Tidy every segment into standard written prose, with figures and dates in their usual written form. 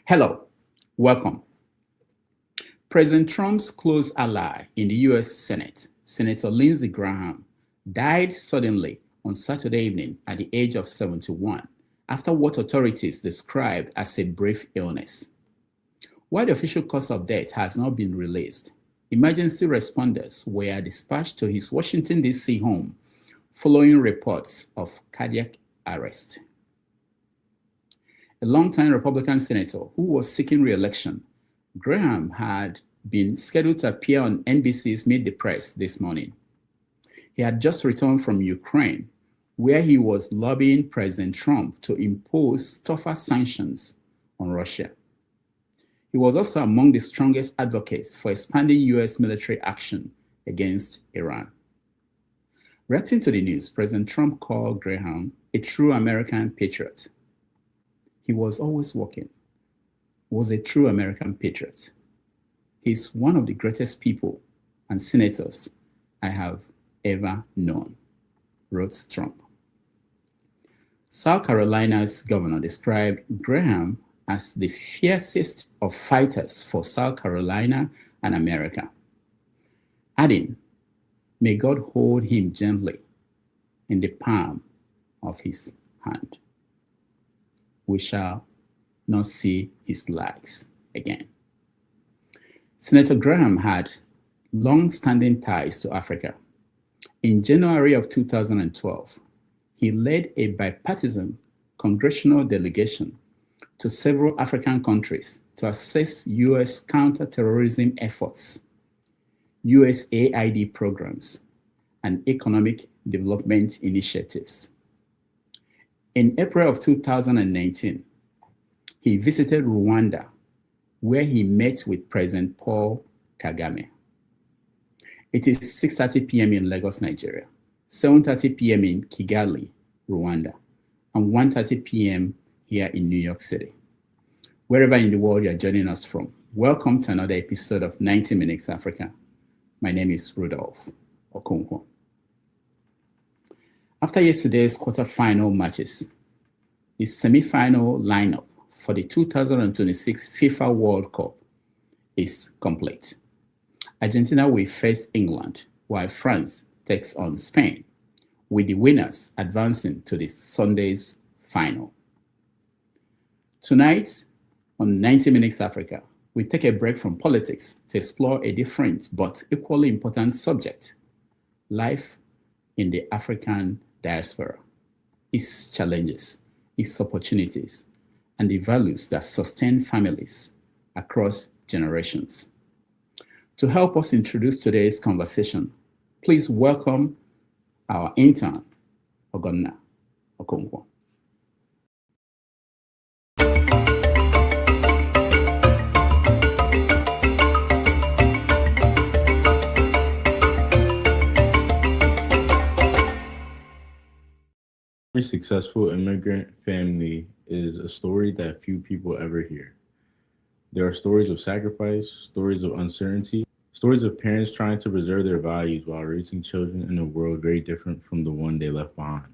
Hello, welcome. President Trump's close ally in the US Senate, Senator Lindsey Graham, died suddenly on Saturday evening at the age of 71 after what authorities described as a brief illness. While the official cause of death has not been released, emergency responders were dispatched to his Washington, D.C. home following reports of cardiac arrest. A longtime Republican senator who was seeking re-election, Graham had been scheduled to appear on NBC's Meet the Press this morning. He had just returned from Ukraine, where he was lobbying President Trump to impose tougher sanctions on Russia. He was also among the strongest advocates for expanding US military action against Iran. Reacting to the news, President Trump called Graham a true American patriot. He was always working, was a true American patriot. He's one of the greatest people and senators I have ever known, wrote Trump. South Carolina's governor described Graham as the fiercest of fighters for South Carolina and America, adding, "May God hold him gently in the palm of his hand. We shall not see his legs again." Senator Graham had long-standing ties to Africa. In January of 2012, he led a bipartisan congressional delegation to several African countries to assess U.S. counterterrorism efforts, USAID programs, and economic development initiatives. In April of 2019, he visited Rwanda, where he met with President Paul Kagame. It is 6:30 p.m. in Lagos, Nigeria, 7:30 p.m. in Kigali, Rwanda, and 1:30 p.m. here in New York City. Wherever in the world you're joining us from, welcome to another episode of 90 Minutes Africa. My name is Rudolph Okonkwo. After yesterday's quarterfinal matches, the semi-final lineup for the 2026 FIFA World Cup is complete. Argentina will face England, while France takes on Spain, with the winners advancing to the Sunday's final. Tonight, on 90 Minutes Africa, we take a break from politics to explore a different but equally important subject: life in the African diaspora, its challenges, its opportunities, and the values that sustain families across generations. To help us introduce today's conversation, please welcome our intern, Ogonna Okonkwo. Every successful immigrant family is a story that few people ever hear. There are stories of sacrifice, stories of uncertainty, stories of parents trying to preserve their values while raising children in a world very different from the one they left behind.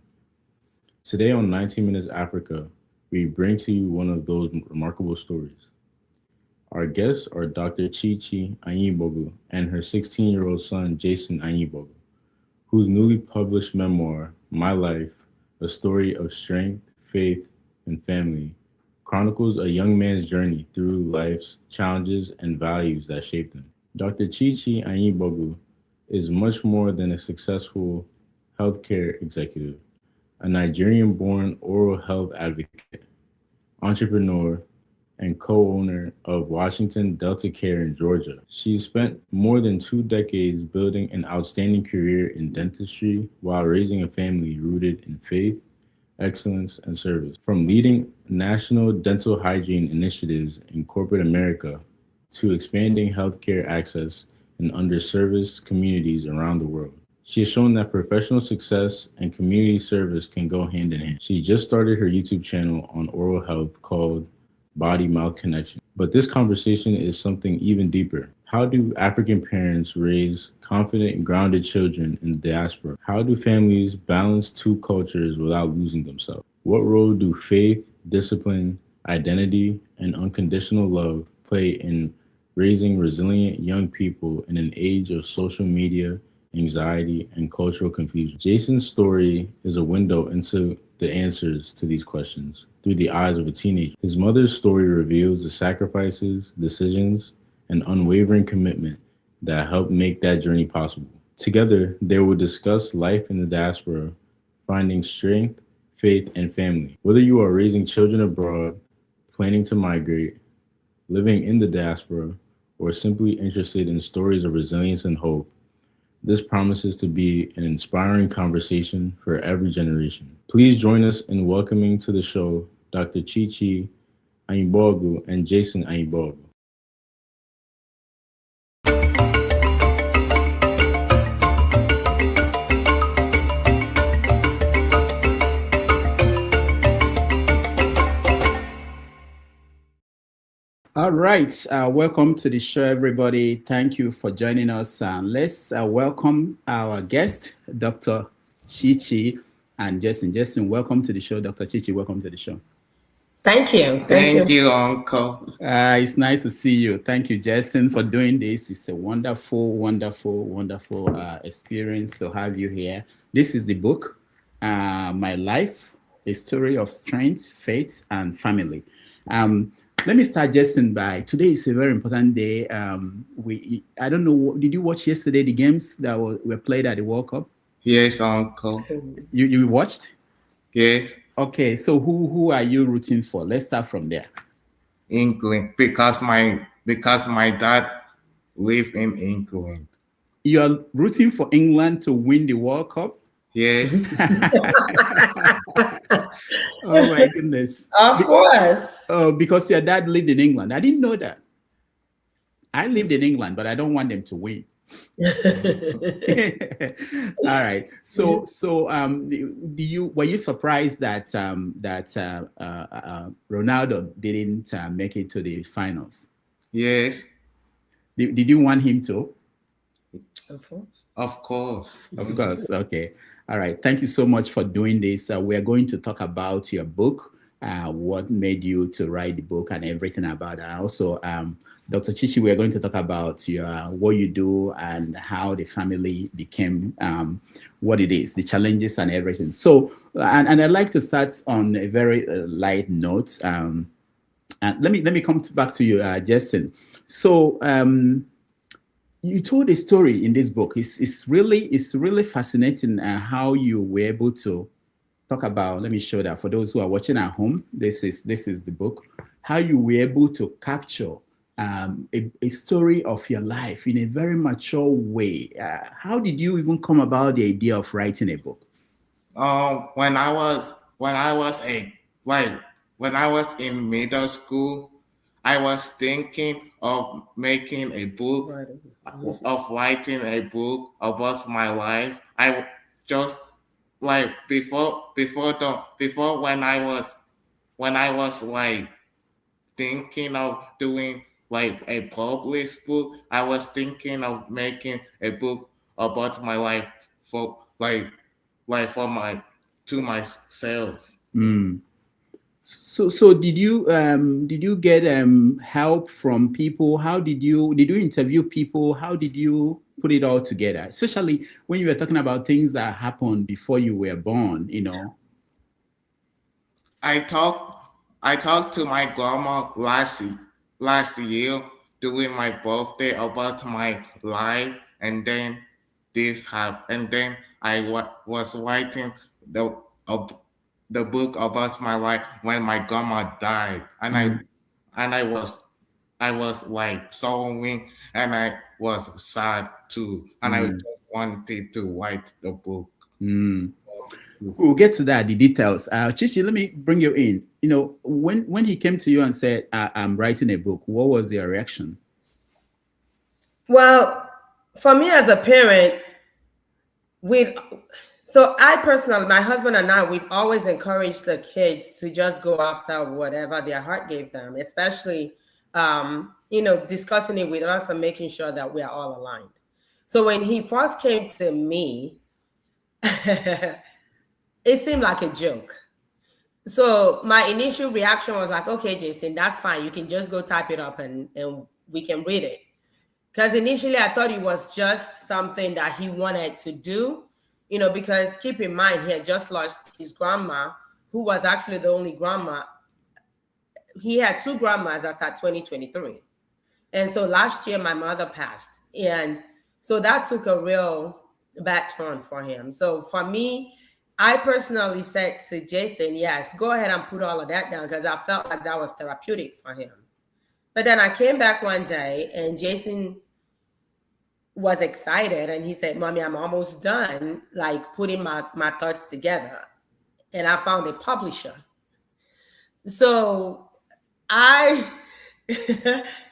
Today on 90 Minutes Africa, we bring to you one of those remarkable stories. Our guests are Dr. ChiChi Anigbogu and her 16-year-old son, Jason Anigbogu, whose newly published memoir, My Life, A Story of Strength, Faith, and Family, chronicles a young man's journey through life's challenges and values that shaped him. Dr. ChiChi Anigbogu is much more than a successful healthcare executive, a Nigerian-born oral health advocate, entrepreneur, and co-owner of Washington Delta Care in Georgia. She's spent more than 2 decades building an outstanding career in dentistry while raising a family rooted in faith, excellence, and service. From leading national dental hygiene initiatives in corporate America to expanding healthcare access in underserved communities around the world, she has shown that professional success and community service can go hand in hand. She just started her YouTube channel on oral health called Bodymouthconnection. But this conversation is something even deeper. How do African parents raise confident and grounded children in the diaspora? How do families balance 2 cultures without losing themselves? What role do faith, discipline, identity, and unconditional love play in raising resilient young people in an age of social media, anxiety, and cultural confusion. Jason's story is a window into the answers to these questions through the eyes of a teenager. His mother's story reveals the sacrifices, decisions, and unwavering commitment that helped make that journey possible. Together, they will discuss life in the diaspora, finding strength, faith, and family. Whether you are raising children abroad, planning to migrate, living in the diaspora, or simply interested in stories of resilience and hope, this promises to be an inspiring conversation for every generation. Please join us in welcoming to the show Dr. ChiChi Anigbogu and Jason Anigbogu. All right, welcome to the show, everybody. Thank you for joining us. Let's welcome our guest, Dr. ChiChi and Jason. Jason, welcome to the show. Dr. ChiChi, welcome to the show. Thank you. Thank you, Uncle. It's nice to see you. Thank you, Jason, for doing this. It's a wonderful, wonderful, wonderful experience to have you here. This is the book, My Life, A Story of Strength, Faith, and Family. Let me start, Jason, by today is a very important day. I don't know, did you watch yesterday the games that were played at the World Cup? Yes, Uncle. You watched? Yes. Okay, so who are you rooting for? Let's start from there. England, because my dad live in England. You're rooting for England to win the World Cup? Yes. Oh my goodness. Of course. Oh, because your dad lived in England. I didn't know that. I lived in England, but I don't want them to win. All right. So were you surprised that Ronaldo didn't make it to the finals? Yes. Did you want him to? Of course. Of course. Of course. Okay. All right. Thank you so much for doing this. We're going to talk about your book, what made you to write the book and everything about it. Also, Dr. ChiChi, we're going to talk about what you do and how the family became what it is, the challenges and everything. So, and I'd like to start on a very light note. And let me come back to you, Jason. So, you told a story in this book. It's really fascinating how you were able to talk about. Let me show that for those who are watching at home. This is the book. How you were able to capture a story of your life in a very mature way. How did you even come about the idea of writing a book? When I was in middle school, I was thinking of making a book, of writing a book about my life. I just like before when I was like thinking of doing like a published book, I was thinking of making a book about my life for to myself. Mm. So did you get help from people? How did you interview people? How did you put it all together? Especially when you were talking about things that happened before you were born, you know. I talked to my grandma last year during my birthday about my life, and then this happened. And then I was writing the book about my life when my grandma died, and I was like sorrowing, and I was sad too, and I just wanted to write the book. We'll get to that, the details. ChiChi, let me bring you in. You know, when he came to you and said, I'm writing a book, what was your reaction? Well, for me as a parent, so I personally, my husband and I, we've always encouraged the kids to just go after whatever their heart gave them, especially, discussing it with us and making sure that we are all aligned. So when he first came to me, it seemed like a joke. So my initial reaction was like, okay, Jason, that's fine. You can just go type it up and we can read it. Because initially I thought it was just something that he wanted to do, because keep in mind, he had just lost his grandma, who was actually the only grandma. He had two grandmas as at 2023. And so last year, my mother passed. And so that took a real bad turn for him. So for me, I personally said to Jason, yes, go ahead and put all of that down, because I felt like that was therapeutic for him. But then I came back one day and Jason was excited and he said, Mommy, I'm almost done, like putting my thoughts together. And I found a publisher. So I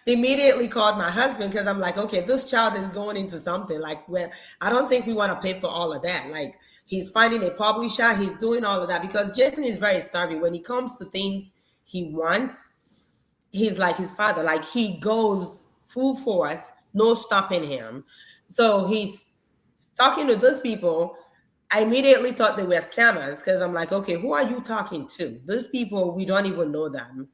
immediately called my husband, because I'm like, okay, this child is going into something like where I don't think we want to pay for all of that. Like, he's finding a publisher, he's doing all of that, because Jason is very savvy when it comes to things he wants. He's like his father, like he goes full force, no stopping him. So he's talking to those people. I immediately thought they were scammers, because I'm like, okay, who are you talking to? These people, we don't even know them.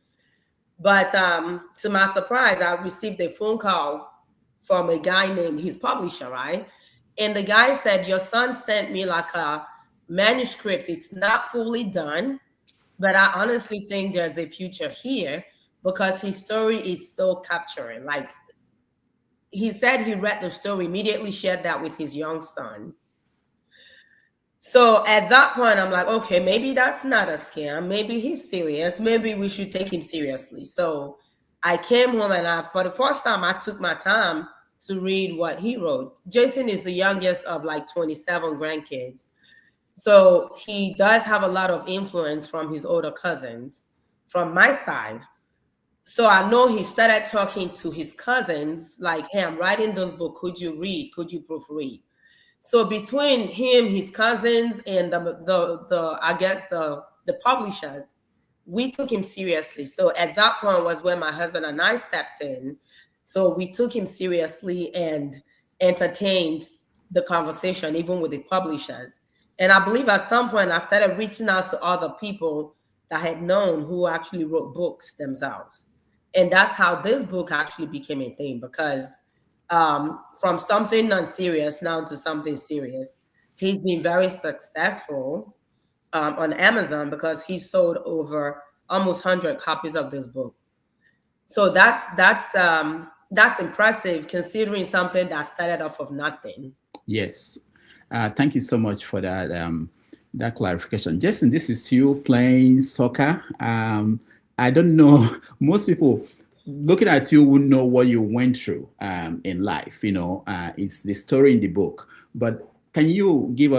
But to my surprise, I received a phone call from a guy named his publisher, right? And the guy said, your son sent me like a manuscript. It's not fully done, but I honestly think there's a future here, because his story is so capturing. Like, he said he read the story, immediately shared that with his young son. So at that point, I'm like, okay, maybe that's not a scam. Maybe he's serious. Maybe we should take him seriously. So I came home and for the first time, I took my time to read what he wrote. Jason is the youngest of like 27 grandkids. So he does have a lot of influence from his older cousins from my side. So I know he started talking to his cousins like, hey, I'm writing this book. Could you read? Could you proofread? So between him, his cousins, and the publishers, we took him seriously. So at that point was when my husband and I stepped in. So we took him seriously and entertained the conversation, even with the publishers. And I believe at some point I started reaching out to other people that I had known who actually wrote books themselves. And that's how this book actually became a thing, because from something non-serious now to something serious. He's been very successful on Amazon, because he sold over almost 100 copies of this book. So that's impressive, considering something that started off of nothing. Yes. Thank you so much for that that clarification. Jason, this is you playing soccer. I don't know, most people looking at you wouldn't know what you went through in life. It's the story in the book. But can you give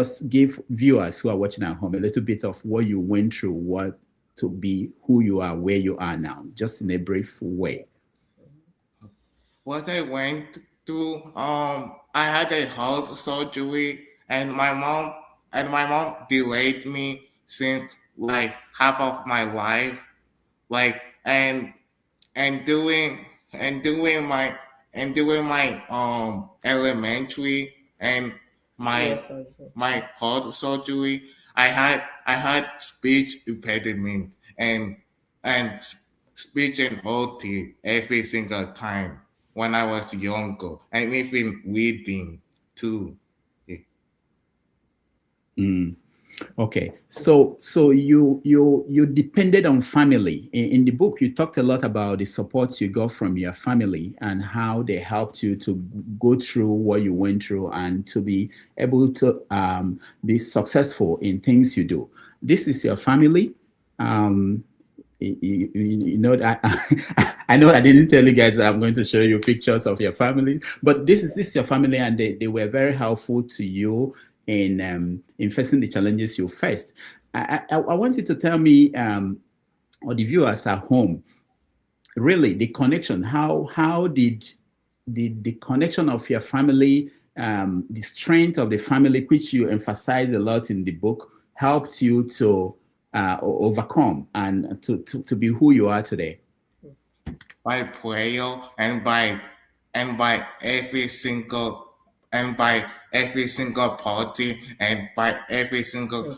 viewers who are watching at home a little bit of what you went through, what to be who you are, where you are now, just in a brief way? What I went through, I had a heart surgery, and my mom delayed me since like half of my life, like and doing my elementary and my heart surgery. I had speech impediment and speech and OT every single time when I was younger, and even reading too. Okay, so you depended on family. In the book, you talked a lot about the support you got from your family and how they helped you to go through what you went through and to be able to be successful in things you do. This is your family. You know that I know I didn't tell you guys that I'm going to show you pictures of your family, but this is your family, and they were very helpful to you in facing the challenges you faced. I want you to tell me, or the viewers at home, really the connection. How did the connection of your family, the strength of the family, which you emphasize a lot in the book, helped you to overcome and to be who you are today? By prayer and by every single party and by every single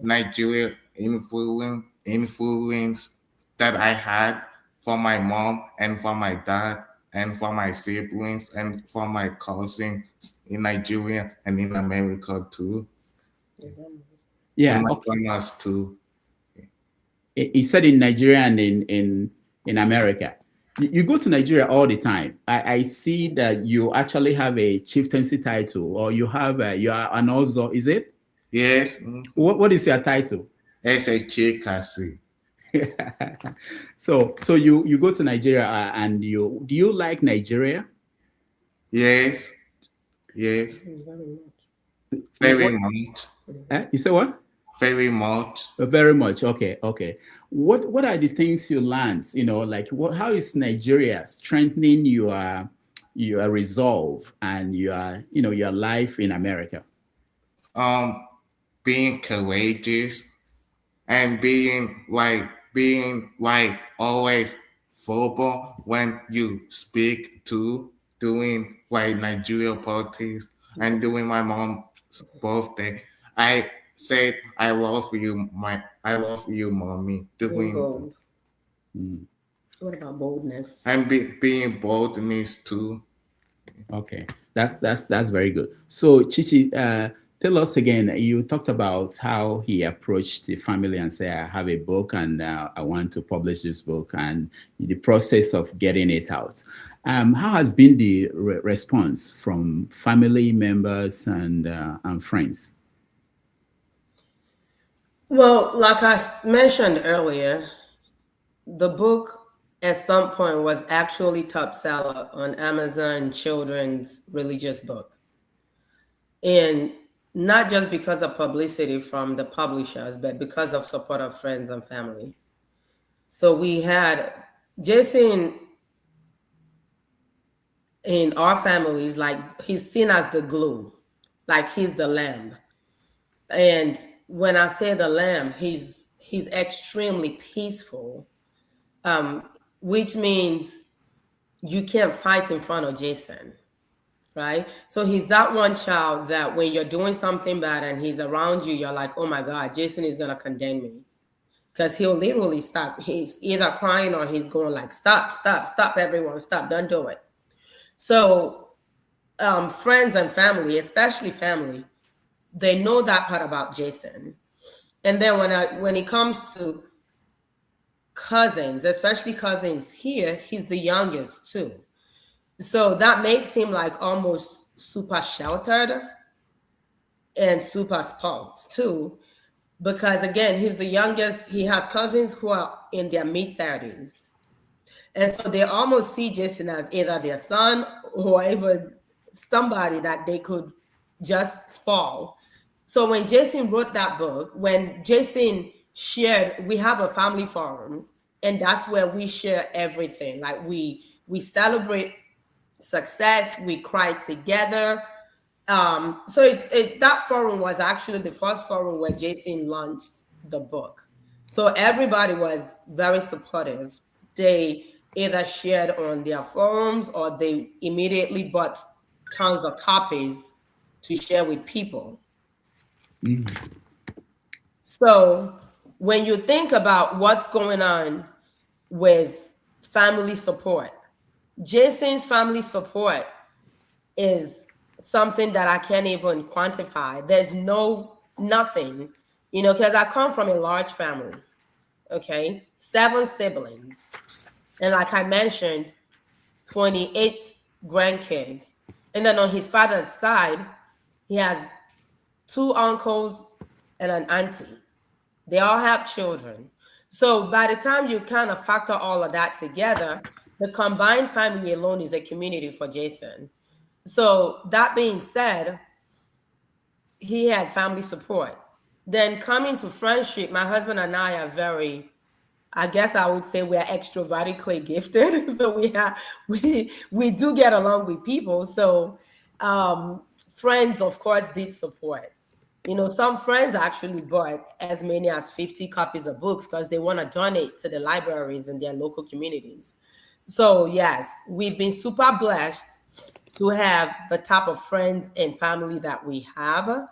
Nigerian influence influence that I had for my mom and for my dad and for my siblings and for my cousins in Nigeria and in America too. Yeah, And my okay. grandmas too. He said in Nigeria and in America. You go to Nigeria all the time. I see that you actually have a chieftaincy title, or you have you are an Ozo, is it? Yes. What is your title? It's a chikasi. So you go to Nigeria and do you like Nigeria? Yes. Yes. Very much. You say what? Very much. Very much. Okay. Okay. What are the things you learned? You know, like how is Nigeria strengthening your resolve and your life in America? Being courageous and being like always verbal when you speak to doing like Nigeria politics and doing my mom's birthday. I said I love you, mommy. Doing bold. What about boldness? and being boldness too. Okay, that's very good. So ChiChi, tell us again. You talked about how he approached the family and said, "I have a book and I want to publish this book," and the process of getting it out. How has been the response from family members and friends? Well, like I mentioned earlier, the book at some point was actually top seller on Amazon children's religious book. And not just because of publicity from the publishers, but because of support of friends and family. So we had Jason in our families, like he's seen as the glue, like he's the lamb. And when I say the lamb, he's extremely peaceful, which means you can't fight in front of Jason, right? So he's that one child that when you're doing something bad and he's around you, you're like, oh my God, Jason is gonna condemn me. Because he'll literally stop. He's either crying or he's going like, stop, everyone, stop, don't do it. So friends and family, especially family, they know that part about Jason. And then when it comes to cousins, especially cousins here, he's the youngest too. So that makes him like almost super sheltered and super spoiled too. Because again, he's the youngest. He has cousins who are in their mid-30s. And so they almost see Jason as either their son or even somebody that they could just spoil. So when Jason wrote that book, when Jason shared, we have a family forum, and that's where we share everything. Like we celebrate success, we cry together. So that forum was actually the first forum where Jason launched the book. So everybody was very supportive. They either shared on their forums or they immediately bought tons of copies to share with people. So when you think about what's going on with family support, Jason's family support is something that I can't even quantify. There's nothing, because I come from a large family, okay? 7 siblings. And like I mentioned, 28 grandkids. And then on his father's side, he has 2 uncles and an auntie. They all have children. So by the time you kind of factor all of that together, the combined family alone is a community for Jason. So that being said, he had family support. Then coming to friendship, my husband and I are very, I guess I would say we're extrovertically gifted. So we do get along with people. So friends, of course, did support. Some friends actually bought as many as 50 copies of books because they want to donate to the libraries in their local communities. So yes, we've been super blessed to have the type of friends and family that we have.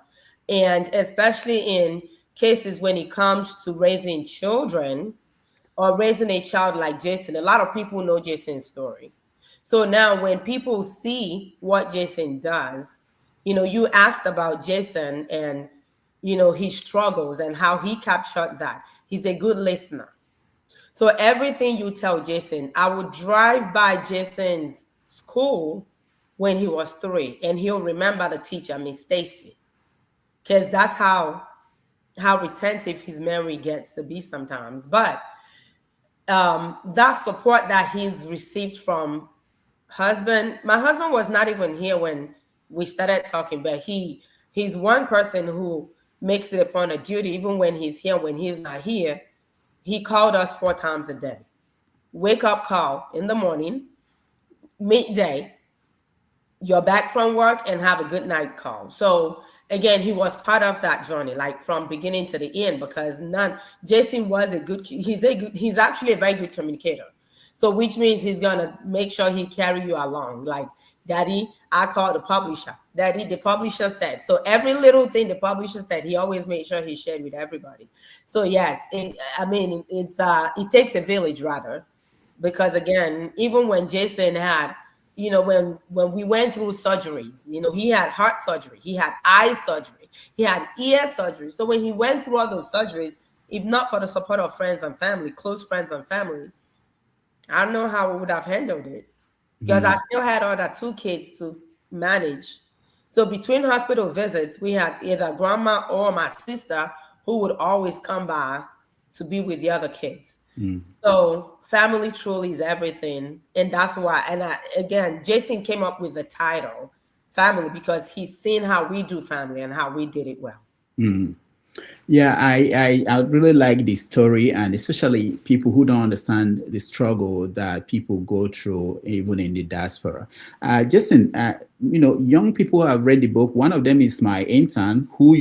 And especially in cases when it comes to raising children or raising a child like Jason. A lot of people know Jason's story. So now when people see what Jason does, you asked about Jason and, his struggles and how he captured that. He's a good listener. So everything you tell Jason, I would drive by Jason's school when he was 3, and he'll remember the teacher, Miss Stacy, because that's how retentive his memory gets to be sometimes. But that support that he's received from my husband was not even here when we started talking, but he's one person who makes it a point of duty, even when he's here, when he's not here. He called us 4 times a day. Wake up call in the morning, midday, you're back from work, and have a good night call. So again, he was part of that journey, like from beginning to the end, because Jason was he's actually a very good communicator. So which means he's gonna make sure he carry you along. Like, Daddy, I called the publisher. Daddy, the publisher said. So every little thing the publisher said, he always made sure he shared with everybody. So yes, it takes a village rather, because again, even when Jason had, when we went through surgeries, he had heart surgery, he had eye surgery, he had ear surgery. So when he went through all those surgeries, if not for the support of friends and family, close friends and family, I don't know how we would have handled it, because I still had other 2 kids to manage. So between hospital visits, we had either grandma or my sister who would always come by to be with the other kids. So family truly is everything. And that's why, again, Jason came up with the title family, because he's seen how we do family and how we did it well. Yeah, I really like this story, and especially people who don't understand the struggle that people go through even in the diaspora. Jason, young people have read the book. One of them is my intern, who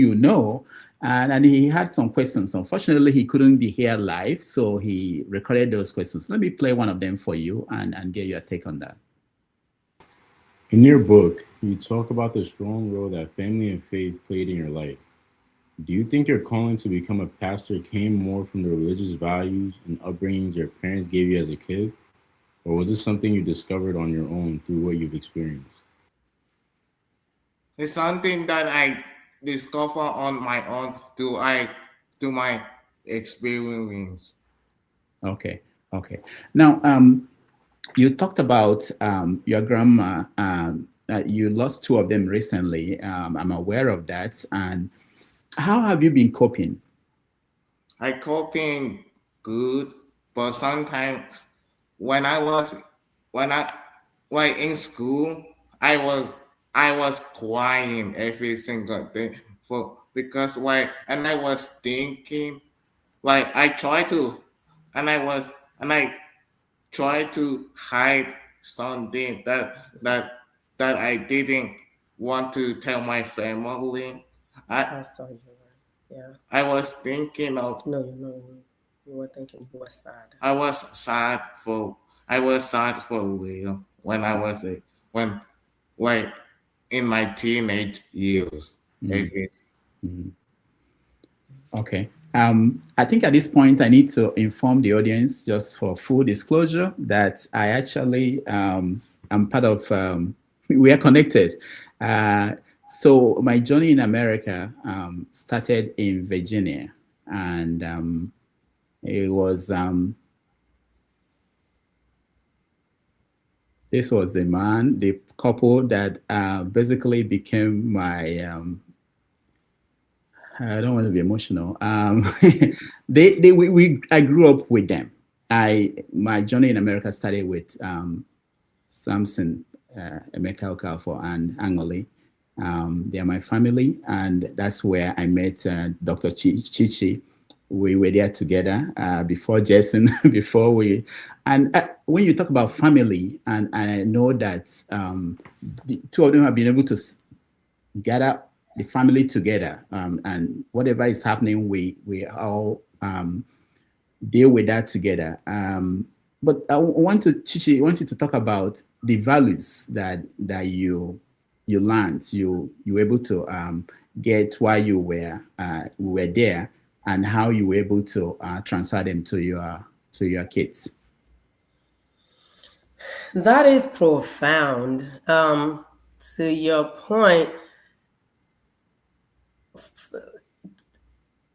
and he had some questions. Unfortunately, he couldn't be here live, so he recorded those questions. Let me play one of them for you and get your take on that. In your book, you talk about the strong role that family and faith played in your life. Do you think your calling to become a pastor came more from the religious values and upbringings your parents gave you as a kid? Or was this something you discovered on your own through what you've experienced? It's something that I discovered on my own through my experience. Okay. Now, you talked about your grandma. You lost 2 of them recently. I'm aware of that. And how have you been coping? I coping good, but sometimes when I in school, I was crying every single day because I was thinking, I tried to hide something that I didn't want to tell my family. I saw you. Yeah. I was thinking of. No, you were thinking you were sad. I was sad for real when I was in my teenage years. Okay. I think at this point I need to inform the audience, just for full disclosure, that I actually am part of. We are connected. So my journey in America started in Virginia, and it was this was the couple that basically became my. I don't want to be emotional. I grew up with them. My journey in America started with Samson, Emeka Okafor, and Angoli. They are my family, and that's where I met Dr. ChiChi. We were there together before Jason, when you talk about family, and I know that the 2 of them have been able to gather the family together, and whatever is happening, we all deal with that together. But I want you to talk about the values that you learned, you were able to get while you were there, and how you were able to transfer them to your kids. That is profound. To your point,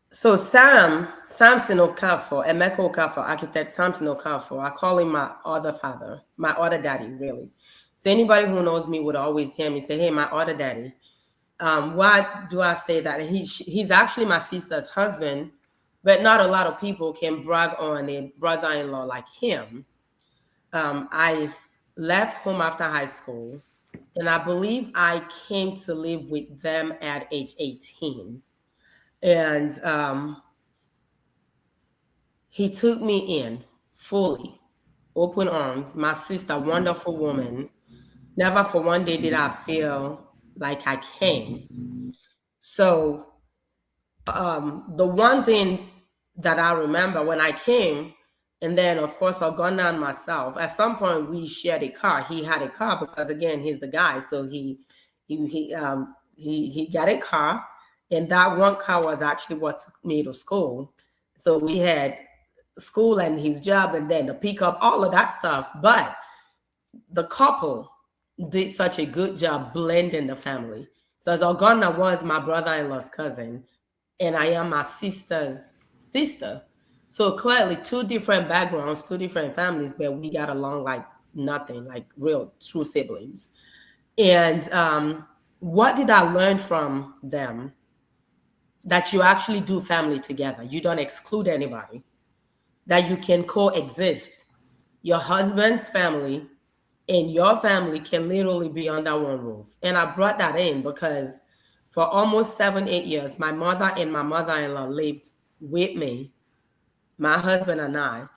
so Samson Okafor, Emeka Okafor, architect Samson Okafor, I call him my other father, my other daddy, really. So anybody who knows me would always hear me say, hey, my other daddy. Why do I say that? He's actually my sister's husband, but not a lot of people can brag on a brother-in-law like him. I left home after high school, and I believe I came to live with them at age 18. And he took me in fully, open arms. My sister, wonderful woman. Never for one day did I feel like I came. So the one thing that I remember when I came, and then of course I've gone down myself. At some point we shared a car. He had a car because again he's the guy, so he got a car, and that one car was actually what took me to school. So we had school and his job, and then the pickup, all of that stuff. But the couple did such a good job blending the family. So Zogonna was my brother-in-law's cousin, and I am my sister's sister. So clearly, two different backgrounds, two different families, but we got along like nothing, like real true siblings. And what did I learn from them? That you actually do family together. You don't exclude anybody. That you can coexist. Your husband's family and your family can literally be under one roof. And I brought that in because for almost 7-8 years, my mother and my mother-in-law lived with me, my husband and I,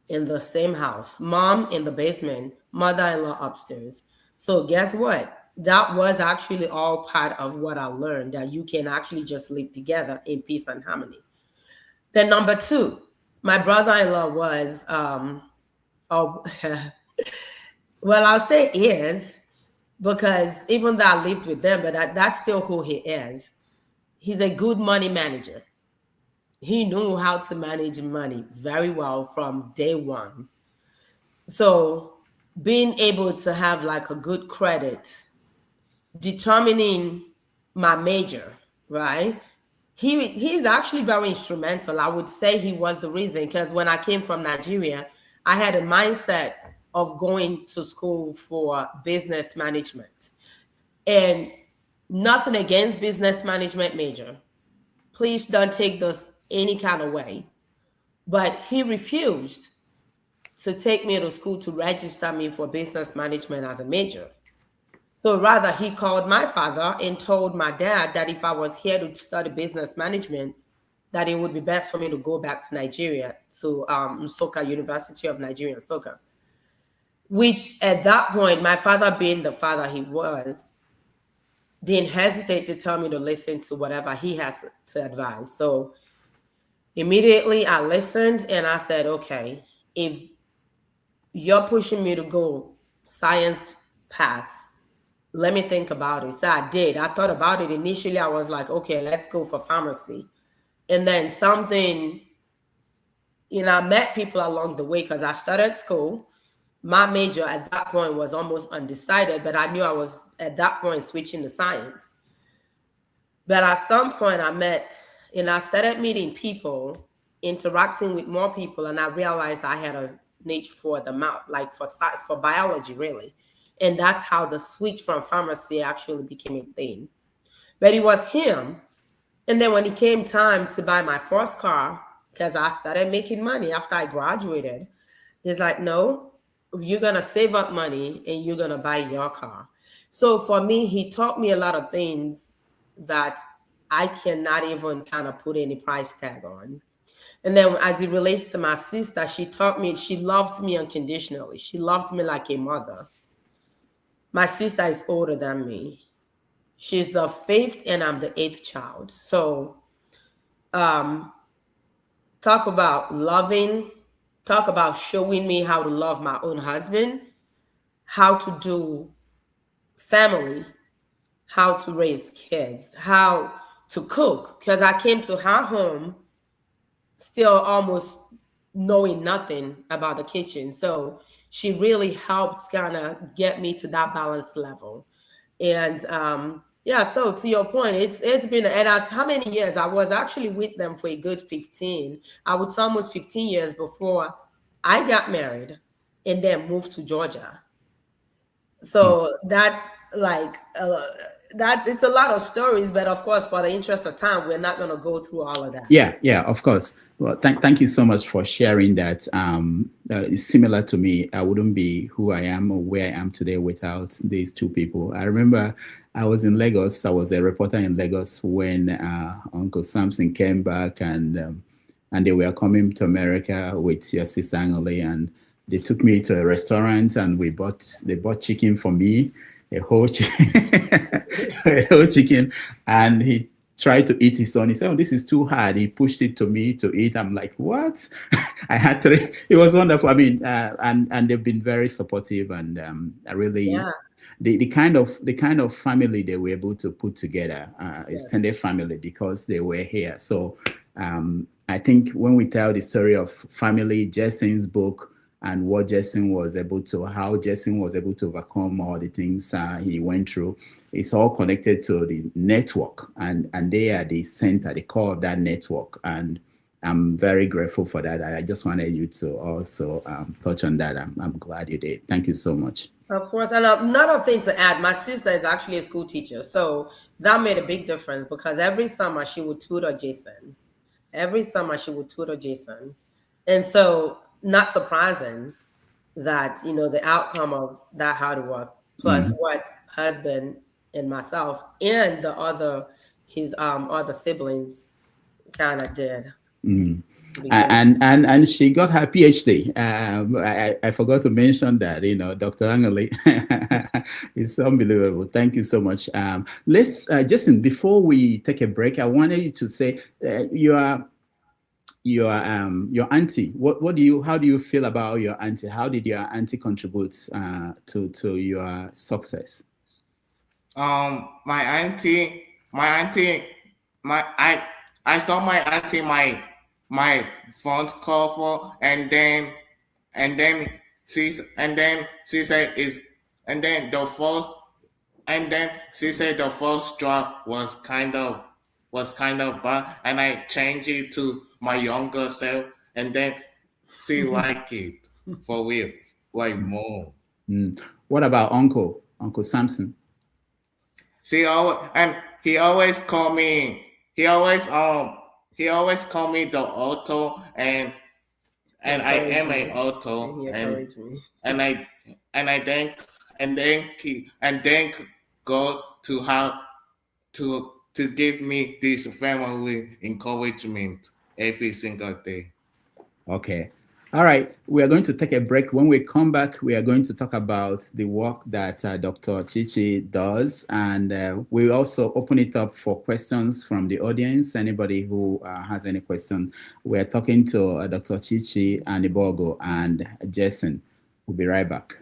in the same house. Mom in the basement, mother-in-law upstairs. So guess what? That was actually all part of what I learned, that you can actually just live together in peace and harmony. Then number two, my brother-in-law was, well, I'll say is, because even though I lived with them, but that's still who he is. He's a good money manager. He knew how to manage money very well from day one. So being able to have like a good credit, determining my major, right? He's actually very instrumental. I would say he was the reason, because when I came from Nigeria, I had a mindset of going to school for business management. And nothing against business management major. Please don't take this any kind of way. But he refused to take me to school to register me for business management as a major. So rather, he called my father and told my dad that if I was here to study business management, that it would be best for me to go back to Nigeria, to Nsukka, University of Nigeria, Nsukka. Which at that point, my father being the father he was, didn't hesitate to tell me to listen to whatever he has to advise. So immediately I listened and I said, okay, if you're pushing me to go science path, let me think about it. So I did. I thought about it. Initially, I was like, okay, let's go for pharmacy. And then something, I met people along the way because I started school. My major at that point was almost undecided, but I knew I was at that point switching to science. But at some point I started meeting people, interacting with more people, and I realized I had a niche for the mouth, like for biology, really. And that's how the switch from pharmacy actually became a thing. But it was him. And then when it came time to buy my first car, because I started making money after I graduated, he's like, no, you're going to save up money and you're going to buy your car. So for me, he taught me a lot of things that I cannot even kind of put any price tag on. And then as it relates to my sister, she taught me, she loved me unconditionally. She loved me like a mother. My sister is older than me. She's the 5th and I'm the 8th child. So talk about loving, talk about showing me how to love my own husband, how to do family, how to raise kids, how to cook. Because I came to her home still almost knowing nothing about the kitchen. So she really helped kind of get me to that balance level. And yeah, so to your point, it's been, and as how many years? I was actually with them for a good 15. I would say almost 15 years before I got married and then moved to Georgia. So that's like it's a lot of stories, but of course, for the interest of time, we're not going to go through all of that. Yeah, of course. Well, thank you so much for sharing that. It's similar to me. I wouldn't be who I am or where I am today without these two people. I remember I was in Lagos. I was a reporter in Lagos when Uncle Samson came back, and they were coming to America with your sister Angole, and they took me to a restaurant, and they bought chicken for me, a whole chicken, and he tried to eat his own. He said, "Oh, this is too hard." He pushed it to me to eat. I'm like, "What?" I had to. It was wonderful. I mean, and they've been very supportive, and I really, the kind of family they were able to put together, extended family, because they were here. So I think when we tell the story of family, Jason's book, and what how Jason was able to overcome all the things he went through, it's all connected to the network, and they are the center, the core of that network. And I'm very grateful for that. I just wanted you to also touch on that. I'm glad you did. Thank you so much. Of course. And another thing to add, my sister is actually a school teacher. So that made a big difference, because every summer she would tutor Jason. And so, not surprising that, the outcome of that hard work, plus what husband and myself and his other siblings kind of did. And she got her PhD. I forgot to mention that, Dr. Angole. It's unbelievable. Thank you so much. Let's, Jason, before we take a break, I wanted you to say your auntie. How do you feel about your auntie? How did your auntie contribute to your success? I saw my auntie my phone call for, and then she said the first draft was kind of bad, and I changed it to my younger self, and then she liked it for real, like more. What about Uncle Samson? He always call me. He always call me the auto, and I am an auto, and then go to how to give me this family encouragement every single day. Okay. All right. We are going to take a break. When we come back, we are going to talk about the work that Dr. ChiChi does. And we also open it up for questions from the audience. Anybody who has any question. We are talking to Dr. ChiChi Anigbogu and Jason. We'll be right back.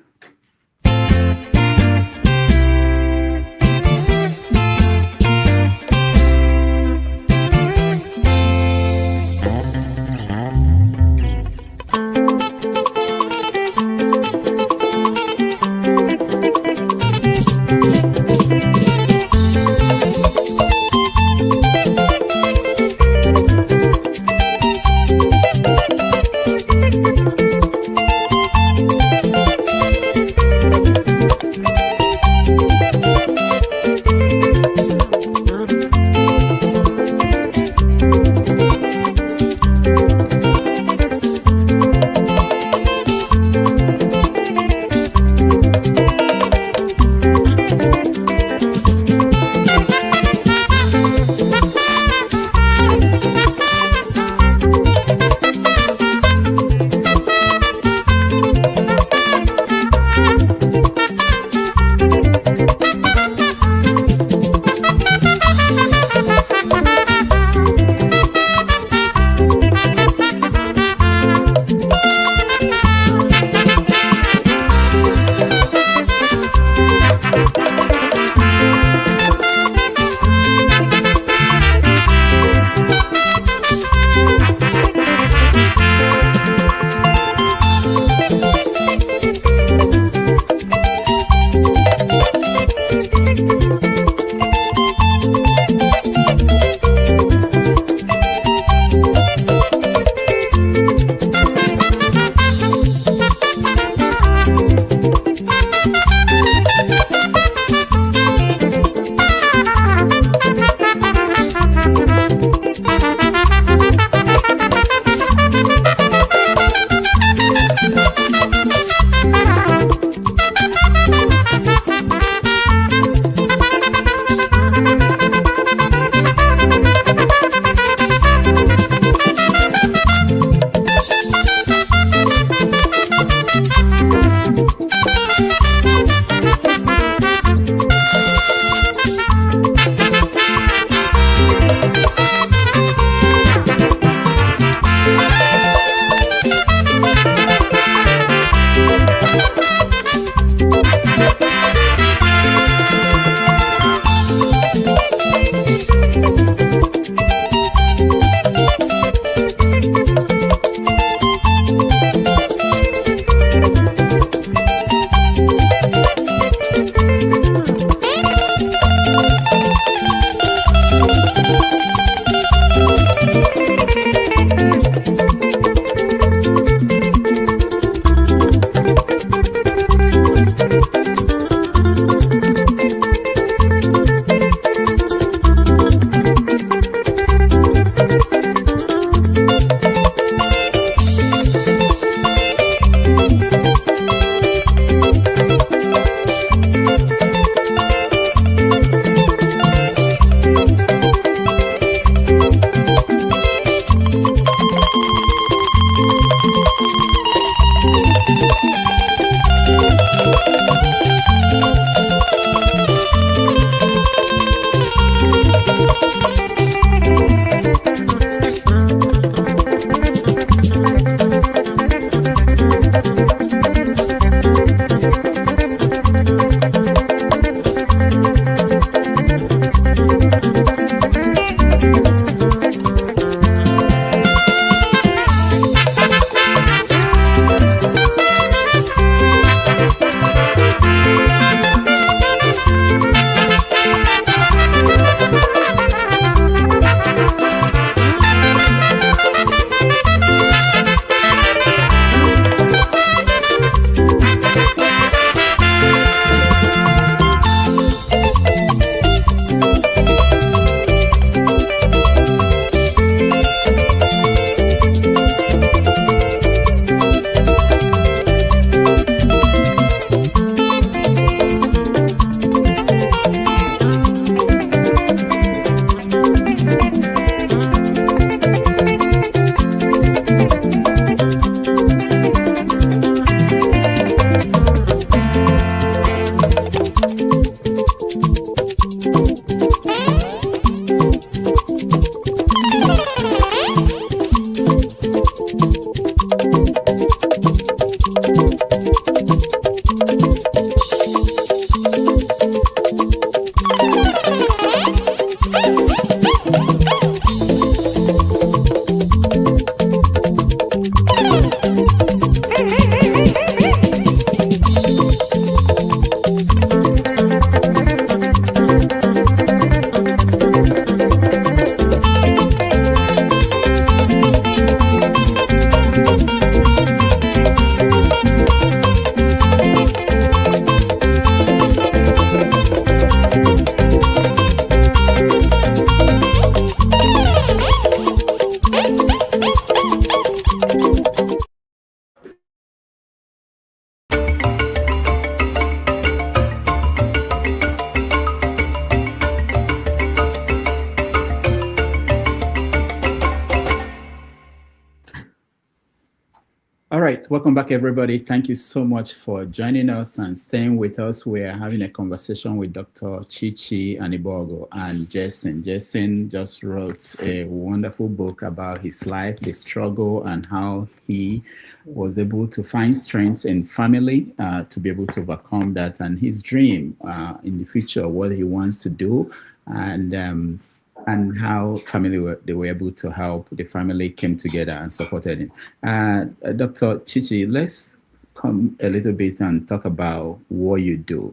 All right, welcome back, everybody. Thank you so much for joining us and staying with us. We are having a conversation with Dr. ChiChi Anigbogu and Jason. Jason just wrote a wonderful book about his life, the struggle, and how he was able to find strength in family to be able to overcome that, and his dream in the future, what he wants to do, and how they were able to help. The family came together and supported him. Dr. ChiChi, let's come a little bit and talk about what you do.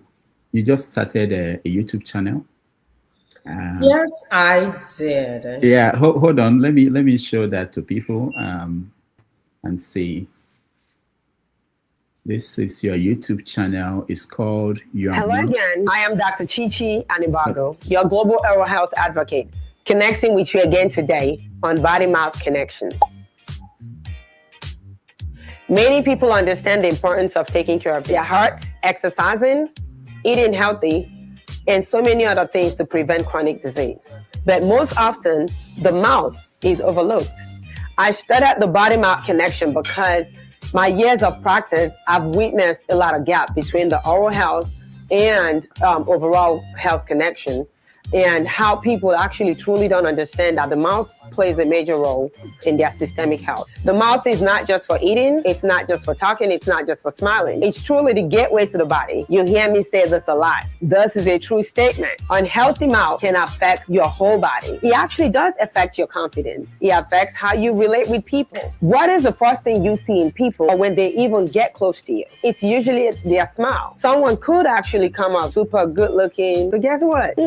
You just started a YouTube channel. Yes, I did. Yeah, hold on. Let me show that to people and see. This is your YouTube channel. It's called Your Hello again. I am Dr. ChiChi Anigbogu, your global oral health advocate, connecting with you again today on Bodymouthconnection. Many people understand the importance of taking care of their heart, exercising, eating healthy, and so many other things to prevent chronic disease. But most often, the mouth is overlooked. I studied the Bodymouthconnection because my years of practice, I've witnessed a lot of gap between the oral health and overall health connection, and how people actually truly don't understand that the mouth plays a major role in their systemic health. The mouth is not just for eating, it's not just for talking, it's not just for smiling. It's truly the gateway to the body. You hear me say this a lot. This is a true statement. Unhealthy mouth can affect your whole body. It actually does affect your confidence. It affects how you relate with people. What is the first thing you see in people when they even get close to you? It's usually their smile. Someone could actually come up super good looking, but guess what?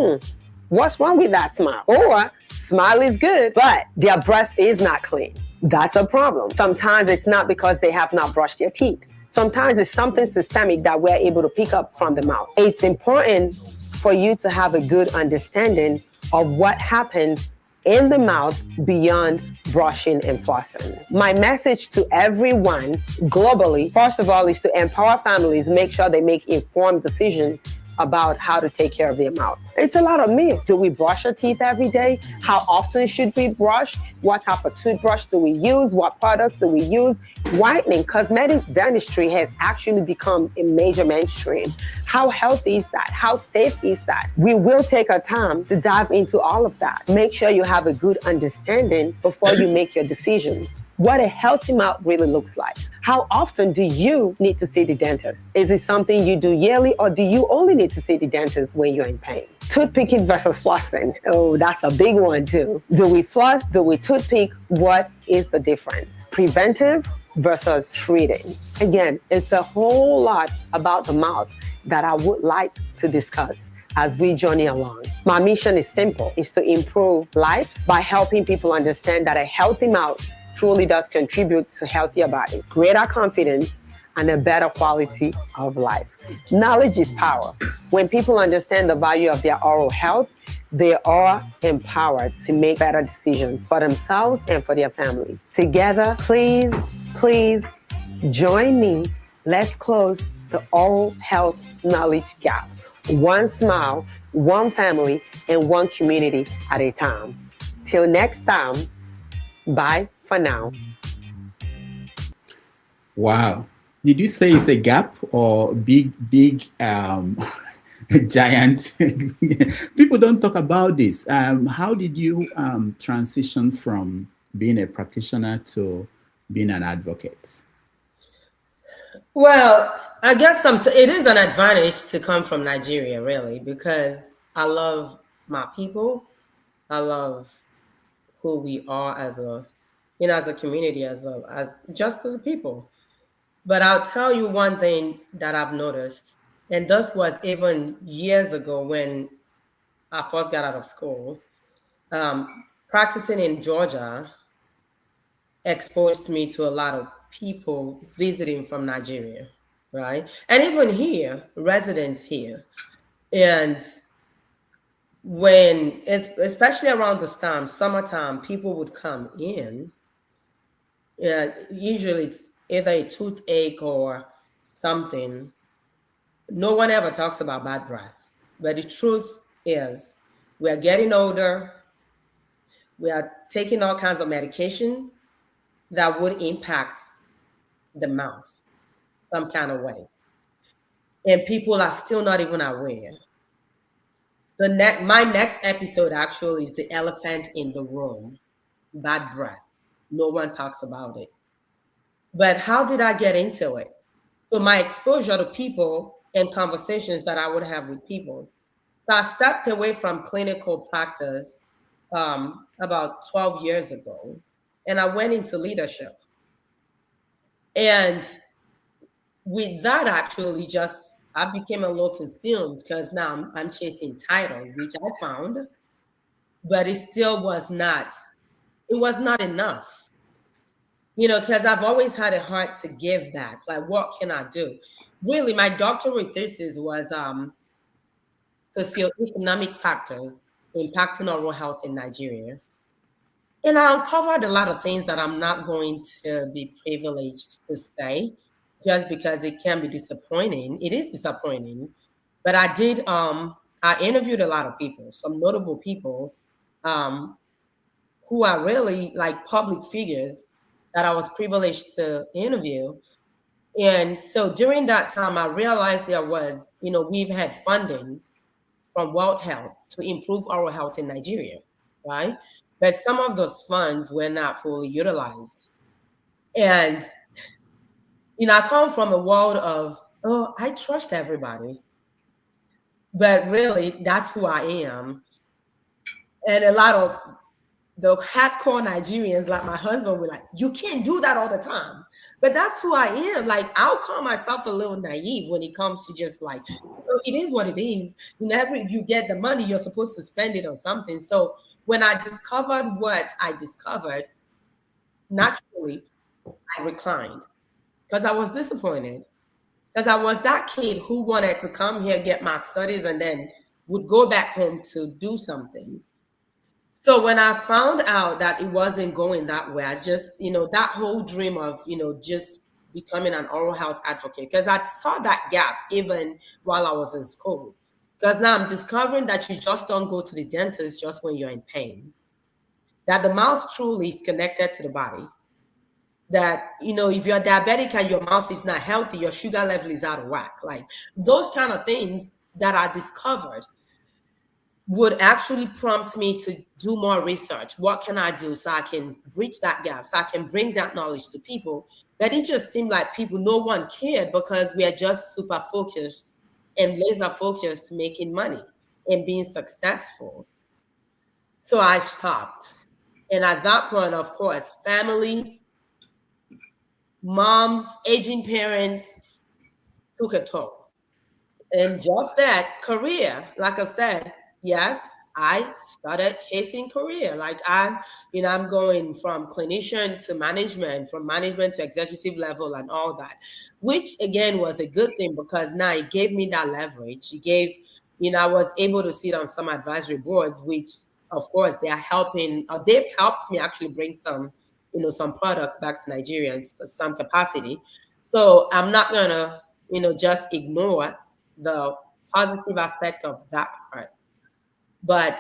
What's wrong with that smile? Or smile is good, but their breath is not clean. That's a problem. Sometimes it's not because they have not brushed their teeth. Sometimes it's something systemic that we're able to pick up from the mouth. It's important for you to have a good understanding of what happens in the mouth beyond brushing and flossing. My message to everyone globally, first of all, is to empower families, make sure they make informed decisions about how to take care of their mouth. It's a lot of myths. Do we brush our teeth every day? How often should we brush? What type of toothbrush do we use? What products do we use? Whitening, cosmetic dentistry has actually become a major mainstream. How healthy is that? How safe is that? We will take our time to dive into all of that. Make sure you have a good understanding before you make your decisions. What a healthy mouth really looks like. How often do you need to see the dentist? Is it something you do yearly, or do you only need to see the dentist when you're in pain? Toothpicking versus flossing. Oh, that's a big one too. Do we floss? Do we toothpick? What is the difference? Preventive versus treating. Again, it's a whole lot about the mouth that I would like to discuss as we journey along. My mission is simple. It's to improve lives by helping people understand that a healthy mouth truly does contribute to healthier body, greater confidence, and a better quality of life. Knowledge is power. When people understand the value of their oral health, they are empowered to make better decisions for themselves and for their family. Together, please join me. Let's close the oral health knowledge gap. One smile, one family, and one community at a time. Till next time, bye for now. Wow. Did you say it's a gap or big giant? People don't talk about this. How did you transition from being a practitioner to being an advocate? Well, I guess it is an advantage to come from Nigeria, really, because I love my people. I love who we are as a, as a community, as just as a people. But I'll tell you one thing that I've noticed, and this was even years ago when I first got out of school. Practicing in Georgia exposed me to a lot of people visiting from Nigeria, right? And even here, residents here. And when, especially around this time, summertime, people would come in. Usually it's either a toothache or something. No one ever talks about bad breath. But the truth is, we are getting older. We are taking all kinds of medication that would impact the mouth some kind of way. And people are still not even aware. My next episode actually is the elephant in the room, bad breath. No one talks about it. But how did I get into it? So my exposure to people and conversations that I would have with people. So I stepped away from clinical practice about 12 years ago, and I went into leadership. And with that, actually, I became a little consumed because now I'm chasing title, which I found, but it still was not enough. Because I've always had a heart to give back. Like, what can I do? Really, my doctoral thesis was socioeconomic factors impacting oral health in Nigeria. And I uncovered a lot of things that I'm not going to be privileged to say, just because it can be disappointing. It is disappointing. But I interviewed a lot of people, some notable people who are really like public figures that I was privileged to interview. And so during that time, I realized there was, we've had funding from World Health to improve oral health in Nigeria, right? But some of those funds were not fully utilized. And, I come from a world of, I trust everybody. But really, that's who I am. And a lot of the hardcore Nigerians, like my husband, were like, you can't do that all the time. But that's who I am. Like, I'll call myself a little naive when it comes to just like, it is what it is. Whenever you get the money, you're supposed to spend it on something. So when I discovered what I discovered, naturally, I reclined because I was disappointed. Because I was that kid who wanted to come here, get my studies, and then would go back home to do something. So when I found out that it wasn't going that way, I just, that whole dream of, just becoming an oral health advocate, because I saw that gap even while I was in school. Because now I'm discovering that you just don't go to the dentist just when you're in pain. That the mouth truly is connected to the body. That, if you're diabetic and your mouth is not healthy, your sugar level is out of whack. Like those kind of things that I discovered would actually prompt me to do more research. What can I do so I can bridge that gap, so I can bring that knowledge to people? But it just seemed like no one cared because we are just super focused and laser focused making money and being successful. So I stopped. And at that point, of course, family, moms, aging parents took a toll. And just that career, like I said, yes, I started chasing career. Like I'm going from clinician to management, from management to executive level and all that, which again was a good thing because now it gave me that leverage. It gave, I was able to sit on some advisory boards, which of course they are helping, they've helped me actually bring some, some products back to Nigeria in some capacity. So I'm not gonna, just ignore the positive aspect of that part. But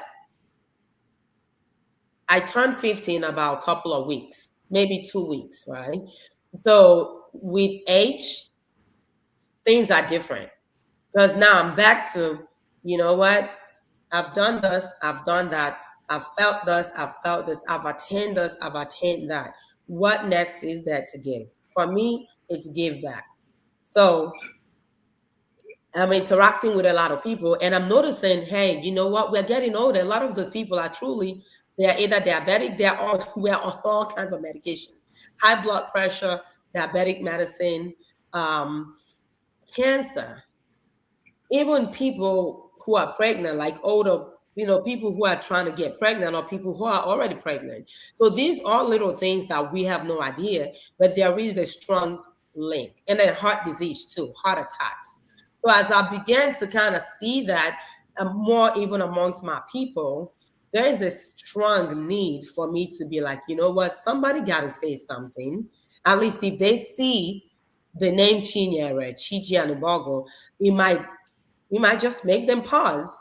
I turned 50 in about a couple of weeks, maybe 2 weeks, right? So with age, things are different. Because now I'm back to, you know what? I've done this, I've done that, I've felt this, I've felt this, I've attained this, I've attained that. what next is there to give? For me, it's give back. So I'm interacting with a lot of people and I'm noticing, hey, you know what? We're getting older. A lot of those people are truly, they're either diabetic, we're on all kinds of medication, high blood pressure, diabetic medicine, cancer, even people who are pregnant, like older, people who are trying to get pregnant or people who are already pregnant. So these are little things that we have no idea, but there is a strong link. And then heart disease too, heart attacks. So as I began to kind of see that more even amongst my people, there is a strong need for me to be like, you know what, somebody got to say something. At least if they see the name ChiChi Anigbogu, we might just make them pause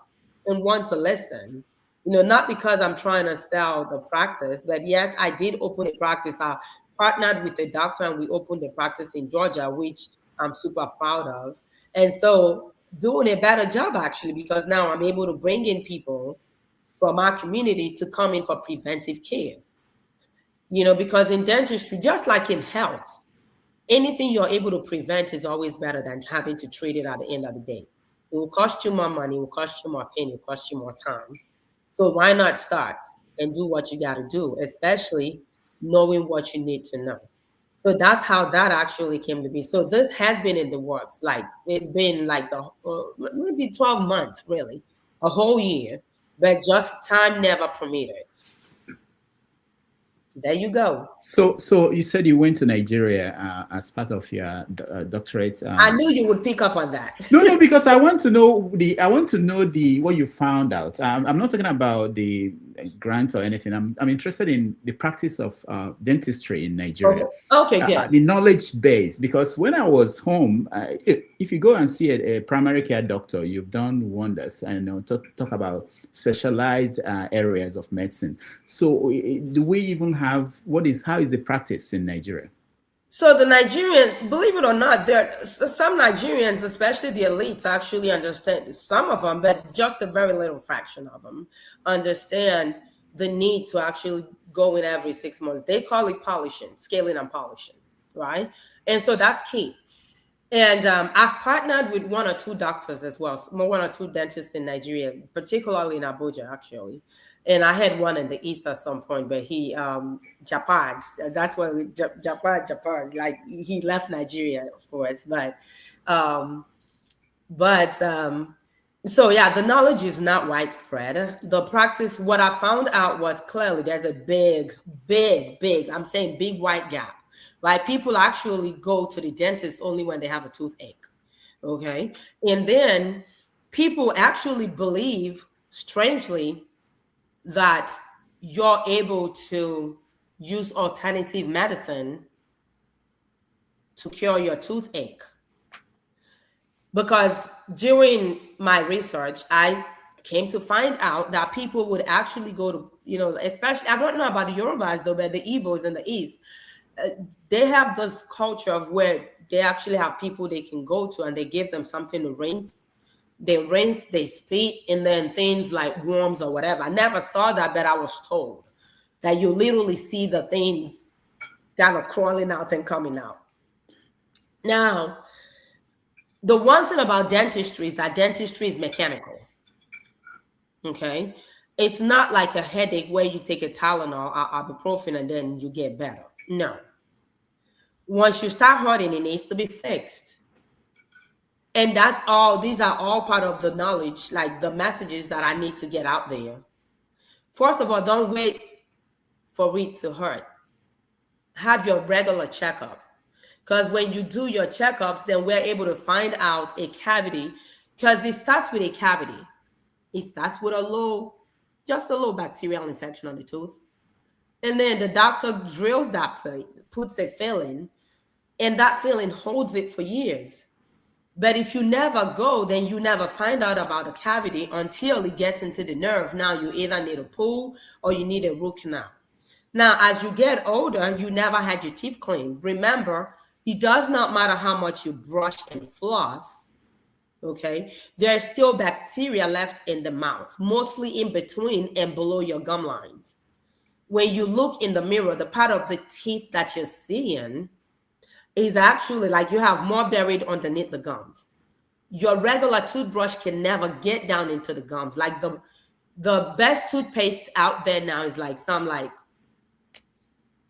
and want to listen. Not because I'm trying to sell the practice, but yes, I did open a practice. I partnered with a doctor and we opened a practice in Georgia, which I'm super proud of. And so doing a better job actually, because now I'm able to bring in people from our community to come in for preventive care. Because in dentistry, just like in health, anything you're able to prevent is always better than having to treat it at the end of the day. It will cost you more money, it will cost you more pain, it will cost you more time. So why not start and do what you got to do, especially knowing what you need to know. So that's how that actually came to be. So this has been in the works. Like it's been like maybe 12 months, really, a whole year, but just time never permitted. There you go. So you said you went to Nigeria as part of your doctorate. I knew you would pick up on that. No, because I want to know what you found out. I'm not talking about the grant or anything. I'm interested in the practice of dentistry in Nigeria. Okay, good. The knowledge base, because when I was home, if you go and see a primary care doctor, you've done wonders. And talk about specialized areas of medicine. So do we even have how is the practice in Nigeria? So the Nigerian, believe it or not, there some Nigerians, especially the elites, actually understand, some of them, but just a very little fraction of them understand the need to actually go in every 6 months. They call it polishing, scaling and polishing, right? And so that's key. And I've partnered with 1 or 2 doctors as well, 1 or 2 dentists in Nigeria, particularly in Abuja, actually. And I had one in the East at some point, but he, Japad, that's what Japad, like he left Nigeria, of course. So yeah, the knowledge is not widespread. The practice, what I found out was clearly there's a big, I'm saying big white gap. Right? People actually go to the dentist only when they have a toothache. Okay. And then people actually believe, strangely, that you're able to use alternative medicine to cure your toothache. Because during my research, I came to find out that people would actually go to, especially, I don't know about the Yorubas though, but the Igbos in the East, they have this culture of where they actually have people they can go to and they give them something to rinse. They rinse, they spit, and then things like worms or whatever. I never saw that, but I was told that you literally see the things that are crawling out and coming out. Now, the one thing about dentistry is that dentistry is mechanical. Okay? It's not like a headache where you take a Tylenol or ibuprofen and then you get better. No. Once you start hurting, it needs to be fixed. And that's all, these are all part of the knowledge, like the messages that I need to get out there. First of all, don't wait for it to hurt. Have your regular checkup. Because when you do your checkups, then we're able to find out a cavity, because it starts with a cavity. It starts with just a little bacterial infection on the tooth. And then the doctor drills that plate, puts a filling, and that filling holds it for years. But if you never go, then you never find out about the cavity until it gets into the nerve. Now you either need a pull or you need a root canal. Now, as you get older, you never had your teeth cleaned. Remember, it does not matter how much you brush and floss, okay? There's still bacteria left in the mouth, mostly in between and below your gum lines. when you look in the mirror, the part of the teeth that you're seeing is actually like you have more buried underneath the gums. Your regular toothbrush can never get down into the gums. Like the best toothpaste out there now is like some like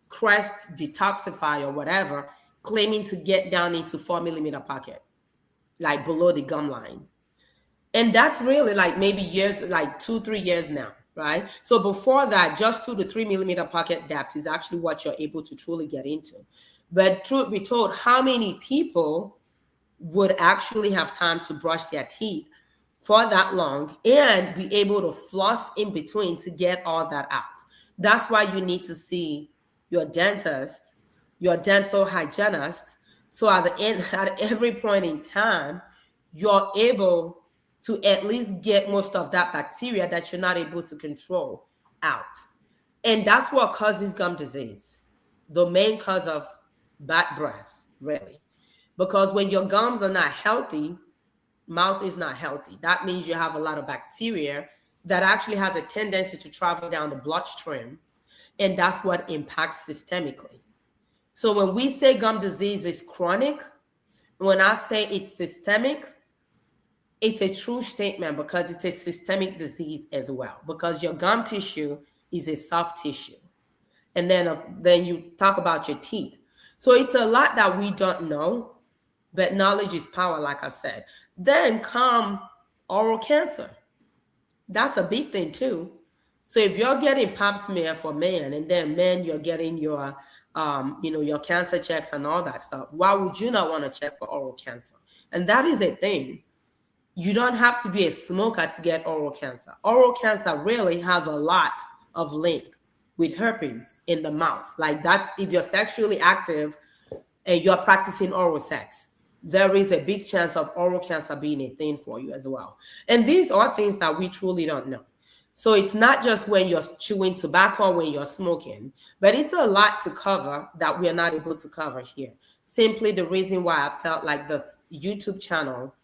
Crest Detoxify or whatever, claiming to get down into 4mm pocket, like below the gum line. And that's really like maybe years, like 2-3 years now, right? So before that, just 2 to 3mm pocket depth is actually what you're able to truly get into. But truth be told, how many people would actually have time to brush their teeth for that long and be able to floss in between to get all that out? That's why you need to see your dentist, your dental hygienist. So at the end, at every point in time, you're able to at least get most of that bacteria that you're not able to control out. And that's what causes gum disease, the main cause of bad breath, really. Because when your gums are not healthy, mouth is not healthy. That means you have a lot of bacteria that actually has a tendency to travel down the bloodstream, and that's what impacts systemically. So when we say gum disease is chronic, when I say it's systemic, it's a true statement because it's a systemic disease as well, because your gum tissue is a soft tissue. And then you talk about your teeth. So it's a lot that we don't know, but knowledge is power, like I said. Then come oral cancer. That's a big thing too. So if you're getting pap smear for men, and then men, you're getting your, your cancer checks and all that stuff, why would you not want to check for oral cancer? And that is a thing. You don't have to be a smoker to get oral cancer. Oral cancer really has a lot of link with herpes in the mouth. Like that's if you're sexually active and you're practicing oral sex, there is a big chance of oral cancer being a thing for you as well. And these are things that we truly don't know. So it's not just when you're chewing tobacco or when you're smoking, but it's a lot to cover that we are not able to cover here. Simply the reason why I felt like this YouTube channel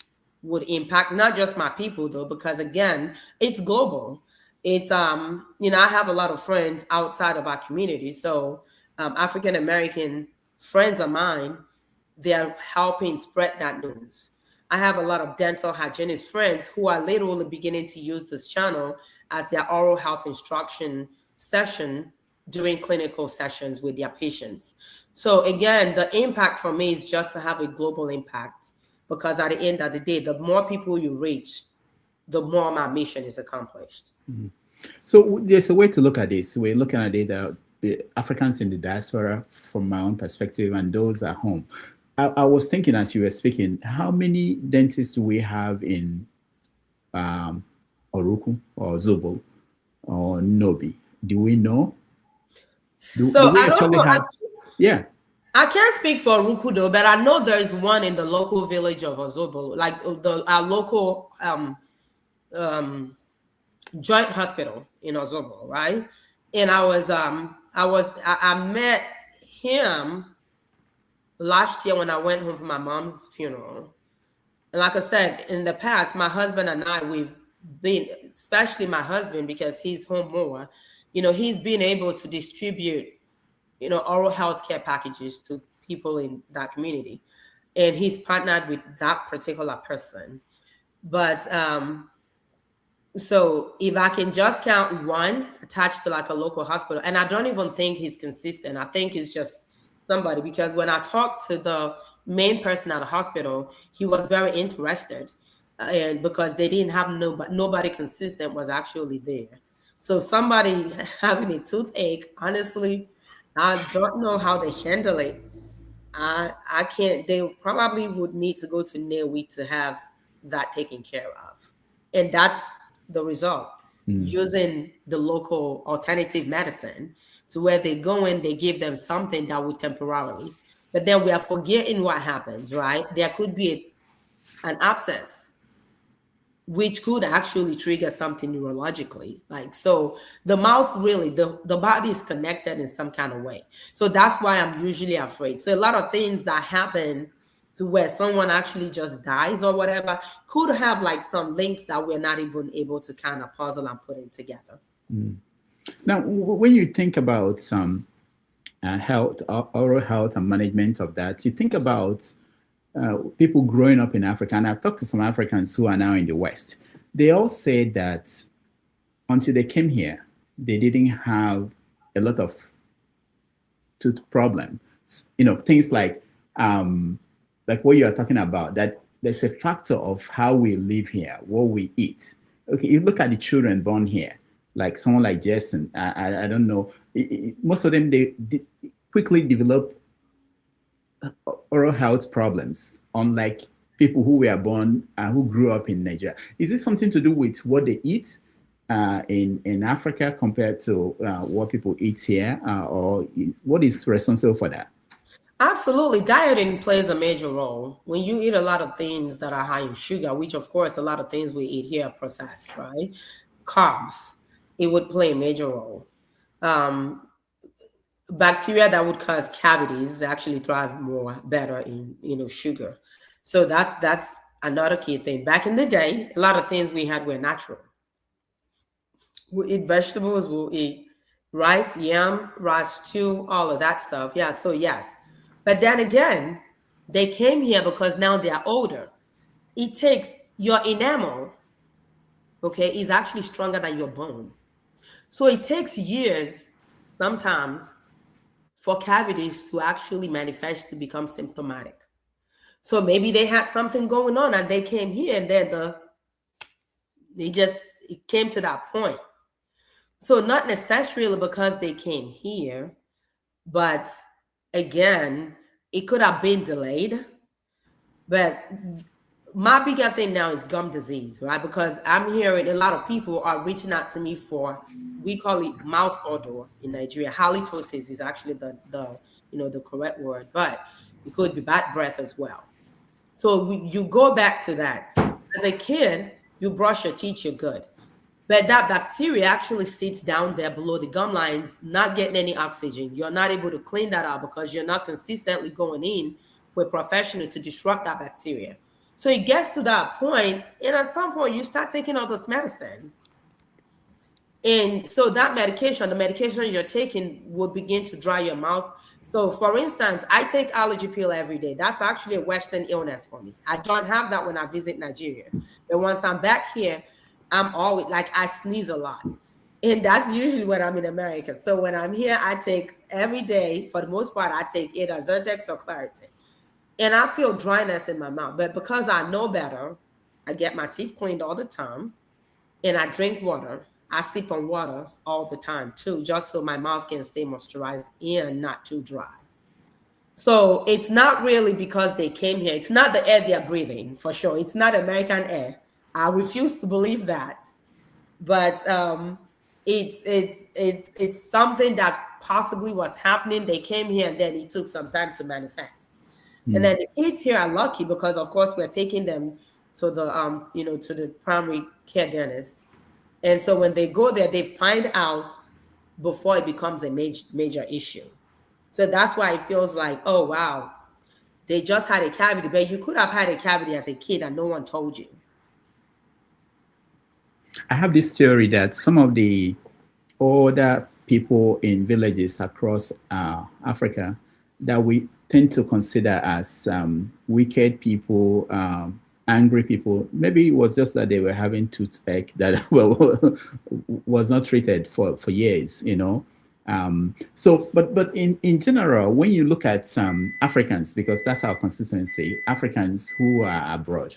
would impact not just my people though, because again, it's global. It's, I have a lot of friends outside of our community. So African-American friends of mine, they're helping spread that news. I have a lot of dental hygienist friends who are literally beginning to use this channel as their oral health instruction session during clinical sessions with their patients. So again, the impact for me is just to have a global impact, because at the end of the day, the more people you reach, the more my mission is accomplished. Mm-hmm. So there's a way to look at this. We're looking at it, the Africans in the diaspora from my own perspective and those at home. I was thinking as you were speaking, how many dentists do we have in Oruku or Zobo or Nobi? Do we know? Do we actually have? Yeah. I can't speak for Oruku though, but I know there is one in the local village of Ozobo, like our local joint hospital in Ozobo, right? And I met him last year when I went home for my mom's funeral. And like I said, in the past, my husband and I, we've been, especially my husband, because he's home more, he's been able to distribute, oral health care packages to people in that community. And he's partnered with that particular person. But so if I can just count one attached to like a local hospital, and I don't even think he's consistent. I think it's just somebody, because when I talked to the main person at the hospital, he was very interested, and because they didn't have nobody consistent was actually there. So somebody having a toothache, honestly, I don't know how they handle it. I can't. They probably would need to go to Newi to have that taken care of, and that's the result. Using the local alternative medicine, to where they go in, they give them something that will temporarily, but then we are forgetting what happens, right? There could be an abscess, which could actually trigger something neurologically. Like, so the mouth really, the body is connected in some kind of way. So that's why I'm usually afraid. So a lot of things that happen to where someone actually just dies or whatever could have like some links that we're not even able to kind of puzzle and put in together. Now, when you think about health, oral health, and management of that, you think about people growing up in Africa, and I've talked to some Africans who are now in the West. They all say that until they came here, they didn't have a lot of tooth problems. Things like what you are talking about, that there's a factor of how we live here, what we eat. Okay, you look at the children born here, like someone like Jason. I don't know. Most of them, they quickly develop oral health problems, unlike people who were born who grew up in Nigeria. Is this something to do with what they eat in Africa compared to what people eat here, or what is responsible for that? Absolutely. Dieting plays a major role. When you eat a lot of things that are high in sugar, which of course a lot of things we eat here are processed, right? Carbs, it would play a major role. Bacteria that would cause cavities actually thrive better in sugar. So that's another key thing. Back in the day, a lot of things we had were natural. We'll eat vegetables, we'll eat rice, yam, rice stew, all of that stuff. Yeah, so yes. But then again, they came here because now they are older. It takes your enamel, okay, is actually stronger than your bone. So it takes years sometimes for cavities to actually manifest to become symptomatic. So maybe they had something going on and they came here and then it came to that point. So not necessarily because they came here, but again, it could have been delayed. But my bigger thing now is gum disease, right? Because I'm hearing a lot of people are reaching out to me for, we call it mouth odor in Nigeria. Halitosis is actually the correct word, but it could be bad breath as well. So you go back to that. As a kid, you brush your teeth, you're good. But that bacteria actually sits down there below the gum lines, not getting any oxygen. You're not able to clean that out because you're not consistently going in for a professional to disrupt that bacteria. So it gets to that point, and at some point you start taking all this medicine. And so that medication, the medication you're taking will begin to dry your mouth. So for instance, I take allergy pill every day. That's actually a Western illness for me. I don't have that when I visit Nigeria. But once I'm back here, I'm always I sneeze a lot. And that's usually when I'm in America. So when I'm here, I take every day, for the most part, I take either Zyrtex or Claritin. And I feel dryness in my mouth. But because I know better, I get my teeth cleaned all the time. And I drink water. I sip on water all the time too, just so my mouth can stay moisturized and not too dry. So it's not really because they came here. It's not the air they're breathing, for sure. It's not American air. I refuse to believe that. But it's something that possibly was happening. They came here and then it took some time to manifest. And then the kids here are lucky because, of course, we're taking them to the to the primary care dentist. And so when they go there, they find out before it becomes a major issue. So that's why it feels like, oh, wow, they just had a cavity. But you could have had a cavity as a kid and no one told you. I have this theory that some of the older people in villages across Africa that we tend to consider as wicked people, angry people, maybe it was just that they were having toothache that was not treated for years, So, but in general, when you look at Africans, because that's our constituency, Africans who are abroad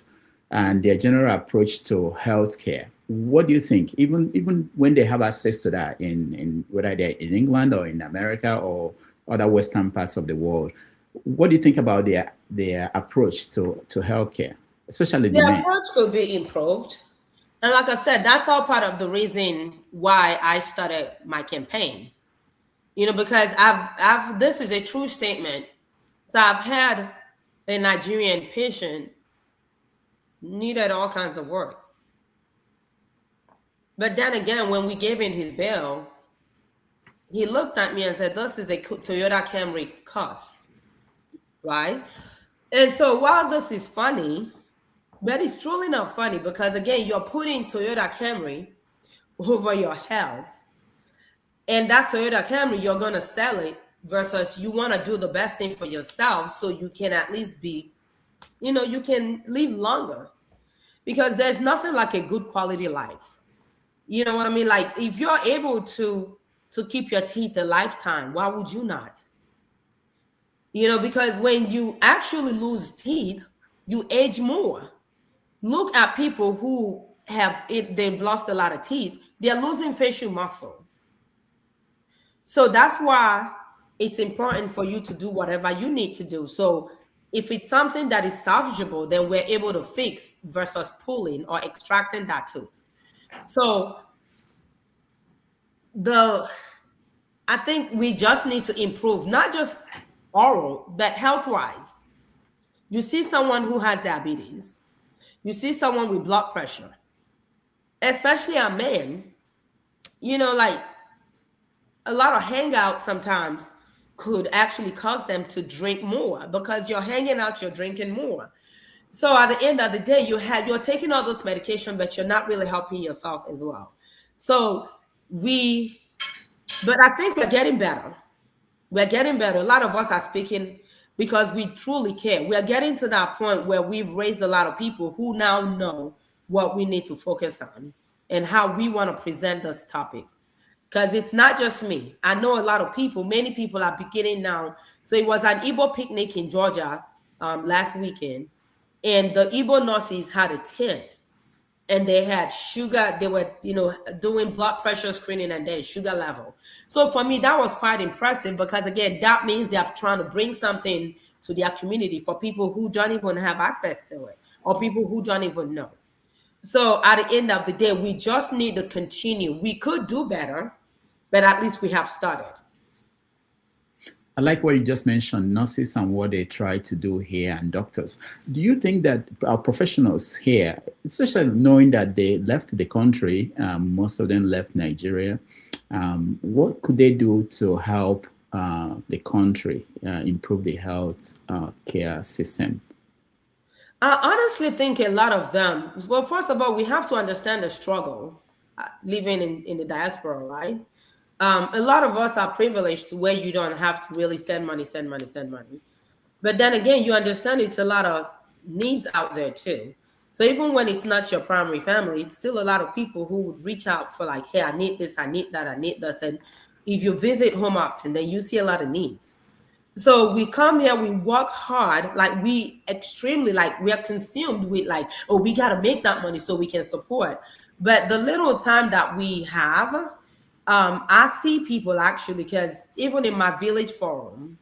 and their general approach to healthcare, what do you think? Even when they have access to that in whether they're in England or in America or other Western parts of the world, what do you think about their approach to healthcare, especially the men? approach could be improved. And like I said, that's all part of the reason why I started my campaign. Because I've this is a true statement. So I've had a Nigerian patient needed all kinds of work. But then again, when we gave him his bill, he looked at me and said, this is a Toyota Camry cost, right? And so while this is funny, but it's truly not funny because, again, you're putting Toyota Camry over your health. And that Toyota Camry, you're going to sell it versus you want to do the best thing for yourself so you can at least be, you can live longer. Because there's nothing like a good quality life. You know what I mean? Like if you're able to keep your teeth a lifetime, why would you not? Because when you actually lose teeth, you age more. Look at people who they've lost a lot of teeth, they're losing facial muscle. So that's why it's important for you to do whatever you need to do. So if it's something that is salvageable, then we're able to fix versus pulling or extracting that tooth. So I think we just need to improve, not just oral, but health-wise. You see someone who has diabetes, you see someone with blood pressure, especially a man, like a lot of hangout sometimes could actually cause them to drink more because you're hanging out, you're drinking more. So at the end of the day, you're taking all this medication, but you're not really helping yourself as well. So but I think we're getting better. We're getting better. A lot of us are speaking because we truly care. We're getting to that point where we've raised a lot of people who now know what we need to focus on and how we want to present this topic. Because it's not just me. I know a lot of people, many people are beginning now. So it was an Igbo picnic in Georgia last weekend, and the Igbo nurses had a tent, and they had sugar. They were, doing blood pressure screening and their sugar level. So for me, that was quite impressive because, again, that means they're trying to bring something to their community for people who don't even have access to it or people who don't even know. So at the end of the day, we just need to continue. We could do better, but at least we have started. I like what you just mentioned, nurses and what they try to do here, and doctors. Do you think that our professionals here, especially knowing that they left the country, most of them left Nigeria, what could they do to help the country improve the health care system? I honestly think a lot of them, well, first of all, we have to understand the struggle living in the diaspora, right? A lot of us are privileged to where you don't have to really send money. But then again, you understand it's a lot of needs out there too. So even when it's not your primary family, it's still a lot of people who would reach out for like, hey, I need this, I need that, I need this. And if you visit home often, then you see a lot of needs. So we come here, we work hard, like we are consumed with like, oh, we got to make that money so we can support. But the little time that we have, I see people actually, because even in my village forum,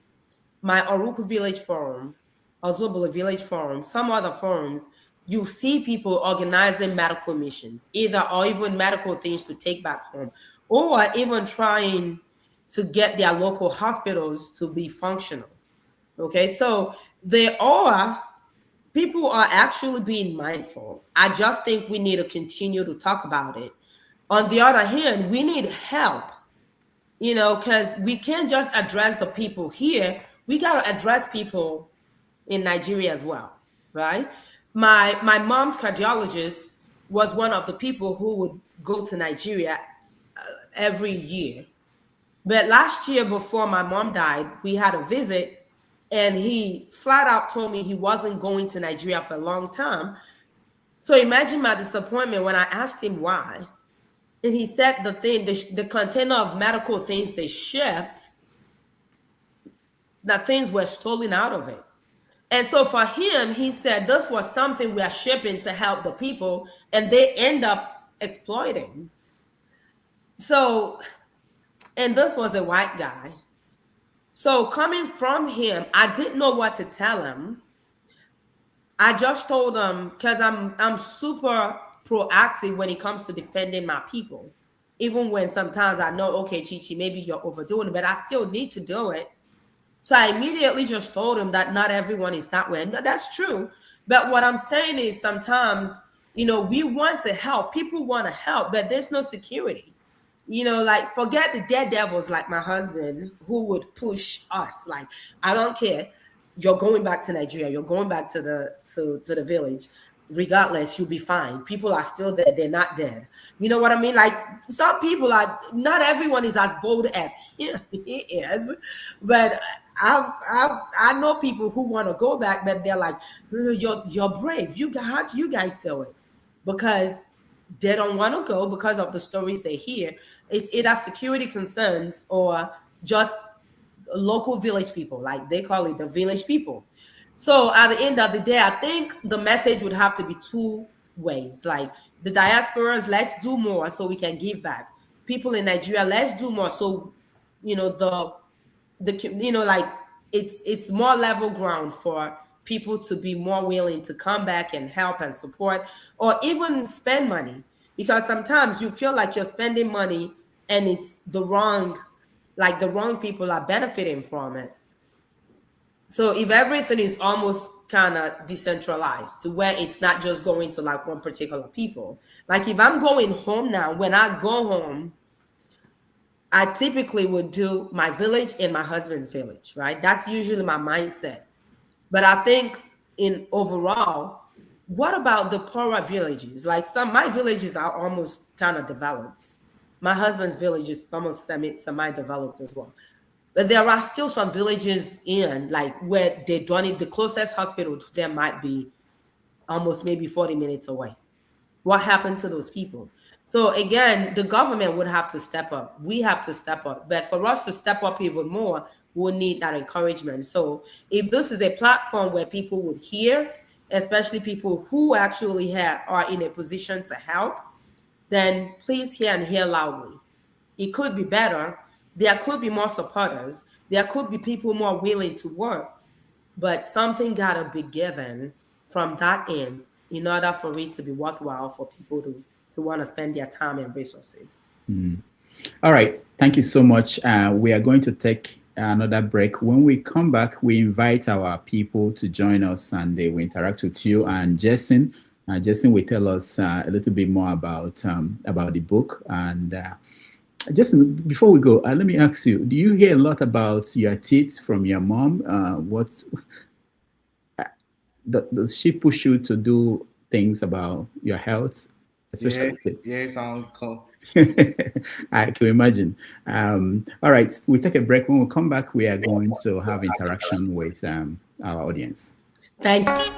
my Oruku village forum, Ozobolo village forum, some other forums, you see people organizing medical missions, or even medical things to take back home, or even trying to get their local hospitals to be functional. Okay, so people are actually being mindful. I just think we need to continue to talk about it. On the other hand, we need help, because we can't just address the people here. We got to address people in Nigeria as well, right? My mom's cardiologist was one of the people who would go to Nigeria every year. But last year, before my mom died, we had a visit, and he flat out told me he wasn't going to Nigeria for a long time. So imagine my disappointment when I asked him why. And he said the container of medical things they shipped, that things were stolen out of it. And so for him, he said this was something we are shipping to help the people, and they end up exploiting. So, and this was a white guy. So coming from him, I didn't know what to tell him. I just told him, because I'm super proactive when it comes to defending my people. Even when sometimes I know, okay, ChiChi, maybe you're overdoing it, but I still need to do it. So I immediately just told him that not everyone is that way. And that's true. But what I'm saying is sometimes, we want to help. People want to help, but there's no security. Like forget the daredevils like my husband who would push us. Like, I don't care. You're going back to Nigeria. You're going back to the village. regardless, you'll be fine. People are still there. They're not dead. You know what I mean? Like some people are, not everyone is as bold as he is, but I know people who want to go back, but they're like, you're brave. How do you guys do it? Because they don't want to go because of the stories they hear. It's either security concerns or just local village people, like they call it the village people. So at the end of the day, I think the message would have to be two ways. Like the diasporas, let's do more so we can give back. People in Nigeria, let's do more so, you know, like it's more level ground for people to be more willing to come back and help and support, or even spend money. Because sometimes you feel like you're spending money and it's the wrong people are benefiting from it. So if everything is almost kind of decentralized to where it's not just going to like one particular people. Like if I'm going home now, when I go home, I typically would do my village and my husband's village, right? That's usually my mindset. But I think in overall, what about the poorer villages? Like my villages are almost kind of developed. My husband's village is almost semi-developed as well. But there are still some villages where they don't need, the closest hospital to them might be almost maybe 40 minutes away. What happened to those people? So again, the government would have to step up. We have to step up. But for us to step up even more, we'll need that encouragement. So if this is a platform where people would hear, especially people who actually are in a position to help, then please hear and hear loudly. It could be better. There could be more supporters. There could be people more willing to work, but something gotta be given from that end in order for it to be worthwhile for people to want to spend their time and resources. All right, thank you so much. We are going to take another break. When we come back, we invite our people to join us and they will interact with you and Jason. Jason will tell us a little bit more about the book. And Jason, before we go, let me ask you, do you hear a lot about your teeth from your mom? Does she push you to do things about your health? Especially yes, uncle. I can imagine. All right, we take a break. When we come back, we are going to have interaction with our audience. Thank you.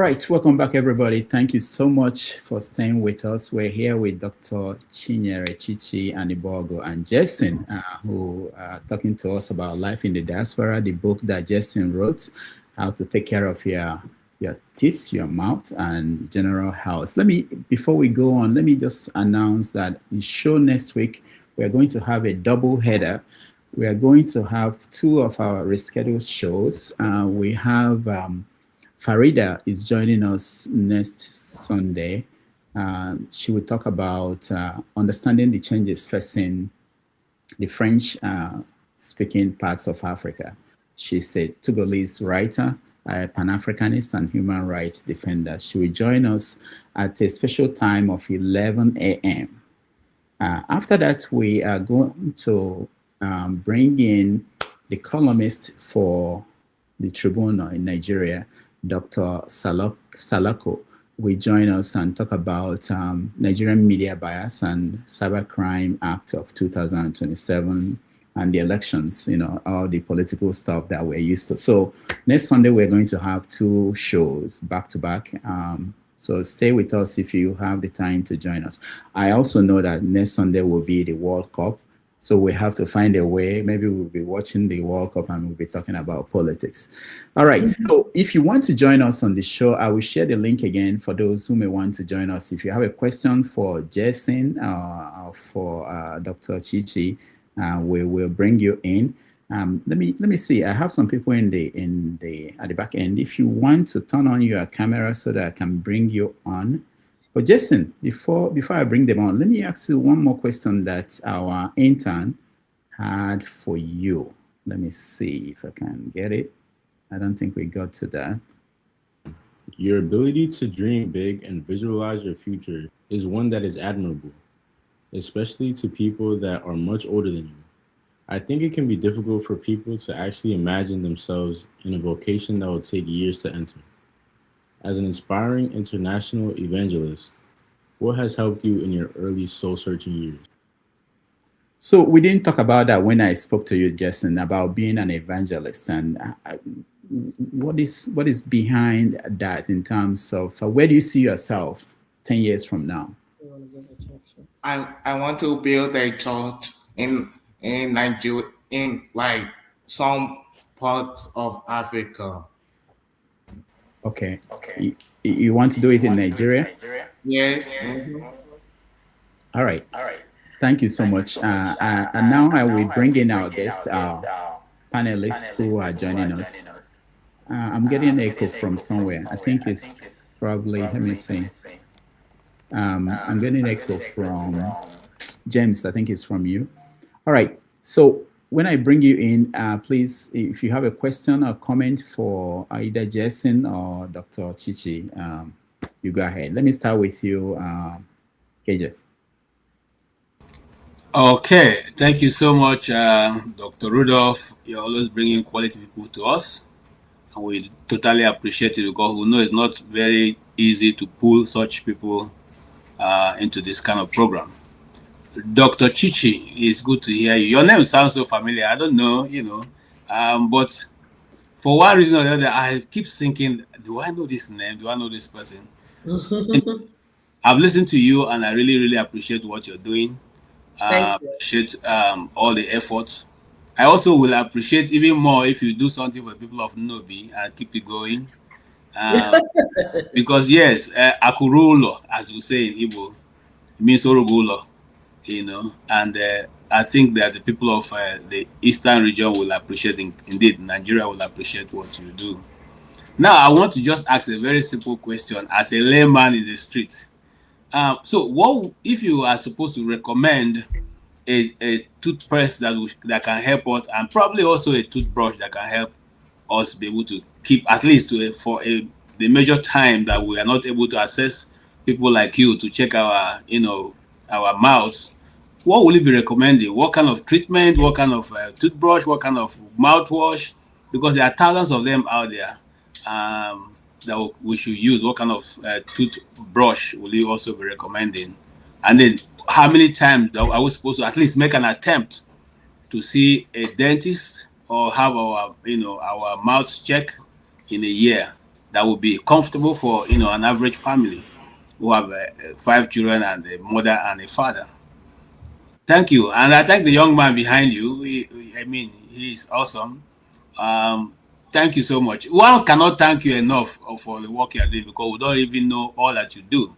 right, welcome back, everybody. Thank you so much for staying with us. We're here with Dr. ChiChi Anigbogu and Jason, who are talking to us about life in the diaspora, the book that Jason wrote, how to take care of your teeth, your mouth, and general health. Before we go on, let me just announce that the show next week, we're going to have a double header. We are going to have two of our rescheduled shows. We have Farida is joining us next Sunday. She will talk about understanding the changes facing the French-speaking parts of Africa. She's a Togolese writer, a Pan-Africanist, and human rights defender. She will join us at a special time of 11 a.m. After that, we are going to bring in the columnist for the Tribune in Nigeria, Dr. Salako, will join us and talk about Nigerian media bias and Cybercrime Act of 2027 and the elections, all the political stuff that we're used to. So next Sunday, we're going to have two shows back to back. So stay with us if you have the time to join us. I also know that next Sunday will be the World Cup. So we have to find a way. Maybe we'll be watching the World Cup and we'll be talking about politics. All right. So if you want to join us on the show, I will share the link again for those who may want to join us. If you have a question for Jason or for Dr. ChiChi, we will bring you in. Let me see. I have some people at the back end. If you want to turn on your camera so that I can bring you on. But Jason, before I bring them on, let me ask you one more question that our intern had for you. Let me see if I can get it. I don't think we got to that. Your ability to dream big and visualize your future is one that is admirable, especially to people that are much older than you. I think it can be difficult for people to actually imagine themselves in a vocation that will take years to enter. As an inspiring international evangelist, what has helped you in your early soul-searching years? So we didn't talk about that when I spoke to you, Jason, about being an evangelist, and what is behind that in terms of where do you see yourself 10 years from now? I want to build a church in Nigeria, in like some parts of Africa. Okay. You want to do it in Nigeria? Yes. All right. Thank you so much. And now I will bring in our guest, our panelists who are joining us. I'm getting an echo from somewhere. I think it's probably, let me see. I'm getting an echo from James. I think it's from you. All right. So when I bring you in, please, if you have a question or comment for either Jason or Dr. ChiChi, you go ahead. Let me start with you, KJ. Okay, thank you so much, Dr. Rudolph. You're always bringing quality people to us, and we totally appreciate it because we know it's not very easy to pull such people into this kind of program. Dr. ChiChi, it's good to hear you. Your name sounds so familiar. I don't know, but for one reason or the other, I keep thinking, do I know this name? Do I know this person? I've listened to you, and I really, really appreciate what you're doing. Appreciate all the efforts. I also will appreciate even more if you do something for the people of Nobi and keep it going. Because yes, Akurulo, as we say in Igbo, means Orugulo. And I think that the people of the Eastern region will appreciate, indeed, Nigeria will appreciate what you do. Now, I want to just ask a very simple question as a layman in the street. So, what if you are supposed to recommend a toothpaste that can help us, and probably also a toothbrush that can help us be able to keep, at least the major time that we are not able to access people like you to check our mouths, what will you be recommending? What kind of treatment? What kind of toothbrush? What kind of mouthwash? Because there are thousands of them out there that we should use. What kind of toothbrush will you also be recommending? And then how many times are we supposed to at least make an attempt to see a dentist or have our mouth check in a year? that would be comfortable for an average family who have 5 children and a mother and a father. Thank you, and I thank the young man behind you. He's awesome. Thank you so much. One cannot thank you enough for the work you're doing, because we don't even know all that you do.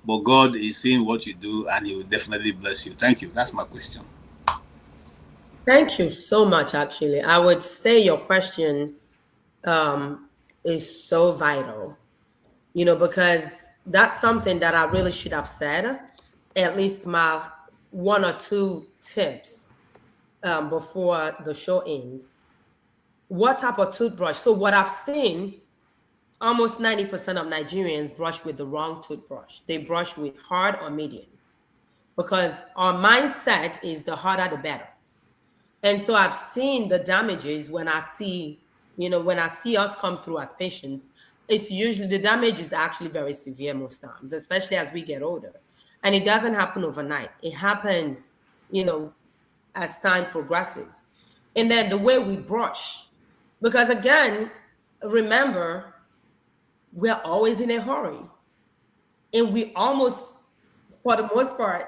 But God is seeing what you do, and He will definitely bless you. Thank you. That's my question. Thank you so much, actually. I would say your question is so vital, because that's something that I really should have said, at least my 1 or 2 tips before the show ends. What type of toothbrush? So what I've seen, almost 90% of Nigerians brush with the wrong toothbrush. They brush with hard or medium, because our mindset is the harder the better. And so I've seen the damages when I see us come through as patients. It's usually, the damage is actually very severe most times, especially as we get older. And it doesn't happen overnight. It happens, as time progresses. And then the way we brush, because again, remember, we're always in a hurry. And we almost, for the most part,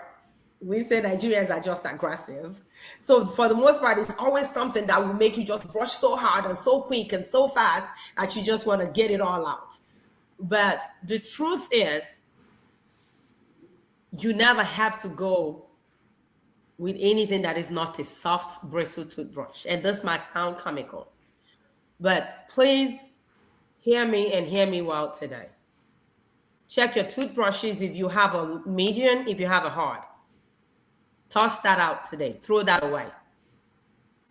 we say Nigerians are just aggressive. So for the most part, it's always something that will make you just brush so hard and so quick and so fast that you just want to get it all out. But the truth is, you never have to go with anything that is not a soft bristle toothbrush. And this might sound comical, but please hear me and hear me well today. Check your toothbrushes if you have a medium, if you have a hard. Toss that out today. Throw that away.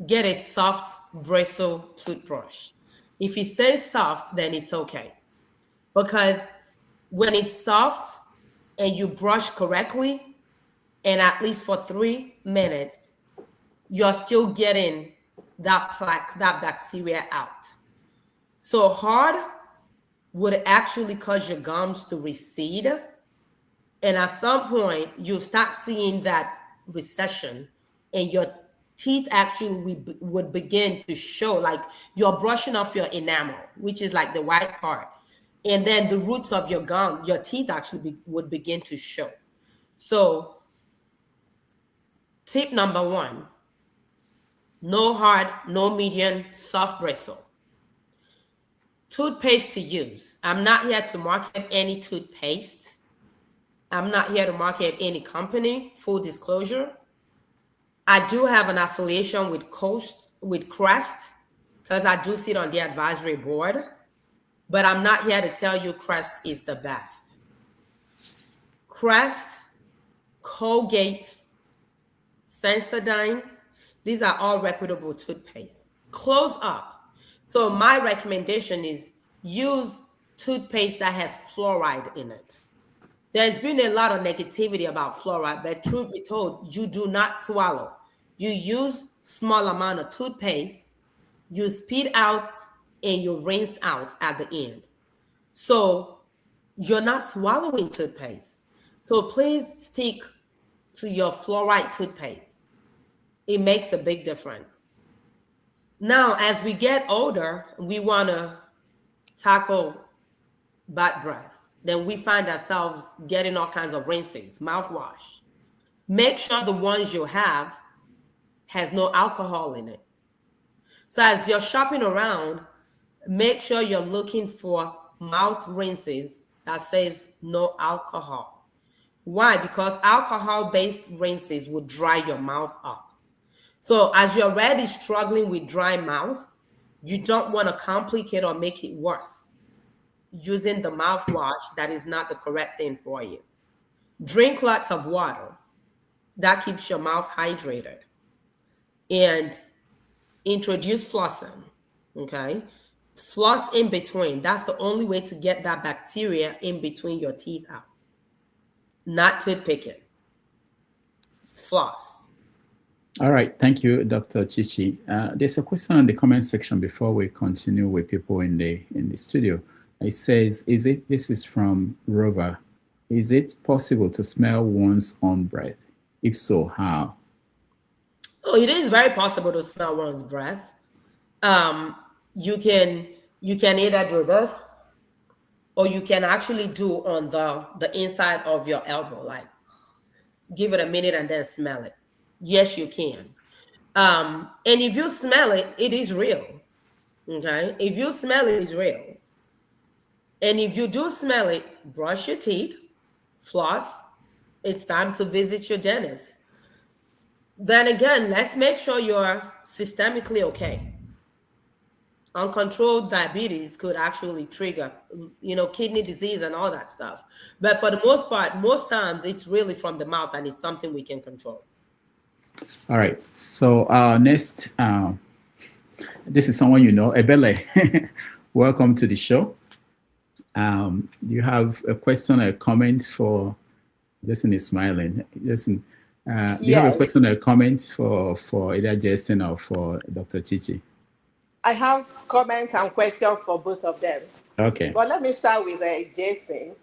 Get a soft bristle toothbrush. If it says soft, then it's okay. Because when it's soft and you brush correctly, and at least for 3 minutes, you're still getting that plaque, that bacteria out. So hard would actually cause your gums to recede. And at some point, you'll start seeing that recession, and your teeth actually would begin to show, like you're brushing off your enamel, which is like the white part. And then the roots of your gum, your teeth actually would begin to show. So tip number 1, no hard, no medium, soft bristle. Toothpaste to use. I'm not here to market any toothpaste. I'm not here to market any company, full disclosure. I do have an affiliation with Crest, because I do sit on the advisory board, but I'm not here to tell you Crest is the best. Crest, Colgate, Sensodyne, these are all reputable toothpaste. Close up. So my recommendation is use toothpaste that has fluoride in it. There's been a lot of negativity about fluoride, but truth be told, you do not swallow. You use small amount of toothpaste, you spit out, and you rinse out at the end. So you're not swallowing toothpaste. So please stick to your fluoride toothpaste. It makes a big difference. Now, as we get older, we want to tackle bad breath. Then we find ourselves getting all kinds of rinses, mouthwash. Make sure the ones you have has no alcohol in it. So as you're shopping around, make sure you're looking for mouth rinses that says no alcohol. Why? Because alcohol-based rinses will dry your mouth up. So as you're already struggling with dry mouth, you don't want to complicate or make it worse using the mouthwash that is not the correct thing for you. Drink lots of water. That keeps your mouth hydrated. And introduce flossing, okay? Floss in between. That's the only way to get that bacteria in between your teeth out. Not toothpicking. Floss. All right. Thank you, Dr. ChiChi. There's a question in the comment section before we continue with people in the studio. It says, this is from Rover. Is it possible to smell one's own breath? If so, how? Oh, it is very possible to smell one's breath. You can either do this. or you can actually do on the inside of your elbow, like give it a minute and then smell it. Yes, you can. And if you smell it, it is real. Okay. If you smell it, it's real. And if you do smell it, brush your teeth, floss. It's time to visit your dentist. Then again, let's make sure you're systemically okay. Uncontrolled diabetes could actually trigger, kidney disease and all that stuff. But for the most part, most times it's really from the mouth and it's something we can control. All right. So next, this is someone you know, Ebele. Welcome to the show. You have a question or a comment for Jason is smiling. Jason, do you have a question or a comment for either Jason or for Dr. ChiChi? I have comments and questions for both of them. Okay. But let me start with Jason.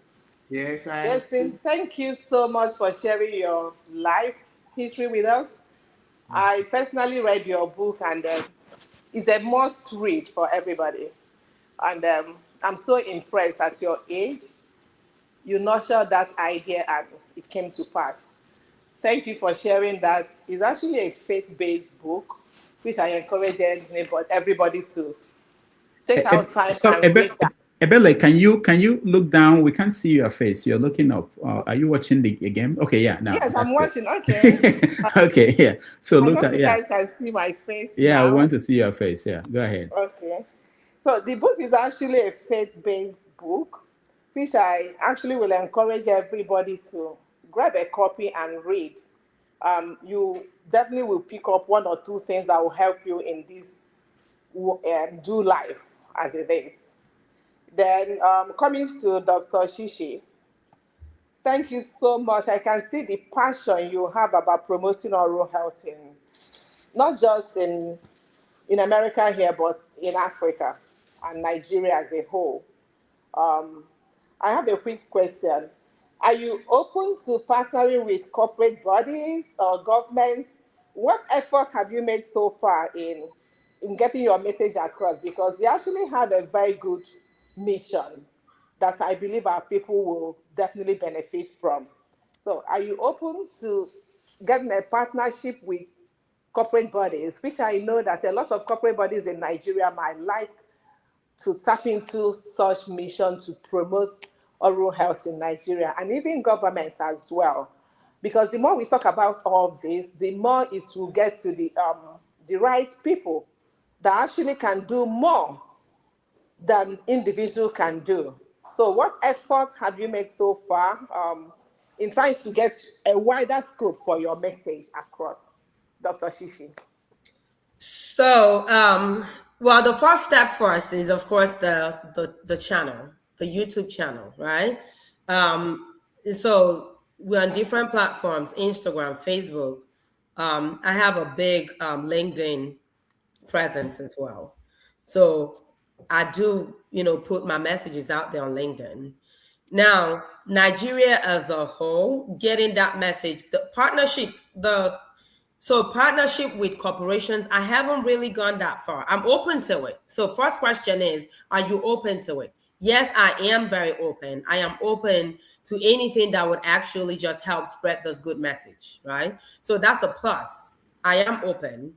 Yes, Jason, thank you so much for sharing your life history with us. I personally read your book, and it's a must read for everybody. And I'm so impressed at your age. You nurtured that idea and it came to pass. Thank you for sharing that. It's actually a faith-based book, which I encourage everybody to take out time and read that. Ebele, can you look down? We can't see your face. You're looking up. Are you watching the game? Okay, yeah. Now. Yes, I'm watching. Okay. Okay, yeah. So look at, yeah. You guys can see my face. Yeah, now. I want to see your face. Yeah, go ahead. Okay. So the book is actually a faith-based book, which I actually will encourage everybody to grab a copy and read. You definitely will pick up one or two things that will help you in this do life as it is. Then coming to Dr. ChiChi, thank you so much. I can see the passion you have about promoting oral health not just in America here, but in Africa and Nigeria as a whole. I have a quick question. Are you open to partnering with corporate bodies or governments? What effort have you made so far in getting your message across? Because you actually have a very good mission that I believe our people will definitely benefit from. So are you open to getting a partnership with corporate bodies, which I know that a lot of corporate bodies in Nigeria might like to tap into such mission to promote oral health in Nigeria, and even government as well? Because the more we talk about all this, the more it will get to the right people that actually can do more than individual can do. So what effort have you made so far in trying to get a wider scope for your message across, Dr. ChiChi? So, well, the first step first is, of course, the channel, the YouTube channel, right? So we're on different platforms, Instagram, Facebook. I have a big LinkedIn presence as well. So I do, put my messages out there on LinkedIn. Now, Nigeria as a whole, getting that message, the partnership with corporations, I haven't really gone that far. I'm open to it. So first question is, are you open to it? Yes, I am very open. I am open to anything that would actually just help spread this good message, right? So that's a plus. I am open.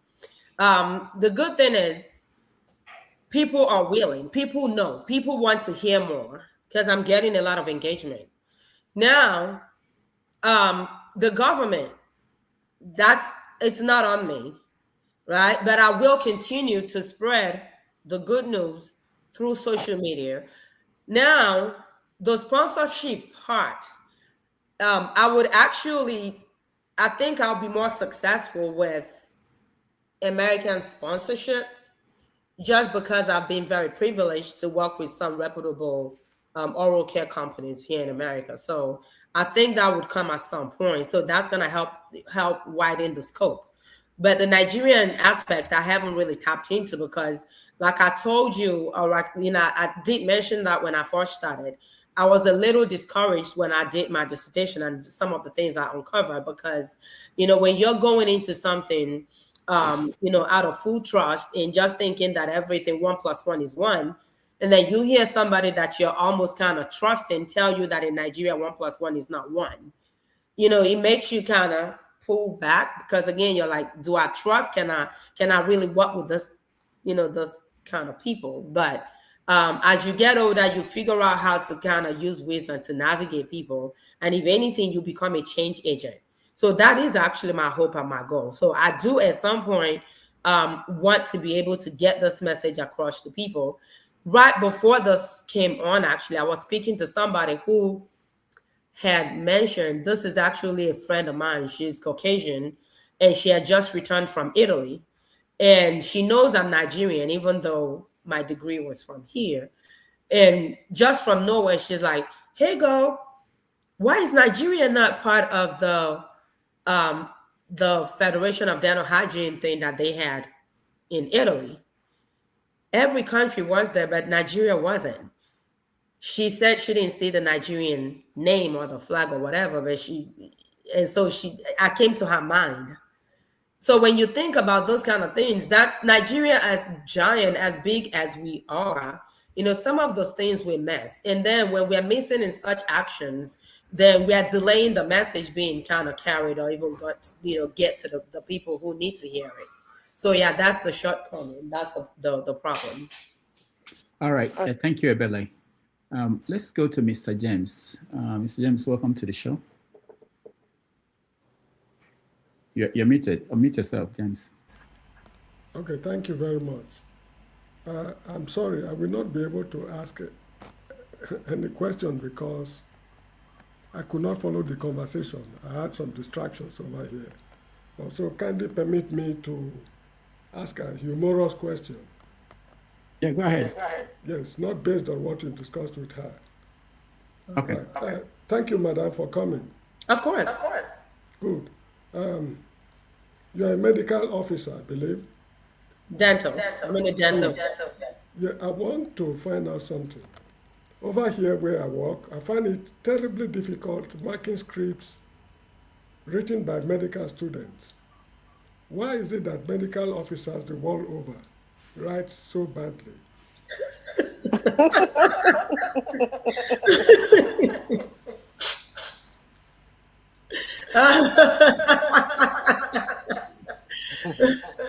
The good thing is people are willing. People know. People want to hear more because I'm getting a lot of engagement. Now, the government, it's not on me, right? But I will continue to spread the good news through social media. Now, the sponsorship part, I think I'll be more successful with American sponsorship just because I've been very privileged to work with some reputable oral care companies here in America. So I think that would come at some point. So that's going to help widen the scope. But the Nigerian aspect, I haven't really tapped into because, like I told you, I did mention that when I first started, I was a little discouraged when I did my dissertation and some of the things I uncovered because, when you're going into something, out of full trust and just thinking that everything 1 + 1 is 1, and then you hear somebody that you're almost kind of trusting tell you that in Nigeria 1 + 1 is not 1, it makes you kind of pull back, because again, you're like, do I trust? Can I really work with this, this kind of people? But as you get older, you figure out how to kind of use wisdom to navigate people, and if anything, you become a change agent. So that is actually my hope and my goal. So I do at some point want to be able to get this message across to people. Right before this came on, actually, I was speaking to somebody who had mentioned, this is actually a friend of mine. She's Caucasian, and she had just returned from Italy. And she knows I'm Nigerian, even though my degree was from here. And just from nowhere, she's like, hey, girl, why is Nigeria not part of the Federation of Dental Hygiene thing that they had in Italy? Every country was there, but Nigeria wasn't. She said she didn't see the Nigerian name or the flag or whatever, but I came to her mind. So when you think about those kind of things, that's Nigeria, as giant, as big as we are, some of those things we miss. And then when we're missing in such actions, then we are delaying the message being kind of carried or even get to the people who need to hear it. So yeah, that's the shortcoming. That's the problem. All right. Thank you, Ebele. Let's go to Mr. James. Mr. James, welcome to the show. You're muted. Unmute yourself, James. Okay, thank you very much. I'm sorry, I will not be able to ask any question because I could not follow the conversation. I had some distractions over here. Also, kindly permit me to ask a humorous question. Yeah, go ahead. Yes, not based on what you discussed with her. Okay. Thank you, madam, for coming. Of course. Good. You're a medical officer, I believe. Dental. I'm in a dental. Yeah, I want to find out something. Over here where I work, I find it terribly difficult marking scripts written by medical students. Why is it that medical officers the world over write so badly?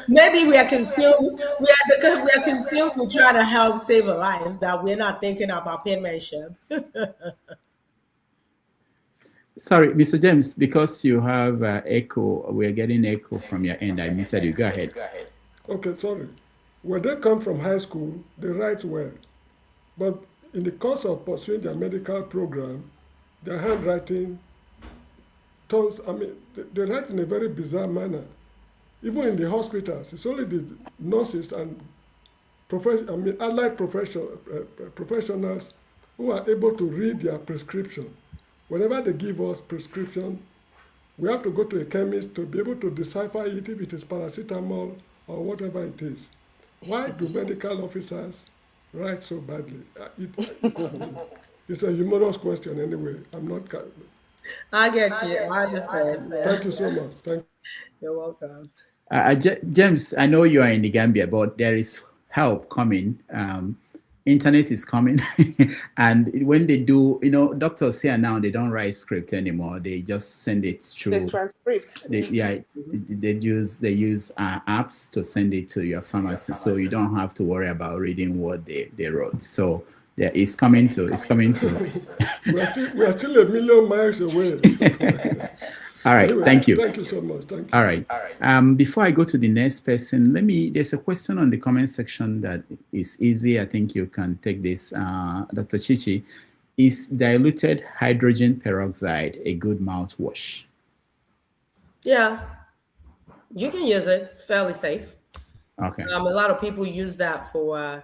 Maybe we are consumed. We are consumed with trying to help save lives, that we're not thinking about penmanship. Sorry, Mr. James, because you have echo, we're getting echo from your end. I muted you. Go ahead. Okay, sorry. When they come from high school, they write well. But in the course of pursuing their medical program, their handwriting turns, they write in a very bizarre manner. Even in the hospitals, it's only the nurses and allied professionals who are able to read their prescription. Whenever they give us prescription, we have to go to a chemist to be able to decipher it, if it is paracetamol or whatever it is. Why do medical officers write so badly? It's a humorous question anyway. I'm not... I get you. I understand. Thank you so much. Thank you. You're welcome. James, I know you are in the Gambia, but there is help coming. Internet is coming. And when they do, doctors here now, they don't write script anymore. They just send it through. The transcript. They use apps to send it to your pharmacy. So you don't have to worry about reading what they wrote. So yeah, it's coming to. we are still a million miles away. All right, anyway, thank you. Thank you so much. Thank you. All right. Before I go to the next person, there's a question on the comment section that is easy. I think you can take this. Dr. ChiChi, is diluted hydrogen peroxide a good mouthwash? Yeah, you can use it. It's fairly safe. Okay. A lot of people use that for,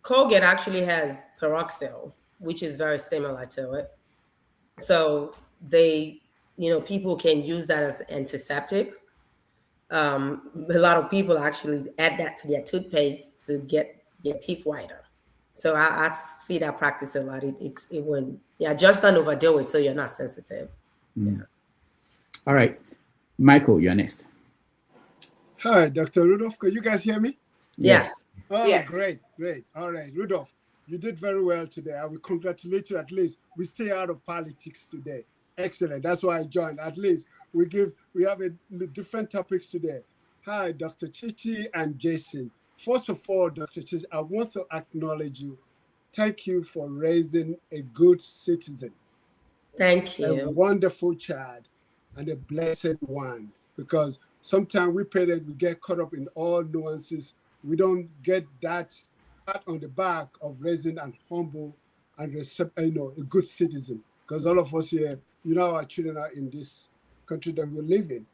Colgate actually has peroxyl, which is very similar to it. So people can use that as antiseptic. A lot of people actually add that to their toothpaste to get their teeth whiter. So I see that practice a lot. Just don't overdo it so you're not sensitive. Mm. Yeah. All right, Michael, you're next. Hi, Dr. Rudolph. Can you guys hear me? Yes. Oh, Yes. great, great. All right, Rudolph, you did very well today. I will congratulate you. At least we stay out of politics today. Excellent. That's why I joined. At least we have a different topics today. Hi, Dr. ChiChi and Jason. First of all, Dr. ChiChi, I want to acknowledge you. Thank you for raising a good citizen, Thank a you. wonderful child, and a blessed one. Because sometimes we parents we get caught up in all nuances. We don't get that pat on the back of raising an humble and a good citizen. Because all of us here, our children are in this country that we live in.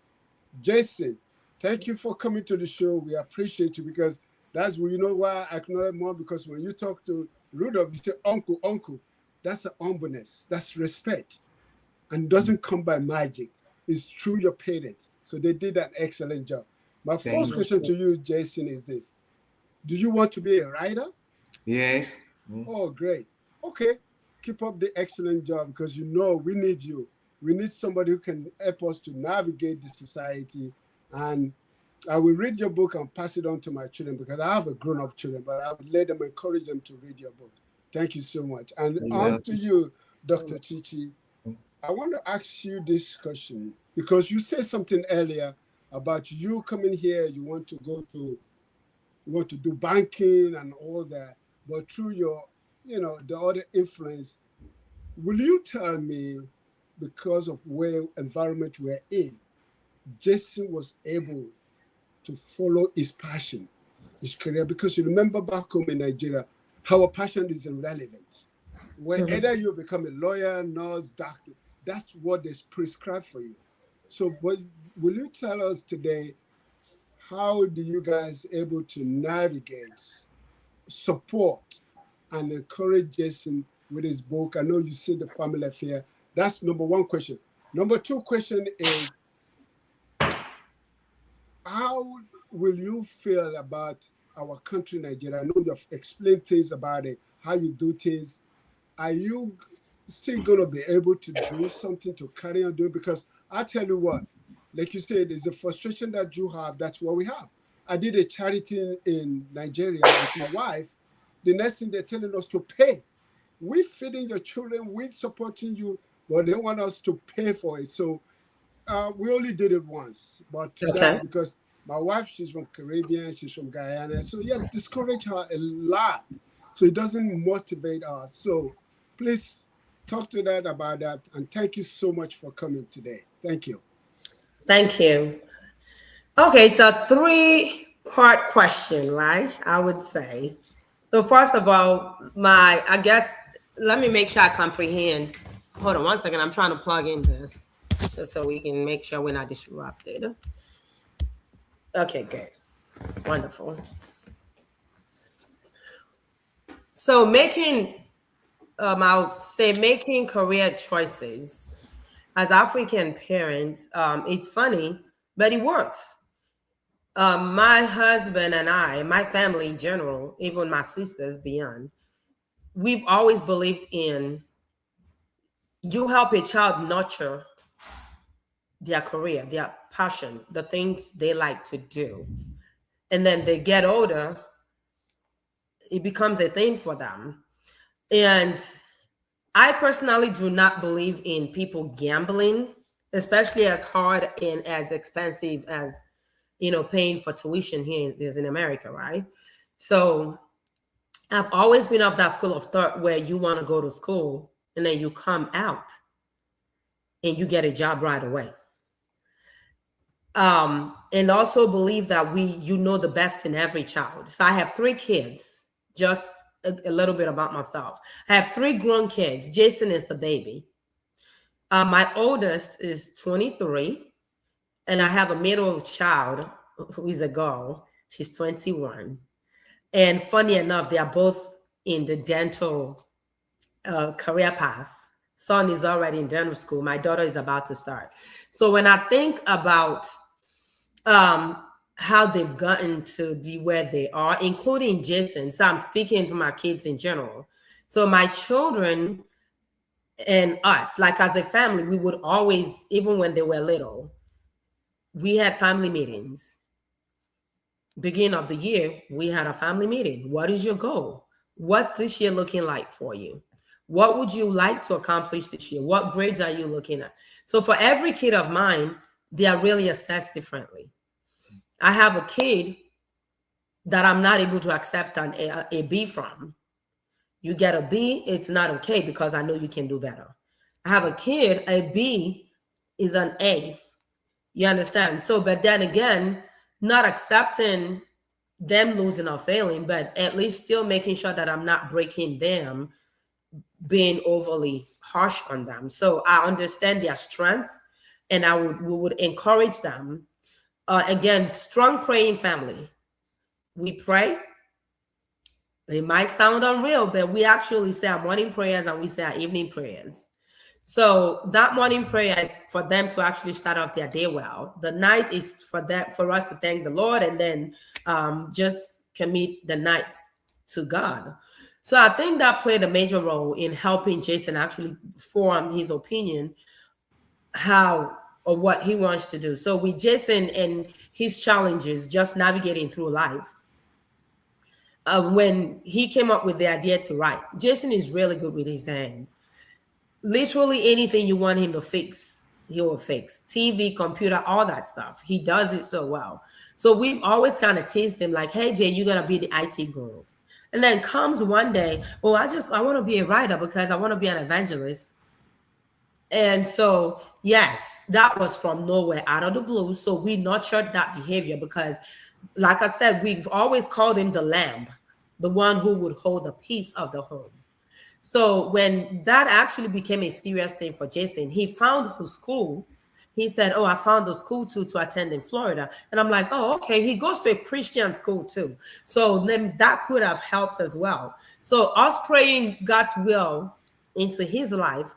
Jason, thank you for coming to the show. We appreciate you because that's why I acknowledge more, because when you talk to Rudolph, you say uncle, uncle. That's a humbleness. That's respect. And doesn't come by magic. It's through your parents. So they did an excellent job. My first question to you, Jason, is this. Do you want to be a writer? Yes. Oh, great. Okay. Keep up the excellent job because we need you. We need somebody who can help us to navigate the society. And I will read your book and pass it on to my children because I have a grown-up children, but I would let them encourage them to read your book. Thank you so much. And on to you, Dr. ChiChi. I want to ask you this question because you said something earlier about you coming here, you want to do banking and all that, but through your, the other influence, will you tell me, because of where environment we're in, Jason was able to follow his passion, his career? Because you remember back home in Nigeria, our passion is irrelevant. Whether you become a lawyer, nurse, doctor, that's what is prescribed for you. So will you tell us today, how do you guys able to navigate, support, and encourage Jason with his book? I know you see the family affair. That's number one question. Number two question is, how will you feel about our country, Nigeria? I know you've explained things about it, how you do things. Are you still going to be able to do something to carry on doing? Because I tell you what, like you said, there's a frustration that you have. That's what we have. I did a charity in Nigeria with my wife. The next thing they're telling us to pay. We're feeding your children, we're supporting you, but they want us to pay for it. So we only did it once, but because my wife, she's from Caribbean, she's from Guyana. So yes, discourage her a lot. So it doesn't motivate us. So please talk to that about that. And thank you so much for coming today. Thank you. Thank you. Okay, it's a three-part question, right? I would say. So first of all, let me make sure I comprehend. Hold on one second. I'm trying to plug in this just so we can make sure we're not disrupted. Okay, good. Wonderful. So making career choices as African parents, it's funny, but it works. My husband and I, my family in general, even my sisters beyond, we've always believed in you help a child nurture their career, their passion, the things they like to do. And then they get older, it becomes a thing for them. And I personally do not believe in people gambling, especially as hard and as expensive as, paying for tuition here is in America, right? So I've always been of that school of thought where you want to go to school and then you come out and you get a job right away. And also believe that you know the best in every child. So I have 3 kids, just a little bit about myself. I have 3 grown kids. Jason is the baby. My oldest is 23, and I have a middle child who is a girl. She's 21. And funny enough, they are both in the dental career path. Son is already in dental school. My daughter is about to start. So when I think about how they've gotten to be where they are, including Jason, so I'm speaking for my kids in general. So my children and us, like as a family, we would always, even when they were little, we had family meetings. beginning of the year, we had a family meeting. What is your goal? What's this year looking like for you? What would you like to accomplish this year? What grades are you looking at? So for every kid of mine, they are really assessed differently. I have a kid that I'm not able to accept a B from. You get a B, it's not okay because I know you can do better. I have a kid, a B is an A. You understand? So, but then again, not accepting them losing or failing, but at least still making sure that I'm not breaking them, being overly harsh on them. So I understand their strength, and we would encourage them. Again, strong praying family. We pray. It might sound unreal, but we actually say our morning prayers and we say our evening prayers. So that morning prayer is for them to actually start off their day well. The night is for us to thank the Lord, and then just commit the night to God. So I think that played a major role in helping Jason actually form his opinion, how or what he wants to do. So with Jason and his challenges, just navigating through life, when he came up with the idea to write, Jason is really good with his hands. Literally anything you want him to fix, he will fix. TV, computer, all that stuff. He does it so well. So we've always kind of teased him like, hey, Jay, you're going to be the IT guru. And then comes one day, oh, I want to be a writer because I want to be an evangelist. And so, yes, that was from nowhere, out of the blue. So we nurtured that behavior because, like I said, we've always called him the lamb, the one who would hold the peace of the home. So when that actually became a serious thing for Jason, he found his school. He said, oh, I found a school to attend in Florida. And I'm like, oh, okay. He goes to a Christian school too. So then that could have helped as well. So us praying God's will into his life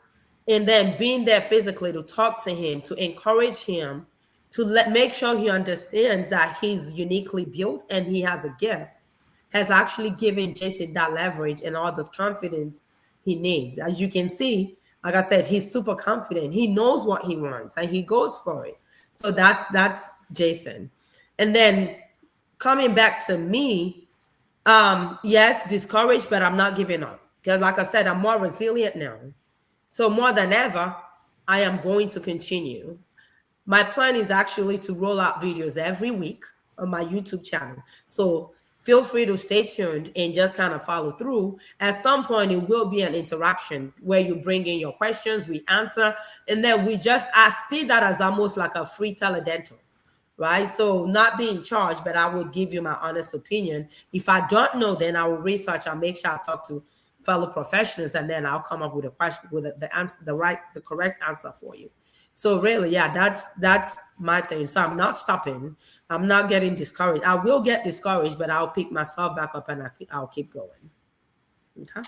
and then being there physically to talk to him, to encourage him, to make sure he understands that he's uniquely built and he has a gift, has actually given Jason that leverage and all the confidence he needs. As you can see, like I said, he's super confident. He knows what he wants and he goes for it. So that's Jason. And then coming back to me, yes, discouraged, but I'm not giving up. Because like I said, I'm more resilient now. So more than ever, I am going to continue. My plan is actually to roll out videos every week on my YouTube channel. So feel free to stay tuned and just kind of follow through. At some point, it will be an interaction where you bring in your questions, we answer, and then I see that as almost like a free teledental, right? So not being charged, but I would give you my honest opinion. If I don't know, then I will research and make sure I talk to fellow professionals, and then I'll come up with a question with the answer, the correct answer for you. So really, yeah, that's my thing. So I'm not stopping. I'm not getting discouraged. I will get discouraged, but I'll pick myself back up and I'll keep going. Okay.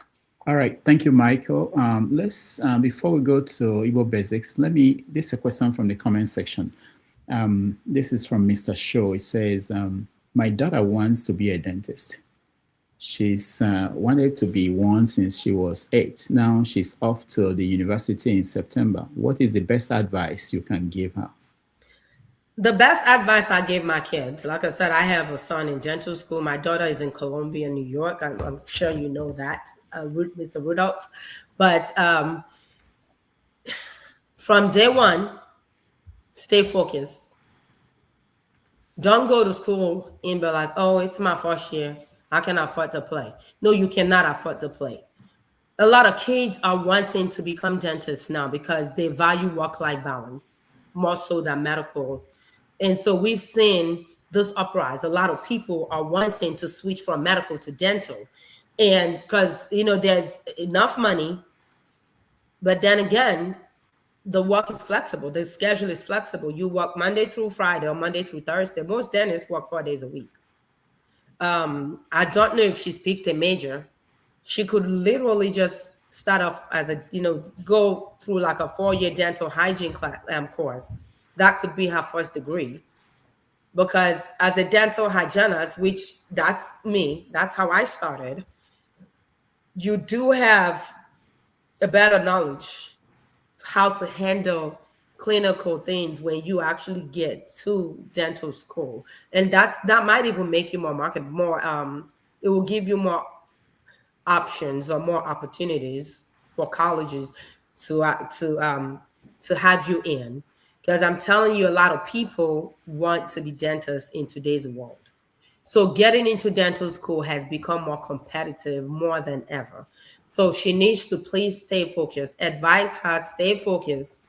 All right. Thank you, Michael. Let's, before we go to Igbo Basics, this is a question from the comment section. This is from Mr. Show. It says, my daughter wants to be a dentist. She's wanted to be one since she was 8. Now she's off to the university in September. What is the best advice you can give her? The best advice I give my kids, like I said, I have a son in dental school. My daughter is in Columbia, New York. I'm sure you know that, Mr. Rudolph. But from day one, stay focused. Don't go to school and be like, oh, it's my first year. I can afford to play. No, you cannot afford to play. A lot of kids are wanting to become dentists now because they value work-life balance more so than medical. And so we've seen this uprise. A lot of people are wanting to switch from medical to dental. And because, there's enough money, but then again, the work is flexible. The schedule is flexible. You work Monday through Friday or Monday through Thursday. Most dentists work 4 days a week. I don't know if she's picked a major. She could literally just start off as go through like a 4-year dental hygiene class, course. That could be her first degree. Because as a dental hygienist, which that's me, that's how I started, you do have a better knowledge how to handle clinical things when you actually get to dental school, and that might even make you more it will give you more options or more opportunities for colleges to have you in, because I'm telling you, a lot of people want to be dentists in today's world. So getting into dental school has become more competitive more than ever. So she needs to please stay focused. Advise her, stay focused.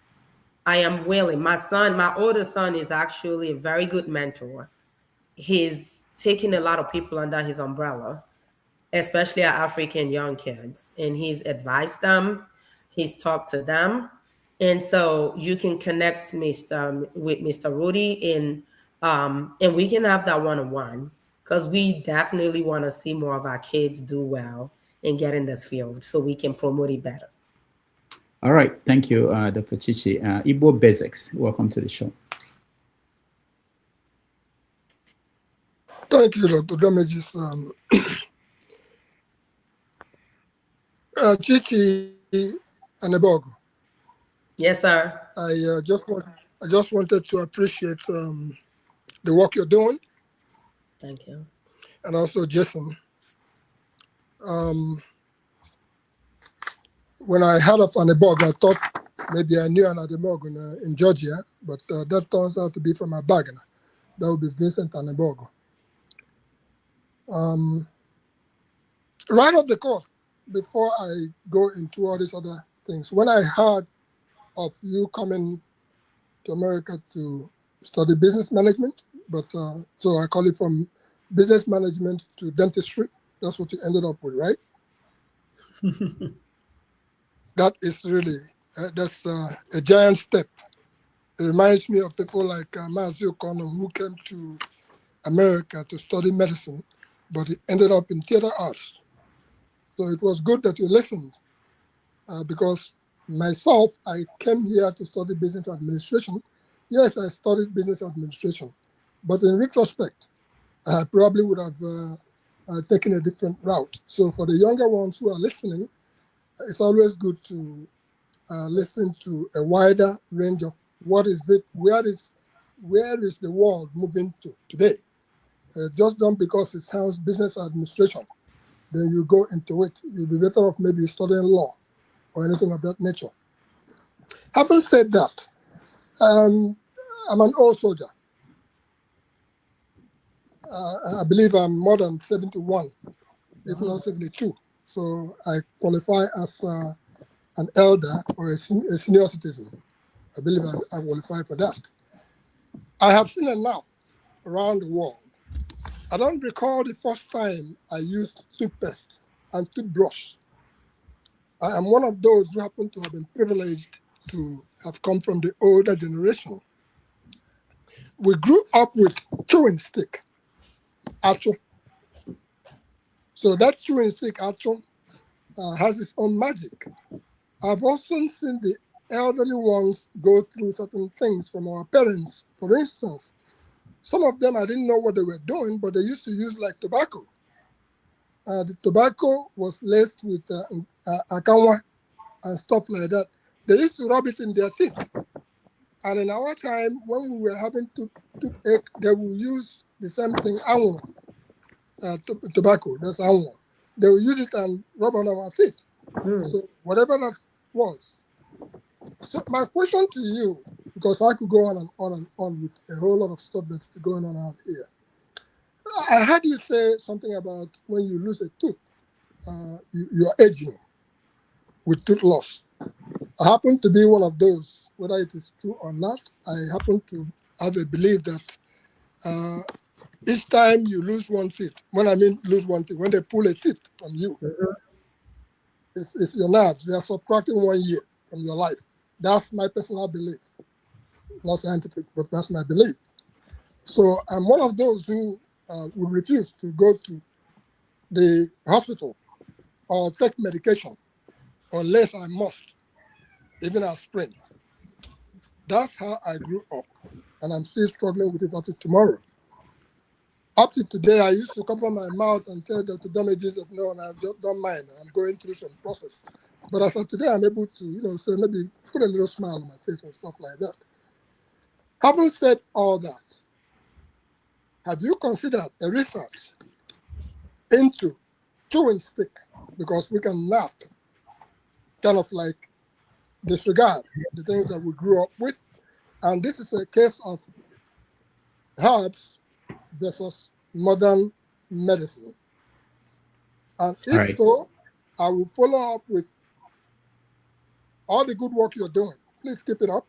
I am willing. My older son is actually a very good mentor. He's taking a lot of people under his umbrella, especially our African young kids, and he's advised them, he's talked to them. And so you can connect with Mr. Rudy, and we can have that one-on-one, because we definitely want to see more of our kids do well and get in this field so we can promote it better. All right. Thank you, Dr. ChiChi. Igbo Basics, welcome to the show. Thank you, Dr. Damages. ChiChi Anigbogu. Yes, sir. I just wanted to appreciate the work you're doing. Thank you. And also Jason. When I heard of Anigbogu, I thought maybe I knew an Anigbogu in Georgia, but that turns out to be from Abagana. That would be Vincent Anigbogu. Right off the court, before I go into all these other things, when I heard of you coming to America to study business management, but so I call it from business management to dentistry. That's what you ended up with, right? That is really, that's a giant step. It reminds me of people like Mazio Kono, who came to America to study medicine, but he ended up in theater arts. So it was good that you listened, because myself, I came here to study business administration. Yes, I studied business administration, but in retrospect, I probably would have taken a different route. So for the younger ones who are listening, it's always good to listen to a wider range of what is it, where is the world moving to today. Just don't because it sounds business administration, then you go into it. You'll be better off maybe studying law or anything of that nature. Having said that, I'm an old soldier. I believe I'm more than 71, if not 72. So I qualify as an elder or a senior citizen. I believe I qualify for that. I have seen enough around the world. I don't recall the first time I used toothpaste and toothbrush. I am one of those who happen to have been privileged to have come from the older generation. We grew up with chewing stick, acho. So that chewing stick, acho, has its own magic. I've also seen the elderly ones go through certain things from our parents. For instance, some of them, I didn't know what they were doing, but they used to use like tobacco. The tobacco was laced with akanwa and stuff like that. They used to rub it in their teeth. And in our time, when we were having toothache, they will use the same thing, anwo, tobacco, that's anwo. They will use it and rub on our teeth. So whatever that was. So my question to you, because I could go on and on and on with a whole lot of stuff that's going on out here. I heard you say something about when you lose a tooth, you're aging with tooth loss. I happen to be one of those, whether it is true or not. I happen to have a belief that each time you lose one teeth, when I mean lose one teeth, when they pull a teeth from you, it's your nerves. They are subtracting 1 year from your life. That's my personal belief. Not scientific, but that's my belief. So I'm one of those who would refuse to go to the hospital or take medication unless I must, even as spring. That's how I grew up, and I'm still struggling with it until tomorrow. Up to today, I used to cover my mouth and tell Dr. Damages that no, I just don't mind. I'm going through some process. But as of today, I'm able to, say maybe put a little smile on my face and stuff like that. Having said all that, have you considered a research into chewing stick? Because we cannot kind of like disregard the things that we grew up with. And this is a case of herbs versus modern medicine. And if so, I will follow up with all the good work you're doing. Please keep it up.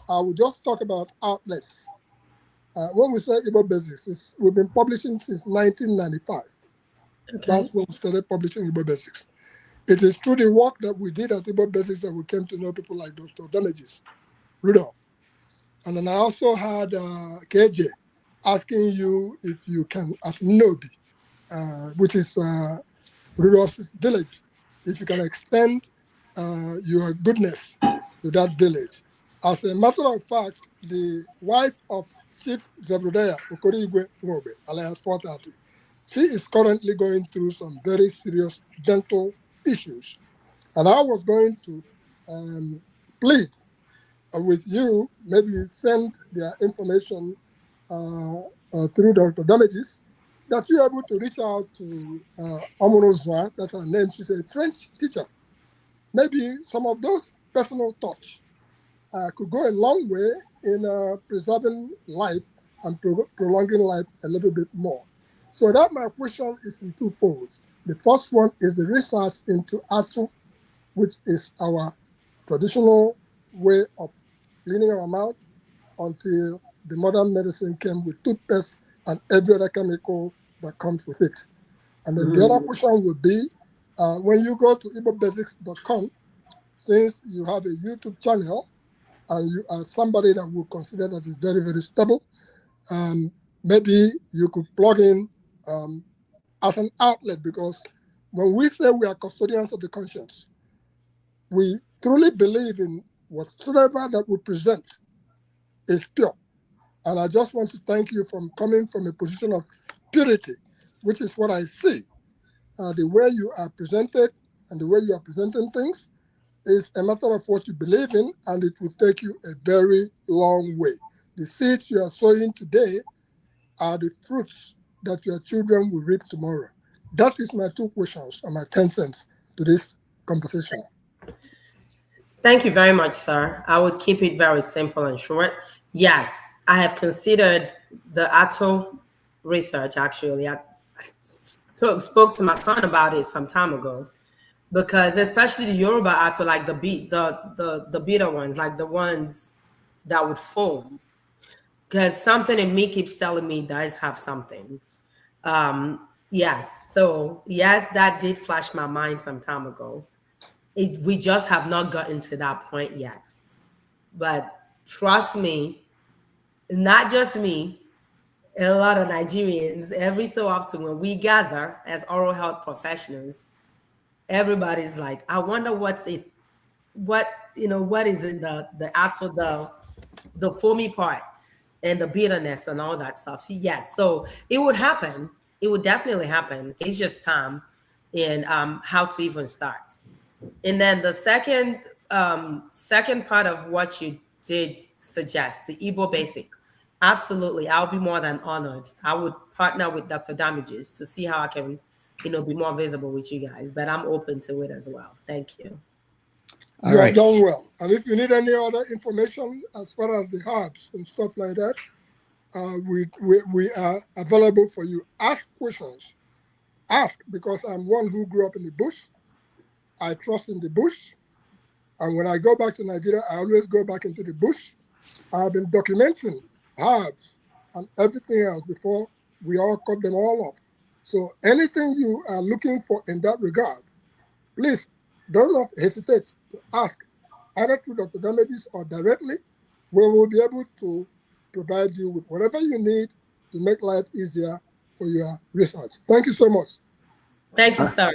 I will just talk about outlets. When we say Igbo Basics, we've been publishing since 1995. Okay. That's when we started publishing Igbo Basics. It is through the work that we did at Igbo Basics that we came to know people like Dr. Damages, Rudolph. And then I also had KJ asking you if you can, as Nobi, which is Rudolph's village, if you can extend your goodness to that village. As a matter of fact, the wife of Chief Zebrodea Okorigwe Ngobe, alias 430, she is currently going through some very serious dental issues. And I was going to plead with you, maybe send their information through Dr. Damages, that you're able to reach out to Omorozwa, that's her name, she's a French teacher. Maybe some of those personal touch could go a long way in preserving life and prolonging life a little bit more. So that my question is in two folds. The first one is the research into atu, which is our traditional way of cleaning our mouth until the modern medicine came with toothpaste and every other chemical that comes with it. And then the other question would be, when you go to igbobasics.com, since you have a YouTube channel and you are somebody that will consider that is very, very stable, maybe you could plug in as an outlet, because when we say we are custodians of the conscience, we truly believe in whatsoever that we present is pure. And I just want to thank you for coming from a position of purity, which is what I see. The way you are presented and the way you are presenting things is a matter of what you believe in, and it will take you a very long way. The seeds you are sowing today are the fruits that your children will reap tomorrow. That is my two questions and my 10 cents to this conversation. Thank you very much, sir. I would keep it very simple and short. Yes, I have considered the ATO research, actually. I spoke to my son about it some time ago, because especially the Yoruba ATO, like the bitter ones, like the ones that would foam, because something in me keeps telling me does have something. Yes, so yes, that did flash my mind some time ago. We just have not gotten to that point yet. But trust me, it's not just me, a lot of Nigerians, every so often when we gather as oral health professionals, everybody's like, I wonder what is in the foamy part and the bitterness and all that stuff. Yes, so it would happen. It would definitely happen. It's just time and how to even start. And then the second part of what you did suggest, the Igbo basic, absolutely, I'll be more than honored. I would partner with Dr. Damages to see how I can, be more visible with you guys. But I'm open to it as well. Thank you. You have done well. And if you need any other information as far as the herbs and stuff like that, we are available for you. Ask questions. Ask, because I'm one who grew up in the bush. I trust in the bush. And when I go back to Nigeria, I always go back into the bush. I've been documenting herbs and everything else before we all cut them all up. So anything you are looking for in that regard, please do not hesitate to ask, either through Dr. Damages or directly. We will be able to provide you with whatever you need to make life easier for your research. Thank you so much. Thank you, sir.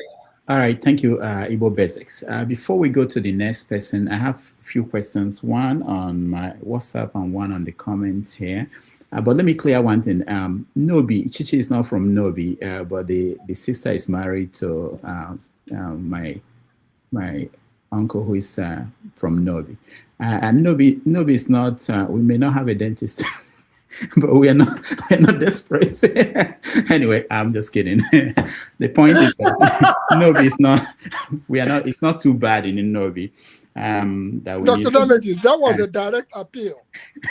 All right, thank you, Igbo Basics. Before we go to the next person, I have a few questions, one on my WhatsApp and one on the comments here. But let me clear one thing. Nobi, ChiChi is not from Nobi, but the sister is married to my uncle who is from Nobi. And Nobi is not, we may not have a dentist, but we're not desperate. Anyway, I'm just kidding. The point is that Nobi is not, it's not too bad in Nobi. That we Dr. Damages, that was a direct appeal.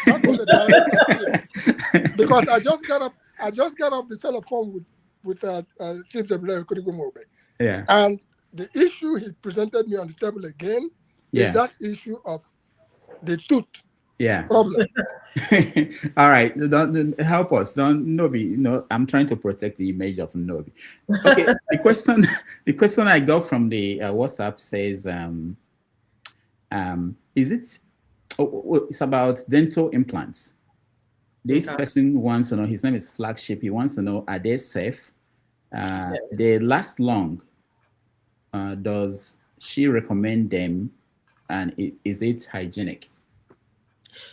That was a direct appeal. Because I just got off the telephone with Chief Secretary Kurigumobe. Yeah. And the issue he presented me on the table again is that issue of the tooth problem. All right, don't help us. Don't Nobi. No, I'm trying to protect the image of Nobi. Okay. the question I got from the WhatsApp says, is it? It's about dental implants. This person wants to know. His name is Flagship. He wants to know: are they safe? They last long. Does she recommend them? And is it hygienic?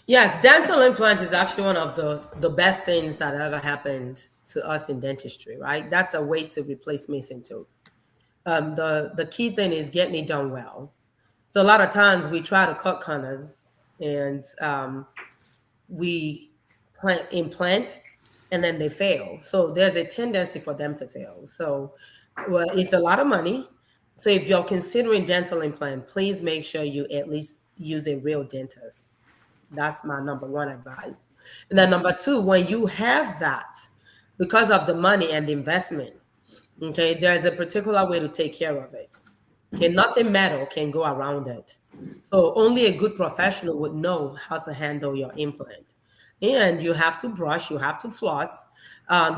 Yes, dental implant is actually one of the best things that ever happened to us in dentistry, right? That's a way to replace missing tooth. The key thing is getting it done well. So a lot of times we try to cut corners and we implant and then they fail. So there's a tendency for them to fail. So it's a lot of money. So if you're considering dental implant, please make sure you at least use a real dentist. That's my number one advice. And then number two, when you have that, because of the money and the investment, okay, there's a particular way to take care of it. Okay, nothing metal can go around it. So only a good professional would know how to handle your implant. And you have to brush, you have to floss.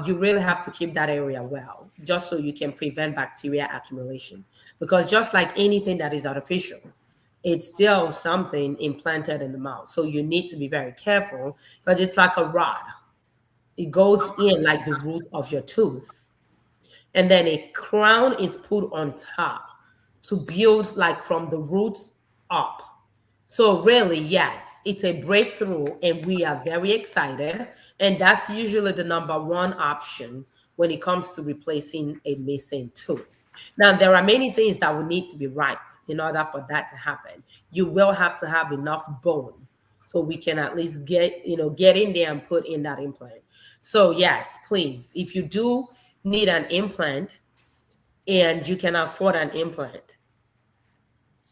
You really have to keep that area well, just so you can prevent bacteria accumulation. Because just like anything that is artificial, it's still something implanted in the mouth. So you need to be very careful because it's like a rod. It goes in like the root of your tooth. And then a crown is put on top to build like from the roots up. So really, yes, it's a breakthrough and we are very excited. And that's usually the number one option when it comes to replacing a missing tooth. Now, there are many things that will need to be right in order for that to happen. You will have to have enough bone so we can at least get in there and put in that implant. So yes, please, if you do need an implant and you can afford an implant,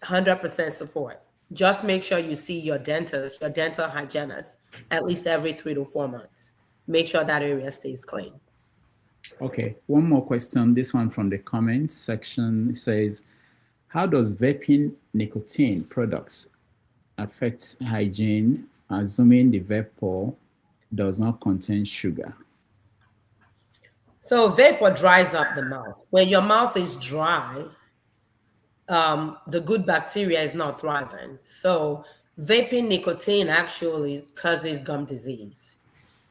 100% support. Just make sure you see your dentist, your dental hygienist, at least every 3 to 4 months. Make sure that area stays clean. Okay, one more question. This one from the comments section says, how does vaping nicotine products affect hygiene, assuming the vapor does not contain sugar? So vapor dries up the mouth. When your mouth is dry, the good bacteria is not thriving. So vaping nicotine actually causes gum disease.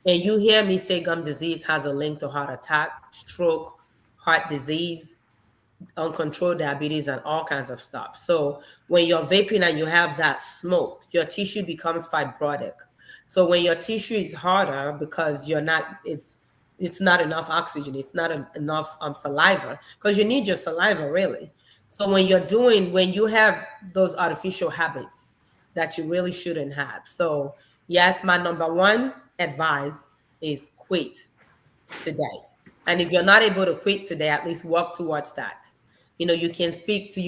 And you hear me say gum disease has a link to heart attack, stroke, heart disease, uncontrolled diabetes, and all kinds of stuff. So when you're vaping and you have that smoke, your tissue becomes fibrotic. So when your tissue is harder because it's not enough oxygen, it's not enough saliva, because you need your saliva really. So when you have those artificial habits that you really shouldn't have. So yes, my number one advice is quit today. And if you're not able to quit today, at least work towards that. You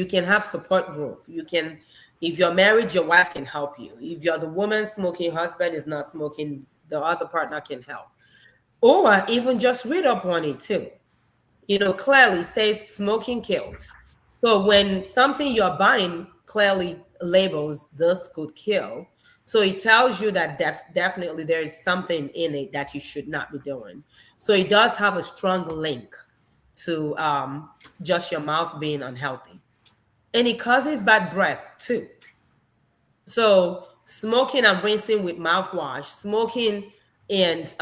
can have support group. If you're married, your wife can help you. If you're the woman smoking, husband is not smoking, the other partner can help. Or even just read up on it too. Clearly says smoking kills. So when something you're buying clearly labels this could kill, so it tells you that definitely there is something in it that you should not be doing. So it does have a strong link to just your mouth being unhealthy. And it causes bad breath too. So smoking and rinsing with mouthwash, smoking and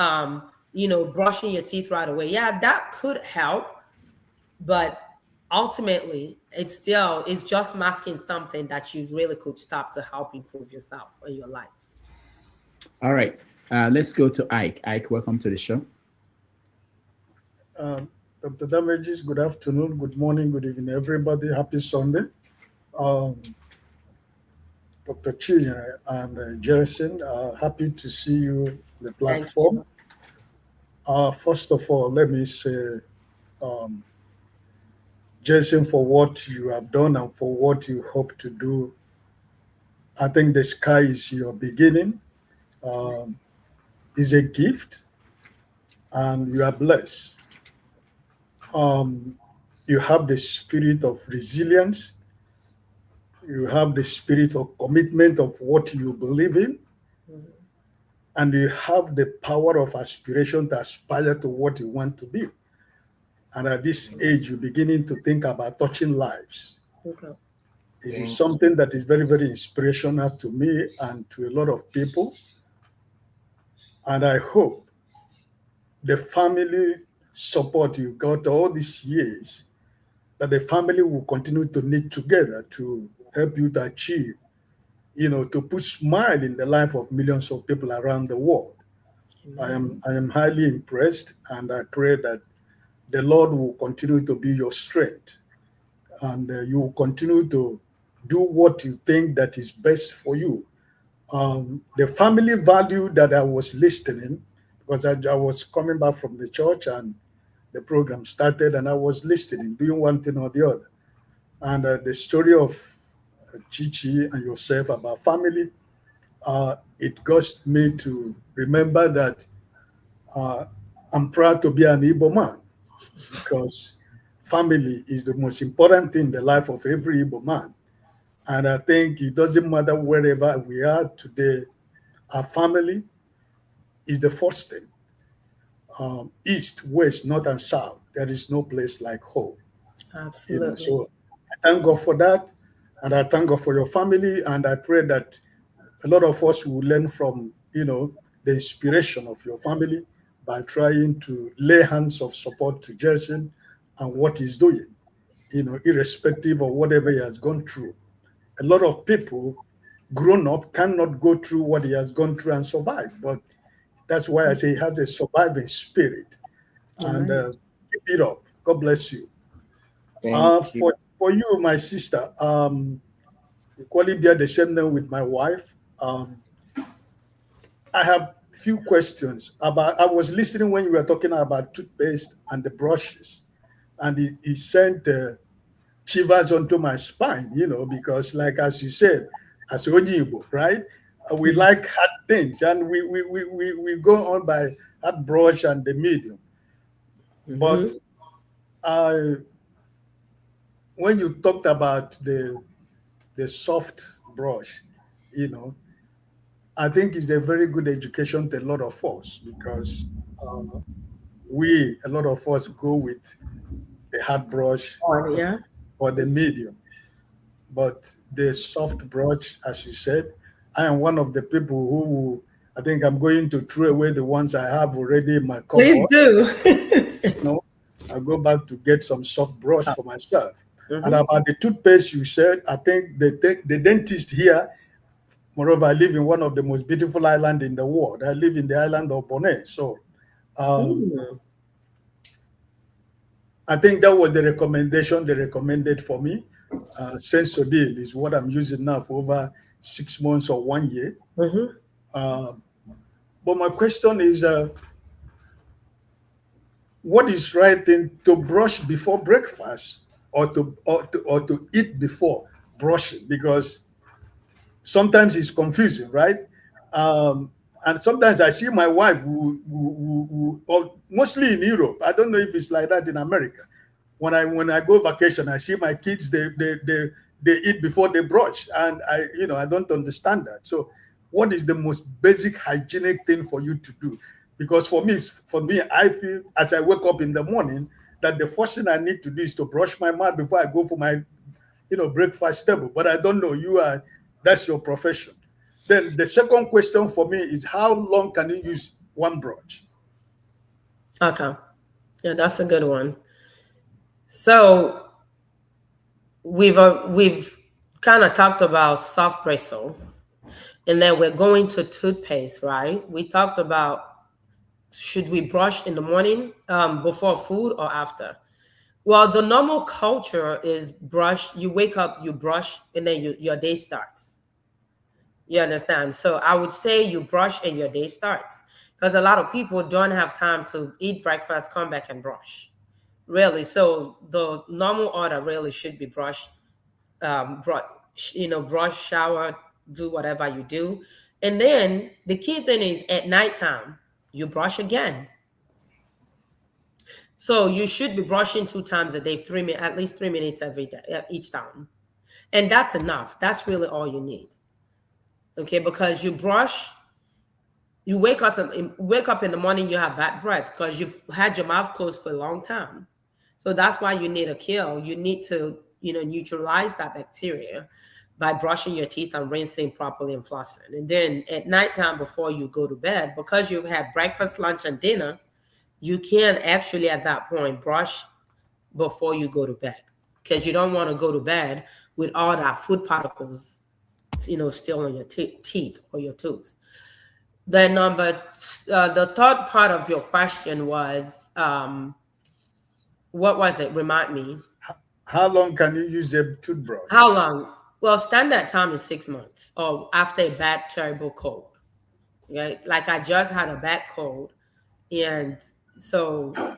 brushing your teeth right away. Yeah, that could help, but ultimately it's just masking something that you really could stop to help improve yourself and your life. All right, let's go to Ike. Ike, welcome to the show. Dr. Damages, good afternoon, good morning, good evening, everybody. Happy Sunday. Dr. ChiChi and Jason. Happy to see you on the Thank platform. you. First of all, let me say, um, Jason, for what you have done and for what you hope to do. I think the sky is your beginning. Um, is a gift, and you are blessed. Um, you have the spirit of resilience. You have the spirit of commitment of what you believe in, and you have the power of aspiration to aspire to what you want to be. And at this age, you're beginning to think about touching lives. Okay. It is something that is very, very inspirational to me and to a lot of people. And I hope the family support you got all these years, that the family will continue to knit together to help you to achieve, to put smile in the life of millions of people around the world. I am highly impressed, and I pray that the Lord will continue to be your strength, and you will continue to do what you think that is best for you. The family value that I was listening, because I was coming back from the church and the program started, and I was listening, doing one thing or the other. And the story of ChiChi and yourself about family, it got me to remember that I'm proud to be an Igbo man, because family is the most important thing in the life of every Igbo man. And I think it doesn't matter wherever we are today, our family is the first thing. East, west, north, and south, there is no place like home. Absolutely. So I thank God for that. And I thank God for your family. And I pray that a lot of us will learn from, the inspiration of your family by trying to lay hands of support to Jason and what he's doing, irrespective of whatever he has gone through. A lot of people grown up cannot go through what he has gone through and survive. But that's why I say he has a surviving spirit. And keep it up. God bless you. Thank you. For you, my sister, equally bear the same name with my wife. I have few questions about. I was listening when you were talking about toothpaste and the brushes, and he sent shivers onto my spine, because like as you said, as Ojibo, right? We like hard things, and we go on by hard brush and the medium. But when you talked about the soft brush, I think it's a very good education to a lot of us, because a lot of us go with the hard brush or the medium. But the soft brush, as you said, I am one of the people who I think I'm going to throw away the ones I have already in my cupboard. Please do. I'll go back to get some soft brush for myself. And about the toothpaste you said, I think the dentist here, moreover, I live in one of the most beautiful islands in the world. I live in the island of Bonaire. So I think that was the recommendation they recommended for me. Sensodyne is what I'm using now for over 6 months or 1 year. But my question is, what is right thing to brush before breakfast or to eat before brushing? Because sometimes it's confusing, right? And sometimes I see my wife or mostly in Europe. I don't know if it's like that in America. When I go vacation, I see my kids, they eat before they brush, and I don't understand that. So what is the most basic hygienic thing for you to do? Because for me, I feel as I wake up in the morning that the first thing I need to do is to brush my mouth before I go for my breakfast table. But I don't know, that's your profession. Then the second question for me is, how long can you use one brush? Okay. Yeah, that's a good one. So we've kind of talked about soft bristle, and then we're going to toothpaste, right? We talked about, should we brush in the morning before food or after? Well, the normal culture is brush. You wake up, you brush, and then your day starts. You understand? So I would say you brush and your day starts, because a lot of people don't have time to eat breakfast, come back and brush. Really. So the normal order really should be brush, brush, shower, do whatever you do. And then the key thing is at nighttime, you brush again. So you should be brushing 2 times a day, at least 3 minutes every day, each time. And that's enough. That's really all you need. Okay, because you brush, you wake up in the morning, you have bad breath because you've had your mouth closed for a long time. So that's why you need a kill. You need to, neutralize that bacteria by brushing your teeth and rinsing properly and flossing. And then at nighttime before you go to bed, because you've had breakfast, lunch, and dinner, you can actually at that point brush before you go to bed, because you don't want to go to bed with all that food particles, still on your teeth or your tooth. Then the third part of your question was, what was it? Remind me. How long can you use a toothbrush? How long? Well, standard time is 6 months, or after a bad, terrible cold. Right? Like I just had a bad cold, and so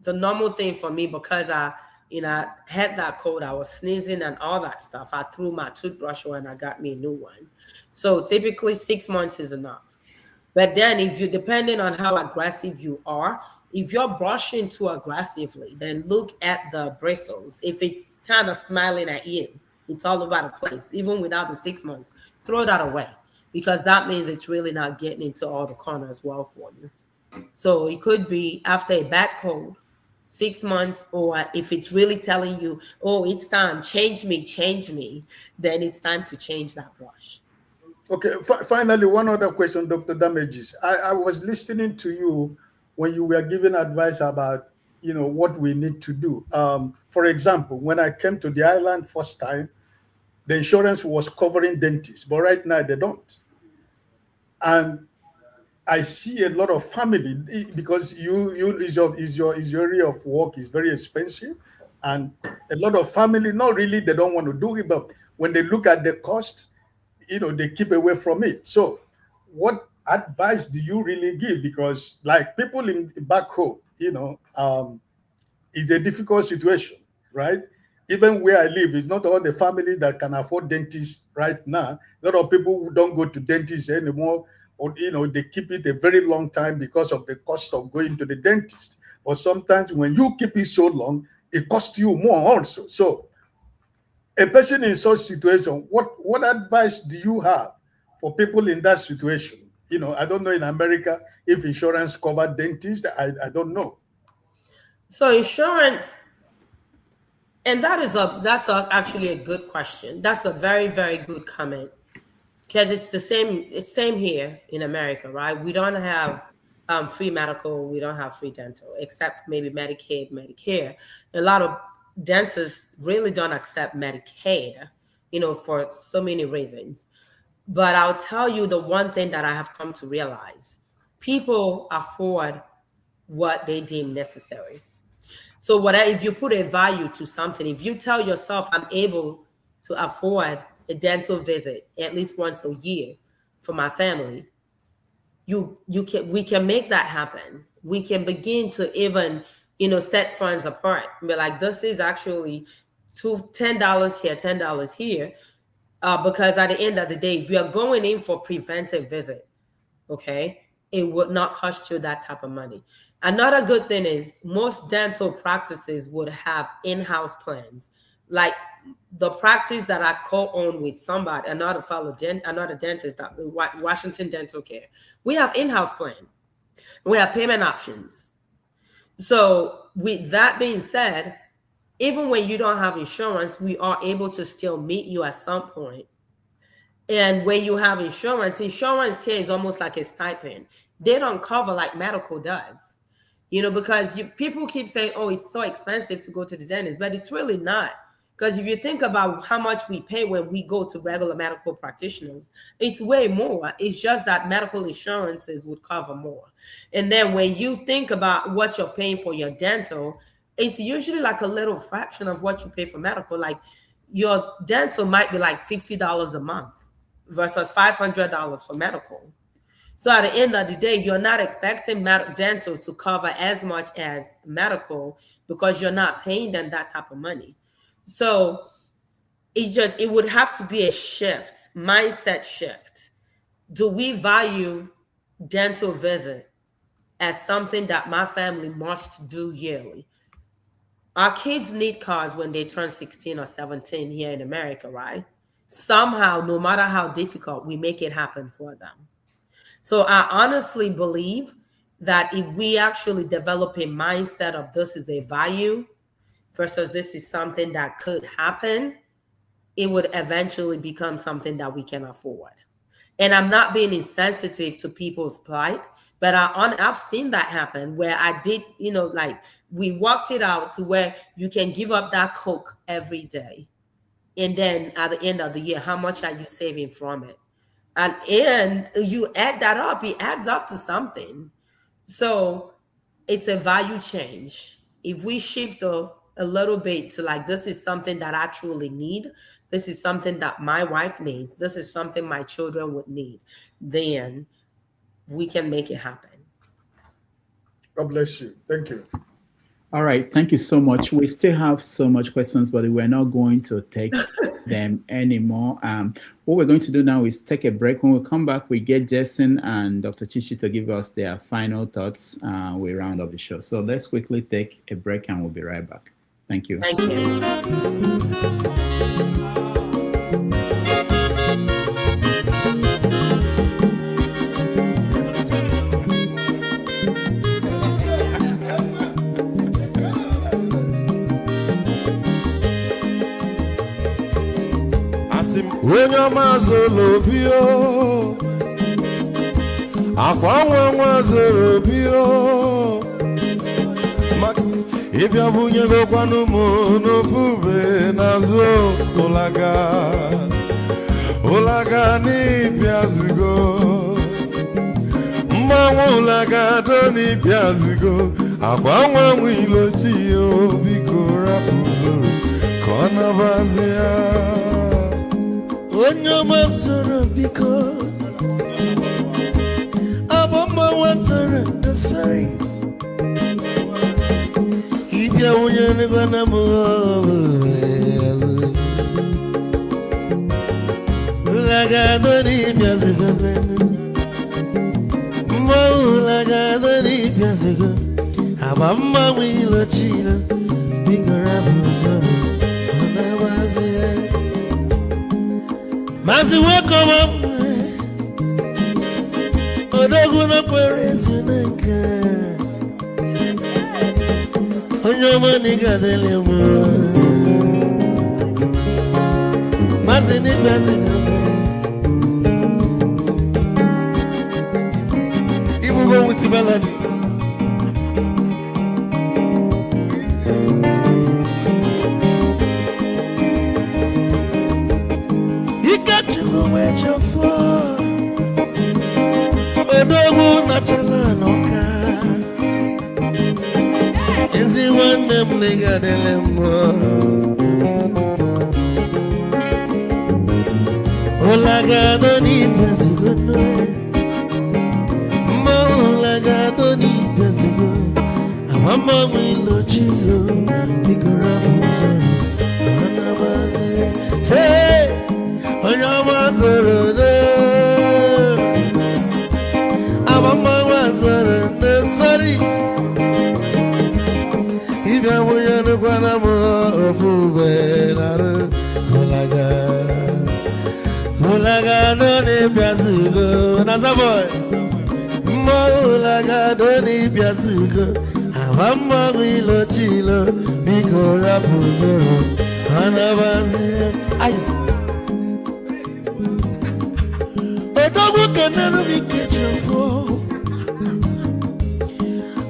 the normal thing for me, because I had that cold, I was sneezing and all that stuff, I threw my toothbrush away and I got me a new one. So typically 6 months is enough. But then depending on how aggressive you are, if you're brushing too aggressively, then look at the bristles. If it's kind of smiling at you, it's all over the place, even without the 6 months, throw that away, because that means it's really not getting into all the corners well for you. So it could be after a bad cold, 6 months, or if it's really telling you, oh, it's time, change me, then it's time to change that brush. Okay, finally, one other question, Dr. Damages. I was listening to you when you were giving advice about, what we need to do. For example, when I came to the island first time, the insurance was covering dentists, but right now they don't. And I see a lot of family, because your area of work is very expensive, and a lot of family, not really, they don't want to do it, but when they look at the cost, they keep away from it. So what advice do you really give? Because like people back home, it's a difficult situation, right? Even where I live, it's not all the families that can afford dentists right now. A lot of people who don't go to dentists anymore, or they keep it a very long time because of the cost of going to the dentist. Or sometimes when you keep it so long, it costs you more also. So a person in such situation, what advice do you have for people in that situation? I don't know in America if insurance cover dentists. I don't know. So insurance, and that's actually a good question. That's a very, very good comment, because it's the same. It's same here in America, right? We don't have free medical. We don't have free dental, except maybe Medicaid, Medicare. A lot of dentists really don't accept Medicaid, for so many reasons. But I'll tell you the one thing that I have come to realize: people afford what they deem necessary. So if you put a value to something, if you tell yourself, I'm able to afford a dental visit at least once a year for my family, we can make that happen. We can begin to even, set funds apart and be like, this is actually $10 here, $10 here. Because at the end of the day, if you are going in for preventive visit, okay, it would not cost you that type of money. Another good thing is most dental practices would have in-house plans. Like the practice that I co-own with somebody, another dentist, that Washington Dental Care, we have in-house plan. We have payment options. So with that being said, even when you don't have insurance, we are able to still meet you at some point. And when you have insurance here is almost like a stipend. They don't cover like medical does. Because people keep saying, oh, it's so expensive to go to the dentist, but it's really not. Because if you think about how much we pay when we go to regular medical practitioners, it's way more. It's just that medical insurances would cover more. And then when you think about what you're paying for your dental, it's usually like a little fraction of what you pay for medical. Like your dental might be like $50 a month. versus $500 for medical. So at the end of the day, you're not expecting dental to cover as much as medical because you're not paying them that type of money. So it would have to be a shift, mindset shift. Do we value dental visit as something that my family must do yearly? Our kids need cars when they turn 16 or 17 here in America, right? Somehow, no matter how difficult, we make it happen for them. So I honestly believe that if we actually develop a mindset of this is a value versus this is something that could happen, it would eventually become something that we can afford. And I'm not being insensitive to people's plight, but I've seen that happen where I did, like we worked it out to where you can give up that Coke every day. And then at the end of the year, how much are you saving from it? And you add that up, it adds up to something. So it's a value change. If we shift a little bit to like, this is something that I truly need, this is something that my wife needs, this is something my children would need, then we can make it happen. God bless you. Thank you. All right. Thank you so much. We still have so much questions, but we're not going to take them anymore. What we're going to do now is take a break. When we come back, we get Jason and Dr. ChiChi to give us their final thoughts. We round up the show. So let's quickly take a break and we'll be right back. Thank you. Thank you. Onye ọma zoro obi o, akwa nwa zoro obi o, Max ịbịa bunye gokwanụ m n'ofube n'azụ ụlaga n'ịbịa zugo, mmanwụ ụlaga do n'ịbịa zugo, akwa nwa ilochi o, biko rapụ zoro ka ọ nabazi ya. Onye zoro biko abamba watara dasari ibya unyane gana mo laga dori biazigo mo laga dori biazigo abamba wilo chila bigora zoro anawazi Mazi welcome up Odogu no kwere neka Onyo mani gadele mo Mazi ni bazi Ibu go with melody Odogu na chala noka Ezi wane mliga delemo Olaga ni bezigo noe Ma olaga ni bezigo Amama wilo chilo Bigora muzoro Anabazi Te Onyama zoro de Sorry, if I were to go on a fool, Molaga, don't need Piazugo, Nazaboy, Molaga, don't need Piazugo, Avamba Wilo Chilo, Biko Rapuzoro, Anavazi, Ice. A dog can never be kitchen for.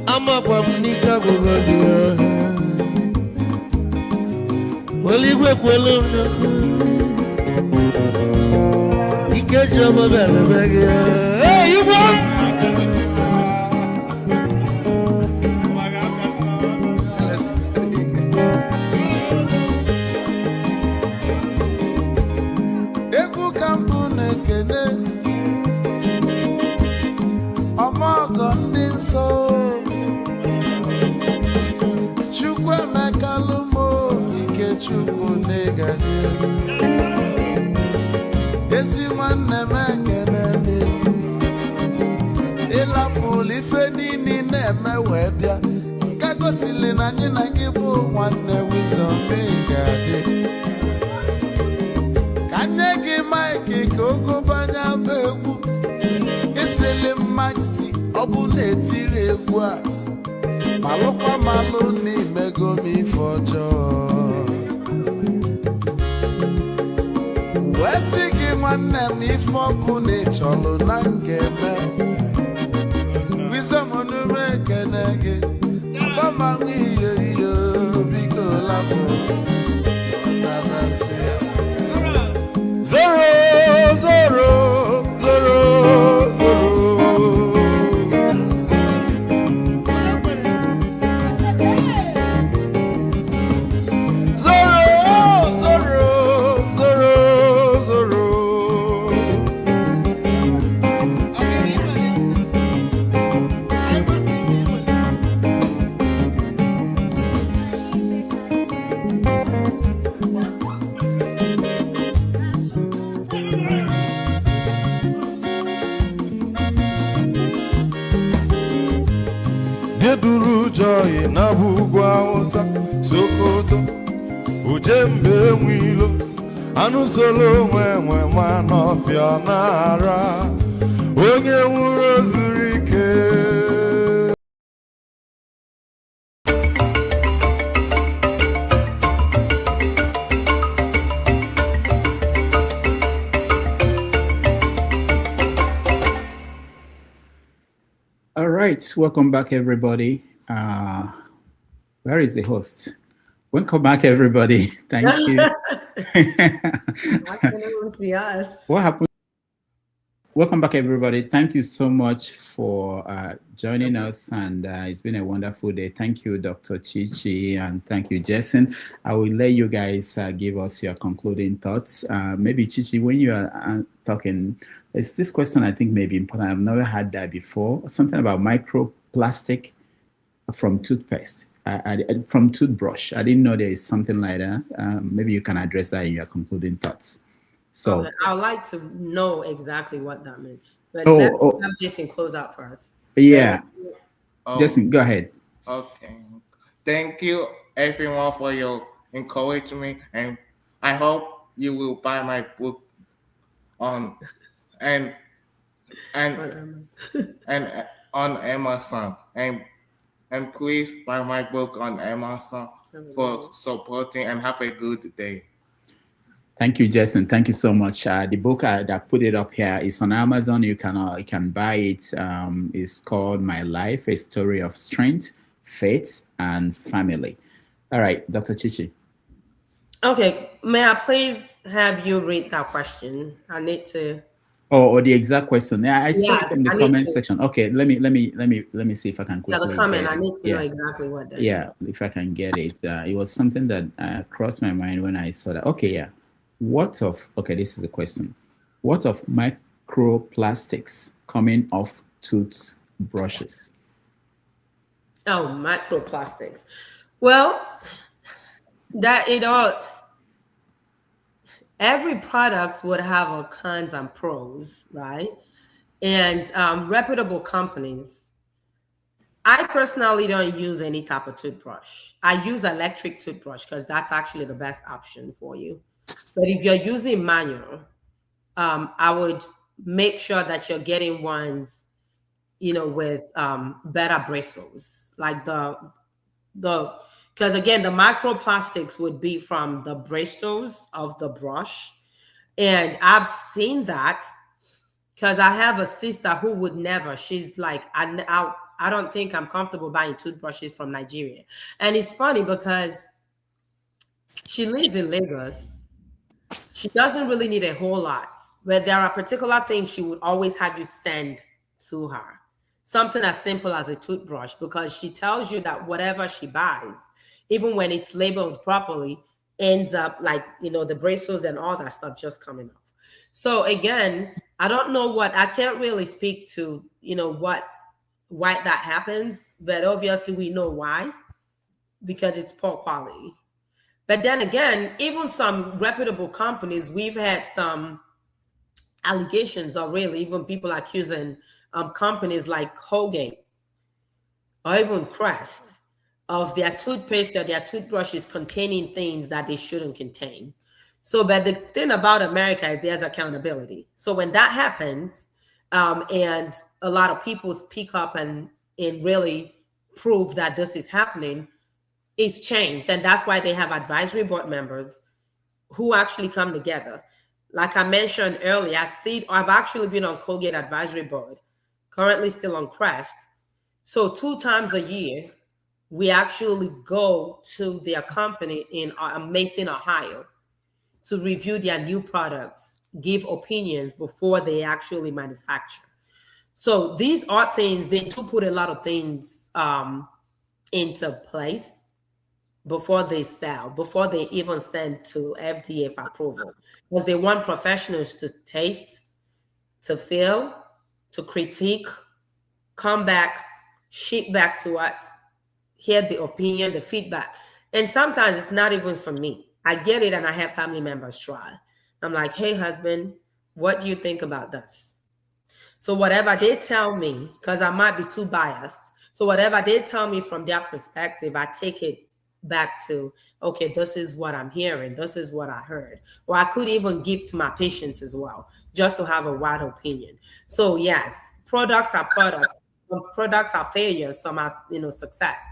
Ama kwa mnika kugogia Waligwe kwelo Ikeja mabele bege Hey, you won! Eku kampu neke nso Chukwu emekalumo ike Chukwu negaji Esi nwanne m ekene ịlapụlụ ife niile na-eme wee bịa nke gosili na anyị na gị bụ nwanne wisdom ga-adị ka nye gị maịkị ka ogobanya bụ egwu isili mmaksi ọ bụ na-etiri egwu a malụkwa malụ n'imego m ife ọjọọ wee sị gị nwanne m ife ọkụ na ịchọlụ na ngeme wisdom onume ekene gị gbamanwụ iyo iyo biko lapụ nabasị ya zoro zoro zoro zoro Joy na bugwu Hausa Sokoto Ujembe enwilo anụ solo onwe ma n'ọfịa na-ara onye nwụrụ ozuru ike All right, welcome back, everybody. Where is the host? Welcome back, everybody. Thank you. What happened? Welcome back, everybody. Thank you so much for joining us, and it's been a wonderful day. Thank you, Dr. ChiChi, and thank you, Jason. I will let you guys give us your concluding thoughts. Maybe, ChiChi, when you are talking, it's this question I think may be important. I've never had that before. Something about microplastic from toothpaste, from toothbrush. I didn't know there is something like that. Maybe you can address that in your concluding thoughts. So okay. I'd like to know exactly what that means. But let's have Jason close out for us. Yeah. Jason, go ahead. Okay. Thank you, everyone, for your encouragement, and I hope you will buy my book on on Amazon, and please buy my book on Amazon for supporting, and have a good day. Thank you, Jason. Thank you so much. The book that put it up here is on Amazon. You can buy it. It's called My Life: A Story of Strength, Faith, and Family. All right, Dr. ChiChi. Okay, may I please have you read that question? I need to. Oh, the exact question. Yeah, I saw it in the comment section. Okay, let me see if I can quickly. Yeah, the comment. I need to know exactly what that is. Yeah, if I can get it. It was something that crossed my mind when I saw that. Okay, yeah. This is a question. What of microplastics coming off toothbrushes? Oh, microplastics. Well, every product would have a cons and pros, right? And reputable companies. I personally don't use any type of toothbrush. I use electric toothbrush because that's actually the best option for you. But if you're using manual, I would make sure that you're getting ones, with better bristles, like because again, the microplastics would be from the bristles of the brush. And I've seen that because I have a sister who would never, she's like, I don't think I'm comfortable buying toothbrushes from Nigeria. And it's funny because she lives in Lagos. She doesn't really need a whole lot, but there are particular things she would always have you send to her. Something as simple as a toothbrush, because she tells you that whatever she buys, even when it's labeled properly, ends up like, the bristles and all that stuff just coming off. So again, I don't know I can't really speak to, what why that happens, but obviously we know why, because it's poor quality. But then again, even some reputable companies, we've had some allegations, or really even people accusing companies like Colgate or even Crest of their toothpaste or their toothbrushes containing things that they shouldn't contain. So, but the thing about America is there's accountability. So when that happens, and a lot of people speak up and really prove that this is happening, it's changed. And that's why they have advisory board members who actually come together. Like I mentioned earlier, I've actually been on Colgate advisory board, currently still on Crest. So 2 times a year, we actually go to their company in Mason, Ohio, to review their new products, give opinions before they actually manufacture. So these are things, they do put a lot of things into place before they sell, before they even send to FDA for approval, because they want professionals to taste, to feel, to critique, come back, ship back to us, hear the opinion, the feedback. And sometimes it's not even for me. I get it, and I have family members try. I'm like, hey, husband, what do you think about this? So whatever they tell me, because I might be too biased, so whatever they tell me from their perspective, I take it back to, okay, this is what I'm hearing, this is what I heard. Or I could even give to my patients as well, just to have a wide opinion. So yes, products are products. Some products are failures, some are, success.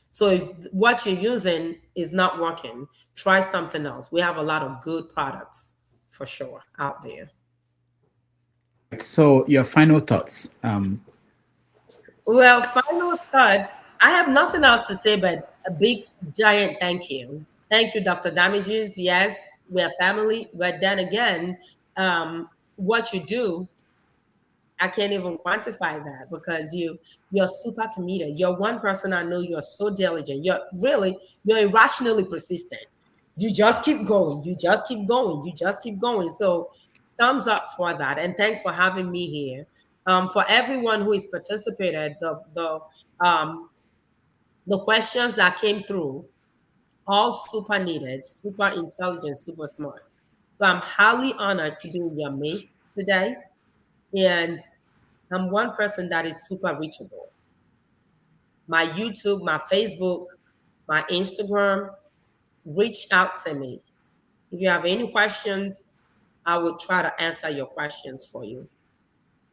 So if what you're using is not working, try something else. We have a lot of good products for sure out there. So your final thoughts. Well, final thoughts. I have nothing else to say but a big, giant thank you. Thank you, Dr. Damages. Yes, we're family. But then again, what you do, I can't even quantify that, because you're super committed. You're one person I know, you're so diligent. You're irrationally persistent. You just keep going. You just keep going. You just keep going. So thumbs up for that. And thanks for having me here. For everyone who has participated, the questions that came through, all super needed, super intelligent, super smart. So I'm highly honored to be in your midst today. And I'm one person that is super reachable. My YouTube, my Facebook, my Instagram, reach out to me. If you have any questions, I will try to answer your questions for you.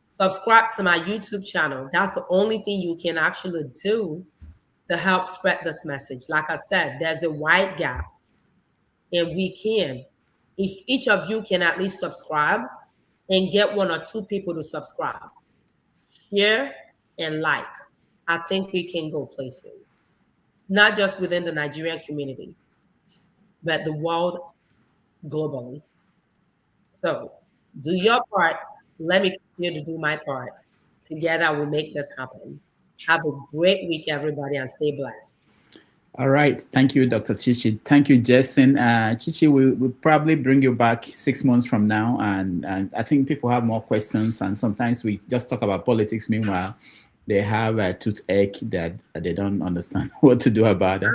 Subscribe to my YouTube channel. That's the only thing you can actually do to help spread this message. Like I said, there's a wide gap, and we can. If each of you can at least subscribe and get 1 or 2 people to subscribe, share and like, I think we can go places. Not just within the Nigerian community, but the world globally. So do your part. Let me continue to do my part. Together we'll make this happen. Have a great week, everybody, and stay blessed. All right. Thank you, Dr. ChiChi. Thank you, Jason. ChiCi, we'll probably bring you back 6 months from now. And I think people have more questions. And sometimes we just talk about politics. Meanwhile, they have a toothache that they don't understand what to do about it.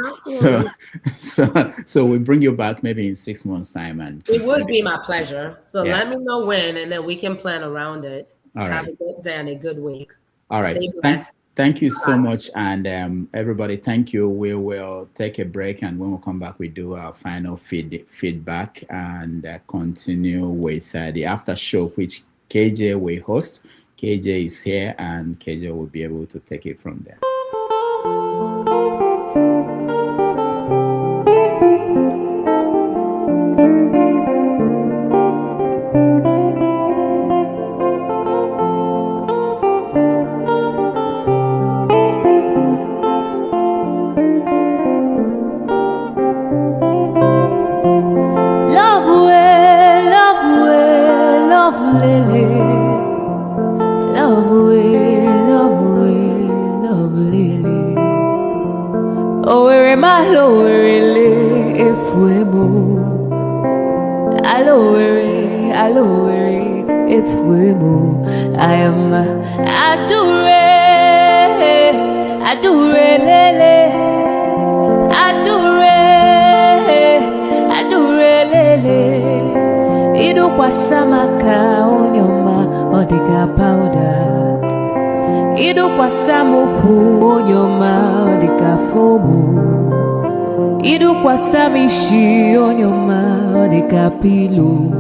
So we'll bring you back maybe in 6 months' time. And it would be my pleasure. So let me know when, and then we can plan around it. All right. Have a good day and a good week. All right. Stay blessed. Thank you so much. And everybody, thank you. We will take a break, and when we come back, we do our final feedback and continue with the after show, which KJ will host. KJ is here, and KJ will be able to take it from there. I am adore adure lele, adure, adure lele. Idu kwa samaka onyoma odika powder. Idu kwa samupu onyoma odika fomu. Idu kwa samishi onyoma odika pilu.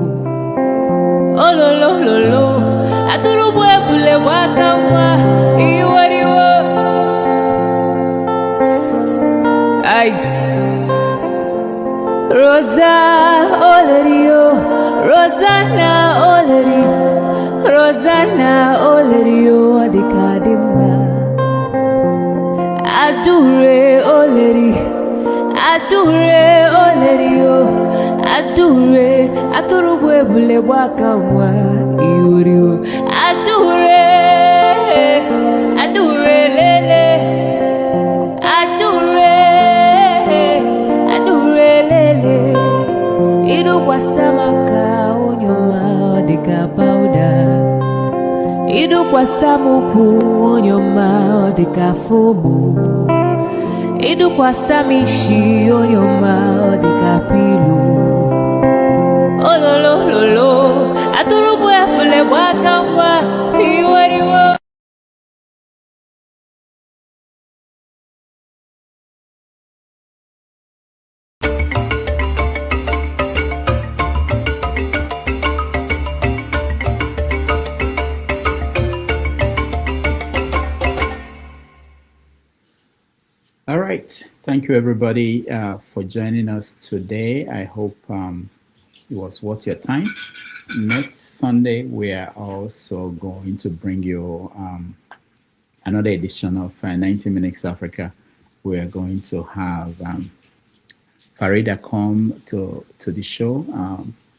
Ololololo, aduru bwebule wakamwa iwariwo. Ice. Rosa Olerio, Rosanna Olerio, Rosanna Olerio adikadimba. Adure Oleri, adure Olerio, adure, aduru bwebule wakamwa iwariwo. Adure, adure lele, adure, adure lele. Idu kwa samaka onyoma odika powder. Idu kwa samuku onyoma odika fomu. Idu kwa samishi onyoma odika pilu. Ololololo, aturu bwebule bwakamwa iwariwo. All right. Thank you, everybody, for joining us today. I hope it was worth your time. Next Sunday, we are also going to bring you another edition of 90 Minutes Africa. We are going to have Farida come to the show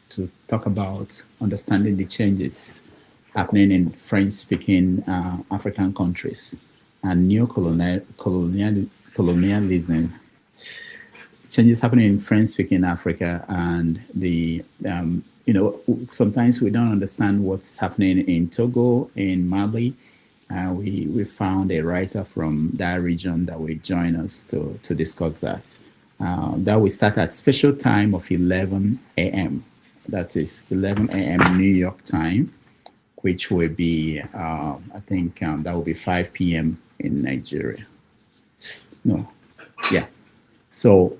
to talk about understanding the changes happening in French-speaking African countries and colonialism, changes happening in French-speaking Africa, and the sometimes we don't understand what's happening in Togo, in Mali. We found a writer from that region that will join us to discuss that. That will start at special time of 11 a.m. That is 11 a.m. New York time, which will be, I think that will be 5 p.m. in Nigeria. No, yeah. So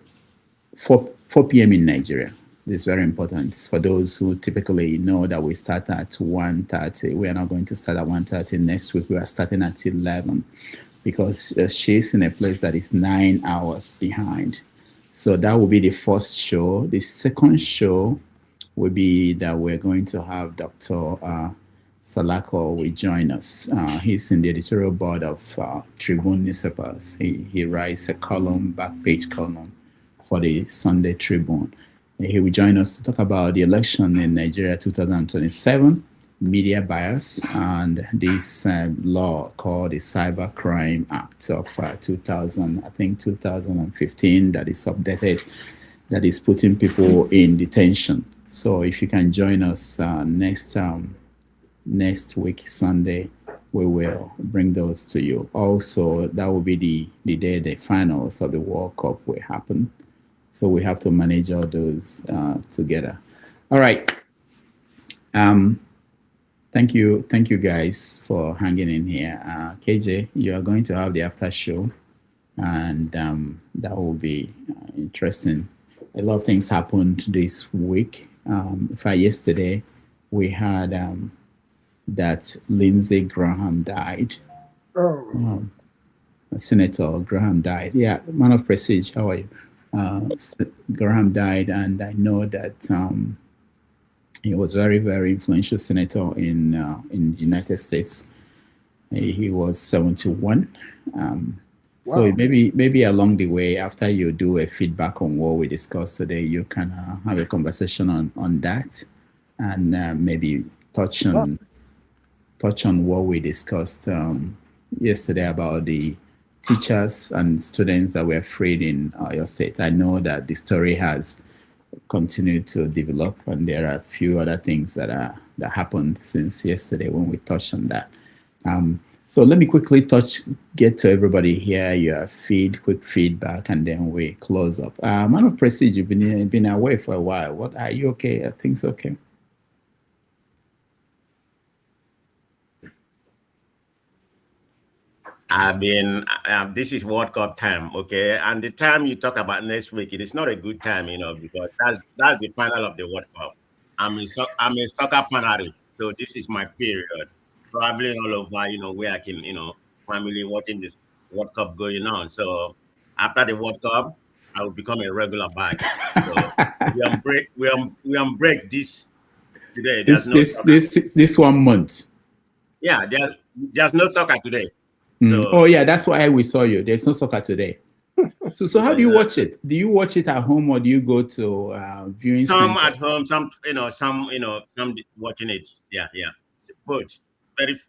4 p.m. in Nigeria. This is very important for those who typically know that we start at 1:30. We are not going to start at 1:30 next week. We are starting at 11 because she's in a place that is 9 hours behind. So that will be the first show. The second show will be that we're going to have Dr. Salako will join us. He's in the editorial board of Tribune newspapers. He writes a column, back page column for the Sunday Tribune. He will join us to talk about the election in Nigeria 2027, media bias, and this law called the Cybercrime Act of 2015 that is updated, that is putting people in detention. So if you can join us next week, Sunday, we will bring those to you. Also, that will be the day the finals of the World Cup will happen. So we have to manage all those together. All right. Thank you guys for hanging in here. KJ, you are going to have the after show, and that will be interesting. A lot of things happened this week. In fact, yesterday we had that Lindsey Graham died. Oh. Senator Graham died. Yeah, man of prestige. How are you? Graham died, and I know that he was very, very influential senator in the United States. He was 71. So maybe along the way, after you do a feedback on what we discussed today, you can have a conversation on that, and maybe touch on what we discussed yesterday about the teachers and students that were freed in your state. I know that the story has continued to develop, and there are a few other things that happened since yesterday when we touched on that. So let me quickly get to everybody here, your quick feedback, and then we close up. Man of Prestige, you've been away for a while. What, are you okay? Are things okay? I've been, this is World Cup time, okay? And the time you talk about next week, it is not a good time, you know, because that's the final of the World Cup. I'm a soccer fanatic, so this is my period. Traveling all over, you know, where I can, you know, family watching this World Cup going on. So after the World Cup, I will become a regular back. So we on break this today. There's this 1 month. Yeah, there's no soccer today. So, oh yeah, that's why we saw you. There's no soccer today. So how do you watch it? Do you watch it at home or do you go to viewing some centers? at home, some watching it. Yeah. But very,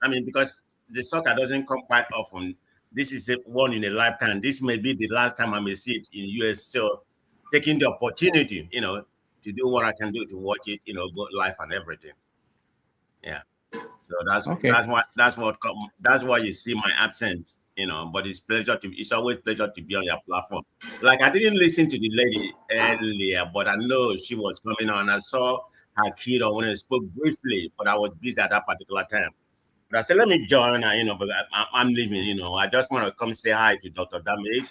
I mean, because the soccer doesn't come quite often. This is one in a lifetime. This may be the last time I may see it in the US. So taking the opportunity, to do what I can do to watch it, go live and everything. Yeah. So that's why you see my absence, but it's always pleasure to be on your platform. Like, I didn't listen to the lady earlier, but I know she was coming on. I saw her kid when I spoke briefly, but I was busy at that particular time. But I said, let me join her, but I'm leaving, I just want to come say hi to Dr. Damage,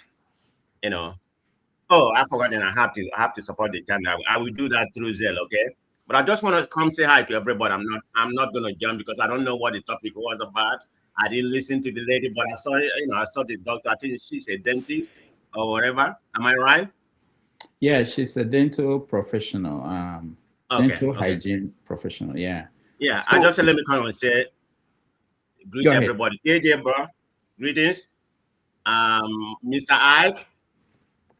Oh, I forgot, and I have to support the channel. I will do that through Zelle, okay? But I just want to come say hi to everybody. I'm not gonna jump because I don't know what the topic was about. I didn't listen to the lady, but I saw the doctor. I think she's a dentist or whatever. Am I right? Yeah, she's a dental professional. Dental hygiene professional. Yeah. Yeah. So, I just said let me come and say greet everybody. AJ, bro. Greetings. Mr. Ike.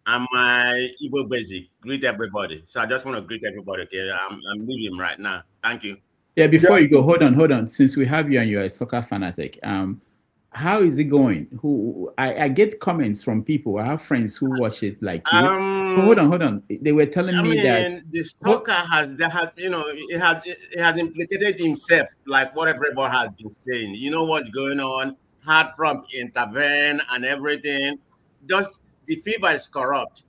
And my Igbo basic. Greet everybody. So I just want to greet everybody. Okay, I'm leaving right now. Thank you. Yeah, before you go, hold on. Since we have you and you're a soccer fanatic, how is it going? I get comments from people. I have friends who watch it like you. Hold on. They were telling me that the soccer has implicated himself, like what everybody has been saying. You know what's going on? How Trump intervene and everything. Just the FIFA is corrupt,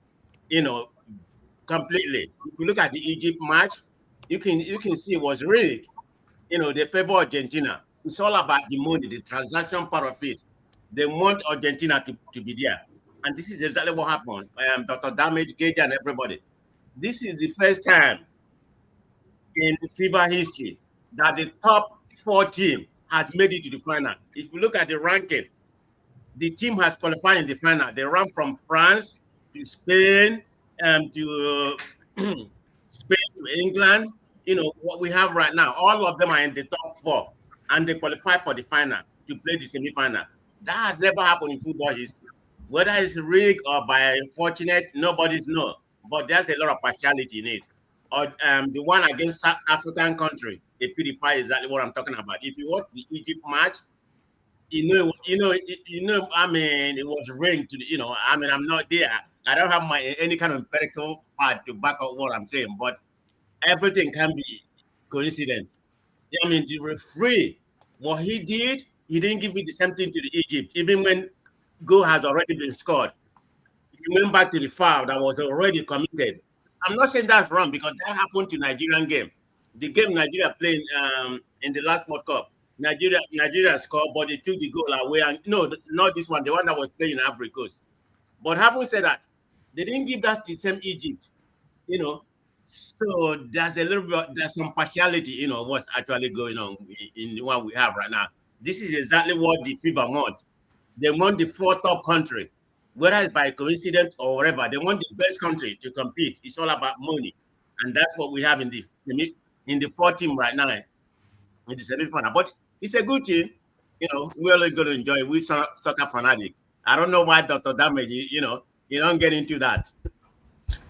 completely. If you look at the Egypt match, you can see it was rigged. They favor Argentina. It's all about the money, the transaction part of it. They want Argentina to be there. And this is exactly what happened. Dr. Damage, Gage, and everybody. This is the first time in FIFA history that the top 4 team has made it to the final. If you look at the ranking, the team has qualified in the final. They ran from France to Spain, to Spain to England. What we have right now, all of them are in the top 4, and they qualify for the final to play the semi-final. That has never happened in football history. Whether it's rigged or by fortunate, nobody's know. But there's a lot of partiality in it. Or the one against South African country, they purify exactly what I'm talking about. If you watch the Egypt match, I mean, it was rigged to the, I'm not there. I don't have any kind of empirical part to back up what I'm saying, but everything can be coincident. I mean, the referee, what he did, he didn't give it the same thing to the Egypt, even when goal has already been scored. If you went back to the foul that was already committed, I'm not saying that's wrong because that happened to Nigerian game. The game Nigeria played in the last World Cup. Nigeria scored, but they took the goal away. And no, not this one, the one that was playing in Ivory Coast. But having said that, they didn't give that to the same Egypt, So there's some partiality, what's actually going on in the one we have right now. This is exactly what the FIFA want. They want the 4 top country, whether it's by coincidence or whatever. They want the best country to compete. It's all about money, and that's what we have in the 4 team right now. In the semi-final, but it's a good team. We're really going to enjoy it. We're soccer fanatic. I don't know why Dr. Damage, you don't get into that.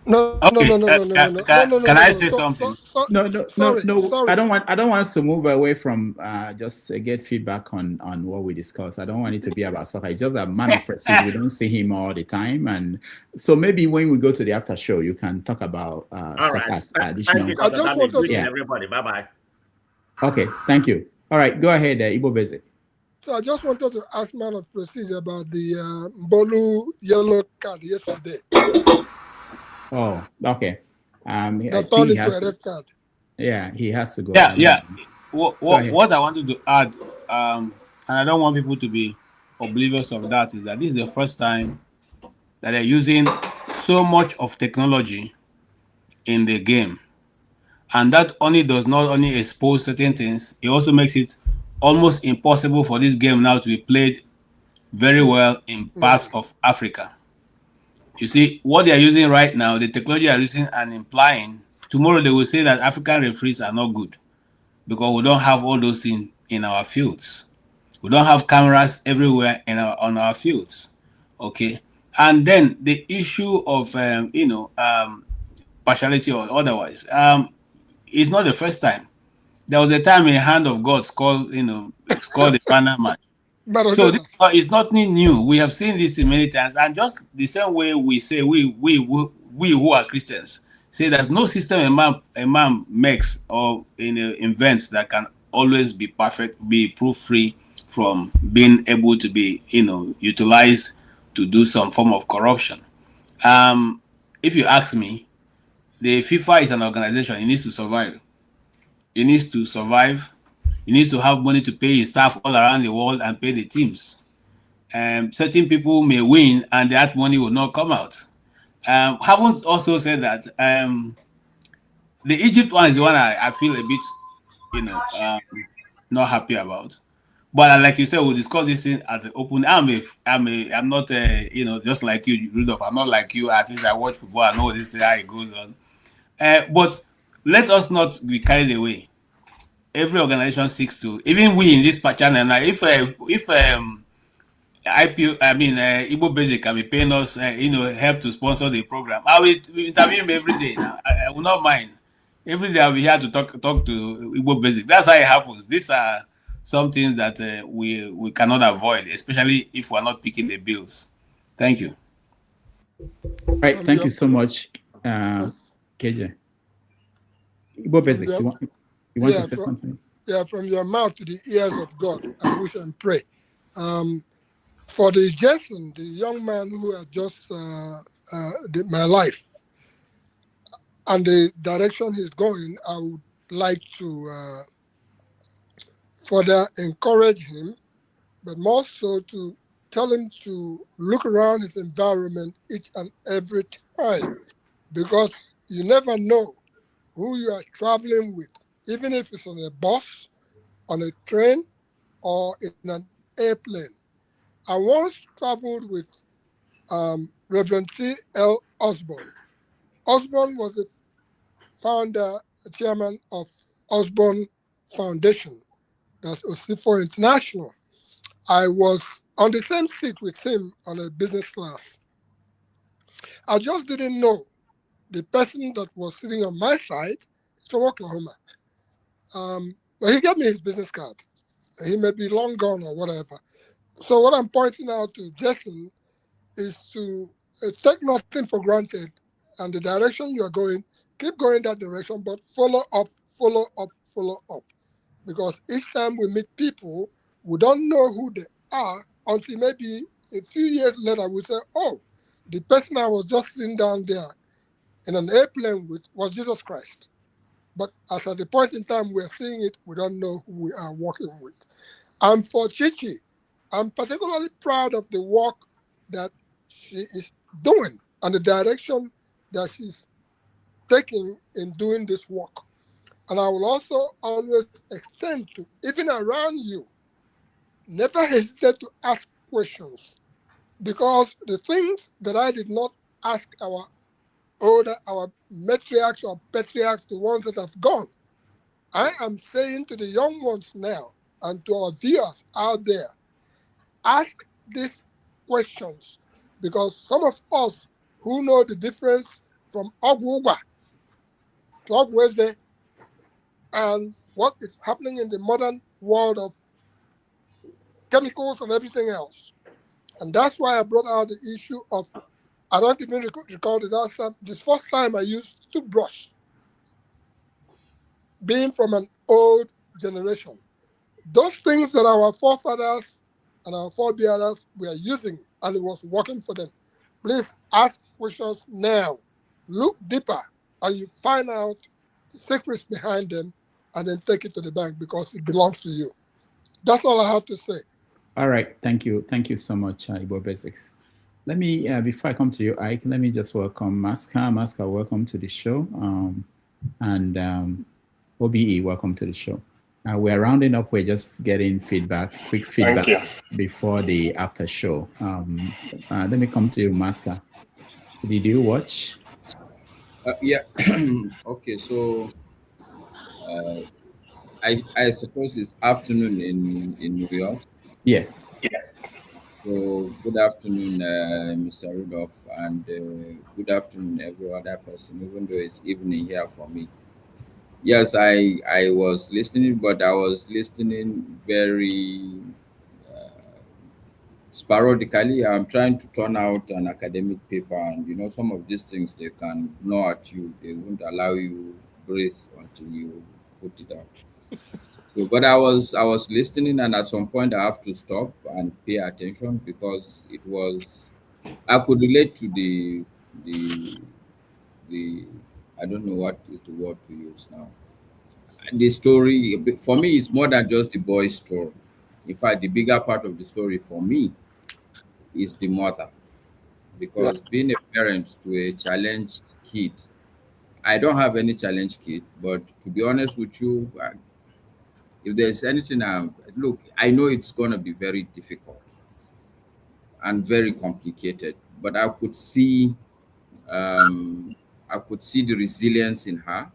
No. Can I say something? No. I don't want us to move away from just get feedback on what we discussed. I don't want it to be about soccer. It's just a man of presence. We don't see him all the time, and so maybe when we go to the after show, you can talk about soccer additional. Thank you, Dr. Damage. Everybody, bye bye. Okay, thank you. All right, go ahead, Igbo Basic. So I just wanted to ask man of procedure about the Bolu yellow card yesterday. Oh, okay. I That think turned he into has a to. red card. Yeah, he has to go. Yeah, yeah. Go ahead. What I wanted to add, and I don't want people to be oblivious of that, is that this is the first time that they're using so much of technology in the game. And that only does not only expose certain things, it also makes it almost impossible for this game now to be played very well in parts of Africa. You see, what they are using right now, the technology they are using and implying, tomorrow they will say that African referees are not good because we don't have all those things in our fields. We don't have cameras everywhere on our fields. Okay. And then the issue of, partiality or otherwise, it's not the first time. There was a time a hand of God scored the final match. So this is nothing new. We have seen this many times, and just the same way we say we who are Christians say there's no system a man makes or invents that can always be perfect, be proof free from being able to be utilized to do some form of corruption. If you ask me, the FIFA is an organization. It needs to survive. It needs to survive. It needs to have money to pay his staff all around the world and pay the teams. Certain people may win and that money will not come out. Haven't also said that the Egypt one is the one I feel a bit, not happy about. But like you said, we'll discuss this thing at the open. I'm not, just like you, Rudolph. I'm not like you. At least I watch football. I know this is how it goes on. But let us not be carried away. Every organization seeks to, even we in this channel now. If Igbo Basic can be paying us, help to sponsor the program, I will interview him every day. Now I will not mind. Every day I'll be here to talk to Igbo Basic. That's how it happens. These are some things that we cannot avoid, especially if we're not picking the bills. Thank you. Right. Thank you so much, KJ. Igbo Basic, you want to say something? Yeah, from your mouth to the ears of God, I wish and pray. For the Jason, the young man who has just my life and the direction he's going, I would like to further encourage him, but more so to tell him to look around his environment each and every time, because you never know who you are traveling with, even if it's on a bus, on a train, or in an airplane. I once traveled with Reverend T.L. Osborne. Osborne was the founder, chairman of Osborne Foundation, that's Osifo International. I was on the same seat with him on a business class. I just didn't know the person that was sitting on my side is from Oklahoma. But he gave me his business card. He may be long gone or whatever. So what I'm pointing out to Jason is to take nothing for granted, and the direction you are going, keep going that direction, but follow up, follow up, follow up. Because each time we meet people, we don't know who they are until maybe a few years later we say, oh, the person I was just sitting down there in an airplane with was Jesus Christ. But as at the point in time we're seeing it, we don't know who we are working with. And for ChiChi, I'm particularly proud of the work that she is doing and the direction that she's taking in doing this work. And I will also always extend to, even around you, never hesitate to ask questions, because the things that I did not ask our matriarchs or patriarchs, the ones that have gone, I am saying to the young ones now and to our viewers out there, ask these questions, because some of us who know the difference from Ogwugwa to Ogweze and what is happening in the modern world of chemicals and everything else. And that's why I brought out the issue of, I don't even recall the last time, this first time I used toothbrush, being from an old generation. those things that our forefathers and our forebearers were using and it was working for them. Please ask questions now. Look deeper and you find out the secrets behind them and then take it to the bank because it belongs to you. That's all I have to say. All right. Thank you. Thank you so much, Igbo Basics. Let me, before I come to you, Ike, let me just welcome Maska. Maska, welcome to the show. And OBE, welcome to the show. We're rounding up. We're just getting feedback, quick feedback before the after show. Let me come to you, Maska. Did you watch? Yeah. Okay. So I suppose it's afternoon in New York. Yes. So good afternoon, Mr. Rudolph, and good afternoon, every other person, even though it's evening here for me. Yes, I was listening, but I was listening very sporadically. I'm trying to turn out an academic paper, and you know, some of these things they can gnaw at you. They won't allow you breathe until you put it out. So, but I was listening, and at some point I have to stop and pay attention because it was I could relate to the I don't know what is the word to use now. The story for me is more than just the boy's story. In fact, the bigger part of the story for me is the mother, Yeah. because being a parent to a challenged kid, I don't have any challenged kid, but to be honest with you, if there's anything, look, I know it's going to be very difficult and very complicated, but I could see the resilience in her.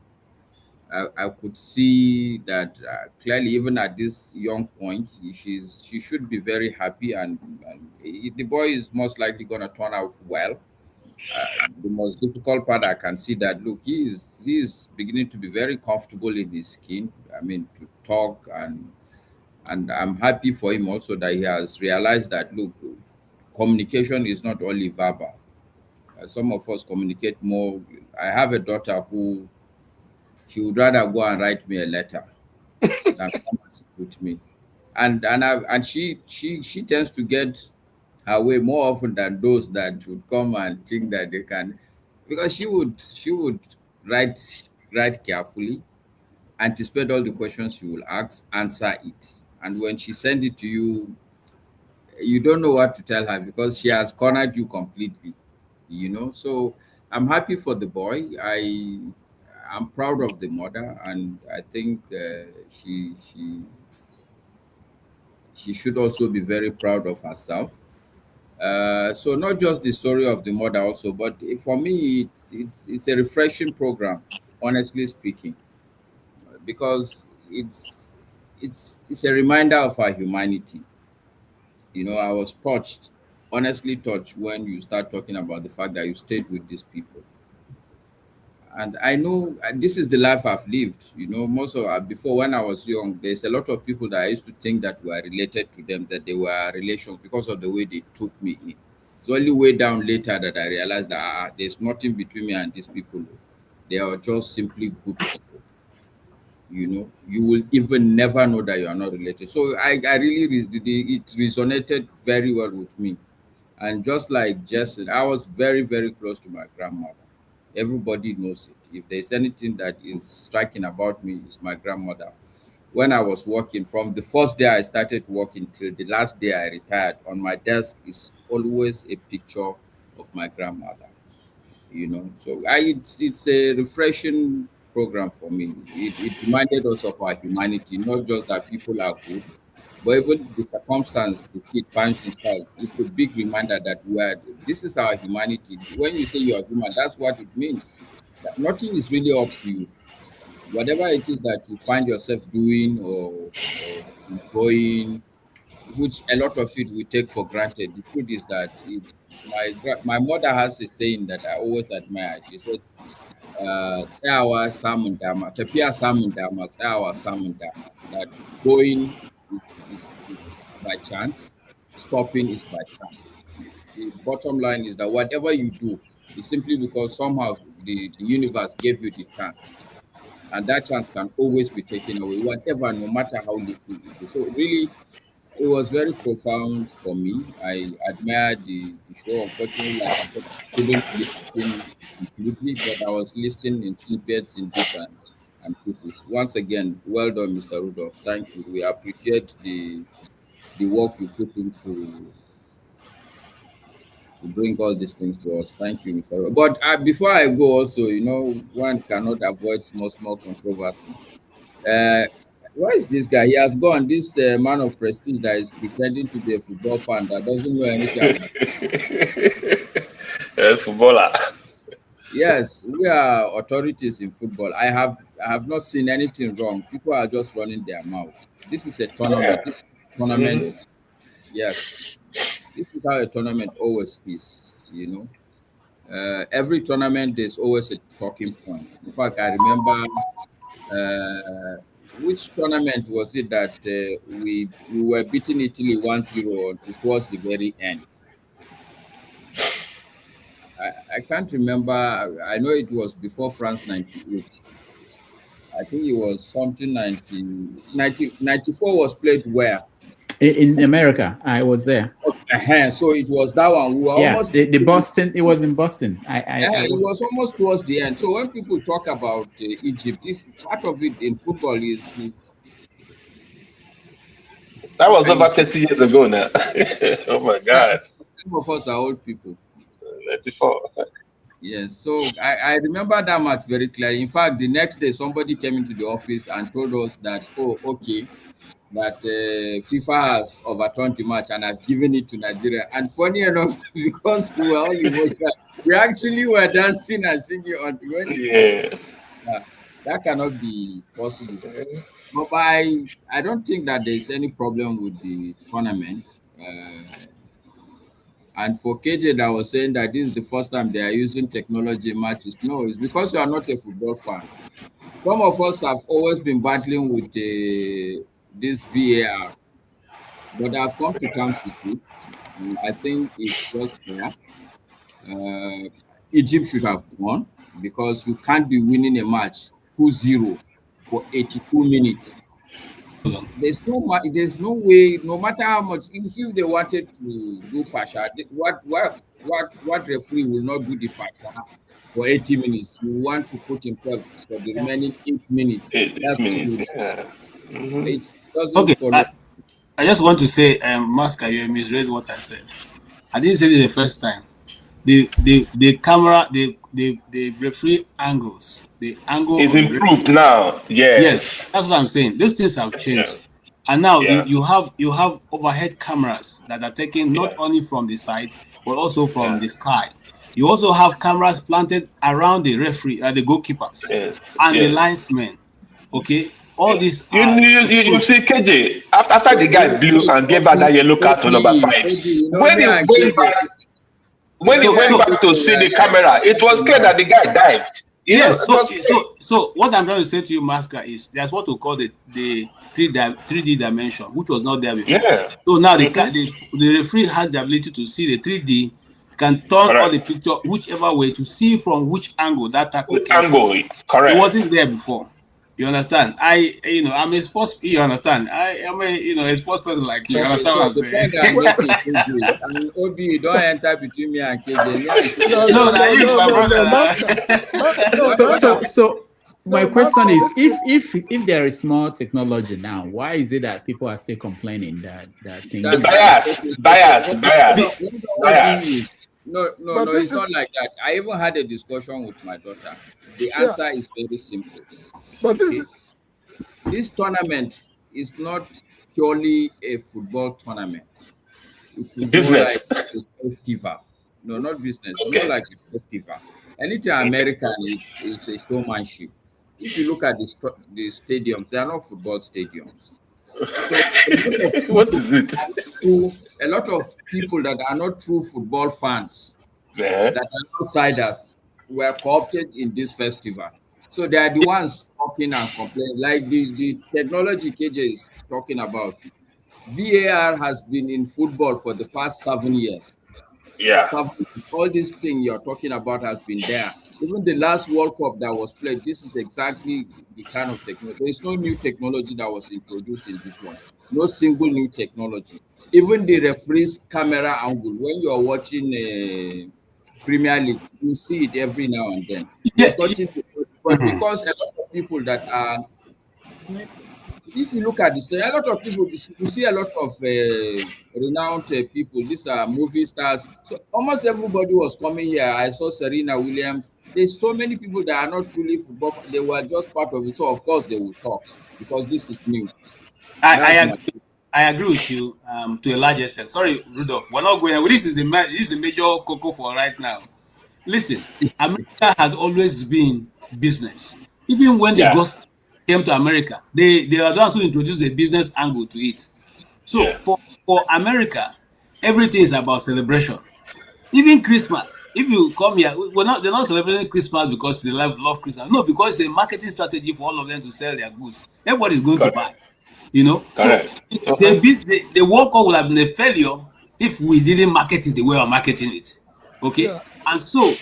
I could see that clearly, even at this young point, she should be very happy, and the boy is most likely going to turn out well. The most difficult part, I can see that look, he is beginning to be very comfortable in his skin. I mean, to talk, and I'm happy for him also that he has realized that look, communication is not only verbal. Some of us communicate more. I have a daughter who she would rather go and write me a letter than come and sit with me, and she tends to get her way more often than those that would come and think that they can, because she would write carefully, anticipate all the questions you will ask, answer it, and when she send it to you, you don't know what to tell her because she has cornered you completely. So I'm happy for the boy. I'm proud of the mother, and I think she should also be very proud of herself. So not just the story of the mother also, but for me it's a refreshing program, honestly speaking, because it's a reminder of our humanity. I was touched, honestly touched, when you start talking about the fact that you stayed with these people. And I know this is the life I've lived. Most of before, when I was young, there's a lot of people that I used to think that were related to them, that they were relations because of the way they took me in. It's only way down later that I realized that there's nothing between me and these people. They are just simply good people. You will even never know that you are not related. So I really, it resonated very well with me. And just like Jason, I was very, very close to my grandmother. Everybody knows it. If there's anything that is striking about me, it's my grandmother. When I was working, from the first day I started working till the last day I retired, on my desk is always a picture of my grandmother. So it's a refreshing program for me. It reminded us of our humanity, not just that people are good, but even the circumstance the kid finds himself. It's a big reminder that this is our humanity. When you say you are human, that's what it means. That nothing is really up to you. Whatever it is that you find yourself doing or enjoying, which a lot of it we take for granted. The truth is that my mother has a saying that I always admire. She said, "Tsayawa samun dama, tafiya samun dama, tsayawa samun dama." That going is by chance, stopping is by chance. The bottom line is that whatever you do is simply because somehow the universe gave you the chance. and that chance can always be taken away, whatever, no matter how little it is. So really, it was very profound for me. I admired the show. Unfortunately, like I said, I couldn't listen completely, but I was listening in snippets, in bits and pieces. Once again, well done, Mr. Rudolph. Thank you. We appreciate the work you put into to bring all these things to us. Thank you, Mr. Rudolph. But before I go, also, one cannot avoid small controversy. Where is this guy? He has gone. This man of prestige that is pretending to be a football fan that doesn't know anything about footballer. Yes, we are authorities in football. I have not seen anything wrong. People are just running their mouth. This is a tournament. This tournament, yes, this is how a tournament always is. Every tournament there's always a talking point. In fact, I remember. Which tournament was it that we were beating Italy 1-0 until towards the very end? I can't remember. I know it was before France 98. I think it was something 94 was played where? In America. I was there. So it was that one. We were almost the Boston. It was in Boston. It was almost towards the end. So when people talk about Egypt, part of it in football is that was over 30 years ago now. Oh my God! Some of us are old people. 94. Yes. So I remember that match very clearly. In fact, the next day somebody came into the office and told us that, that FIFA has overturned the match and I've given it to Nigeria. And funny enough, because we were all emotional, we actually were dancing and singing until when that cannot be possible. But I don't think that there's any problem with the tournament. And for KJ that was saying that this is the first time they are using technology matches. No, it's because you are not a football fan. Some of us have always been battling with this VAR, but I've come to terms with it. I think it's just fair. Egypt should have won because you can't be winning a match 2-0 for 82 minutes. There's no way, no matter how much, if they wanted to do Pasha, what referee will not do the Pasha for 80 minutes? You want to put himself for the remaining 8 minutes. That's 8 minutes, It doesn't follow. I just want to say, Masker, you misread what I said. I didn't say it the first time. The camera, the referee angles, the angle is improved now. Yes, that's what I'm saying. Those things have changed, and now you have overhead cameras that are taken not only from the sides but also from the sky. You also have cameras planted around the referee, the goalkeepers, and the linesmen. Okay, all these. You see, KJ after the guy blew and gave her that yellow card to number 5. When he went back to see the camera, it was clear that the guy dived. Yes. So what I'm trying to say to you, Masker, is there's what we call the 3D dimension, which was not there before. So now the referee has the ability to see the 3D, can turn all the picture whichever way to see from which angle that tackle came from. Correct. It wasn't there before. You understand? I'm a sports. You understand? I'm a sports person like you. understand what I'm saying? I mean, Obi, don't enter between me and KJ. No, So my question is, if there is more technology now, why is it that people are still complaining that things? Bias. No, it's not like that. I even had a discussion with my daughter. The answer is very simple. But this tournament is not purely a football tournament. It is business. More like a festival. No, not business. More like a festival. Anything American is a showmanship. If you look at the stadiums, they are not football stadiums. So what is it? A lot of people that are not true football fans, that are outsiders, were co-opted in this festival. So they are the ones talking and complaining. Like the technology KJ is talking about. VAR has been in football for the past 7 years. Yeah. All this thing you're talking about has been there. Even the last World Cup that was played, this is exactly the kind of technology. There is no new technology that was introduced in this one. No single new technology. Even the referee's camera angle, when you're watching a Premier League, you see it every now and then. There's nothing, but because a lot of people that are, if you look at this, a lot of people, you see a lot of renowned people. These are movie stars. So almost everybody was coming here. I saw Serena Williams. There's so many people that are not truly football. They were just part of it. So of course they will talk because this is new. I agree with you to a large extent. Sorry, Rudolph, we're not going. This is the major cocoa for right now. Listen, America has always been business. Even when the gospel came to America, they are the ones who introduced the business angle to it. So for America, everything is about celebration. Even Christmas, if you come here, they're not celebrating Christmas because they love Christmas. No, because it's a marketing strategy for all of them to sell their goods. Everybody's going to buy. You know, so the World Cup would have been a failure if we didn't market it the way we're marketing it. Okay, and so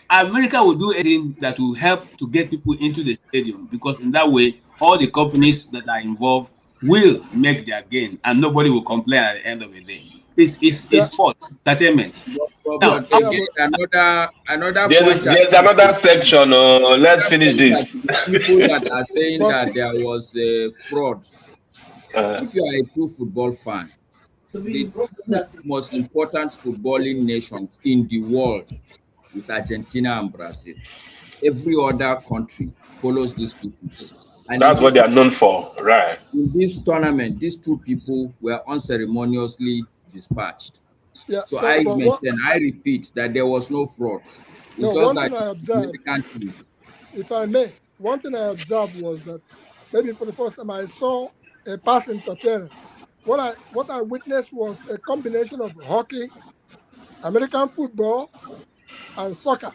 America will do anything that will help to get people into the stadium, because in that way, all the companies that are involved will make their gain, and nobody will complain at the end of the day. It's sport, entertainment. Now, there's another section. Let's finish this. People that are saying that there was fraud. If you are a true football fan, the two most important footballing nations in the world is Argentina and Brazil. Every other country follows these two people. And that's what they are known for, right? In this tournament, these two people were unceremoniously dispatched. Yeah, so I repeat that there was no fraud. It's just like I observed, if I may, one thing I observed was that maybe for the first time I saw a pass interference. What I witnessed was a combination of hockey, American football, and soccer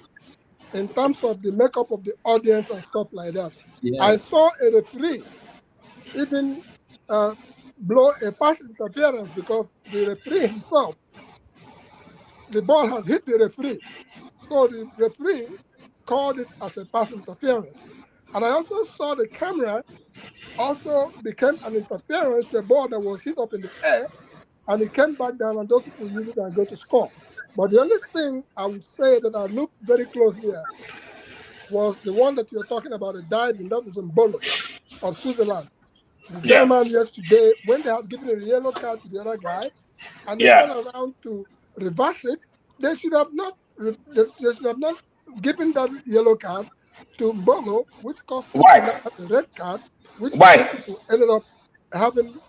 in terms of the makeup of the audience and stuff like that. Yeah. I saw a referee even blow a pass interference because the referee himself, the ball has hit the referee. So the referee called it as a pass interference. And I also saw the camera also became an interference to a ball that was hit up in the air, and it came back down, and those people use it and go to score. But the only thing I would say that I looked very closely at was the one that you're talking about, the diving, that was in Bolo of Switzerland. The gentleman yesterday, when they had given a yellow card to the other guy, and they turned around to reverse it, they should have not given that yellow card to Bolo, which cost him a red card, which ended up having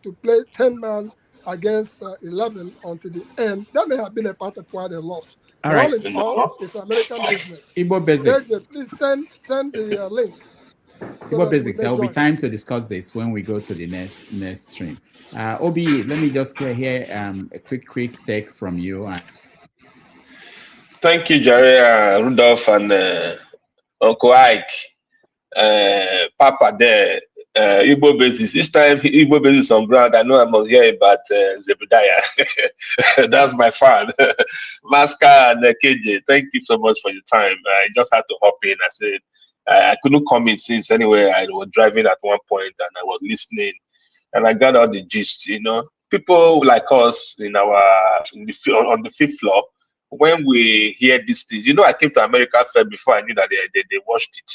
to play 10-man against 11 until the end. That may have been a part of why they lost. All right. All in all, it's American business. Igbo Basics. Please send the link. Igbo Basics. There will be time to discuss this when we go to the next stream. Obi, let me just hear a quick take from you. Thank you, Jerry, Rudolph, and Uncle Ike, Papa there. Igbo Basis. This time, Igbo Basis on ground. I know I must hear about Zebediah. That's my fan. Masca and KJ, thank you so much for your time. I just had to hop in. I said I couldn't come in since anyway. I was driving at one point and I was listening, and I got all the gist. You know, people like us on the fifth floor. When we hear these things, you know, I came to America first before I knew that they watched it.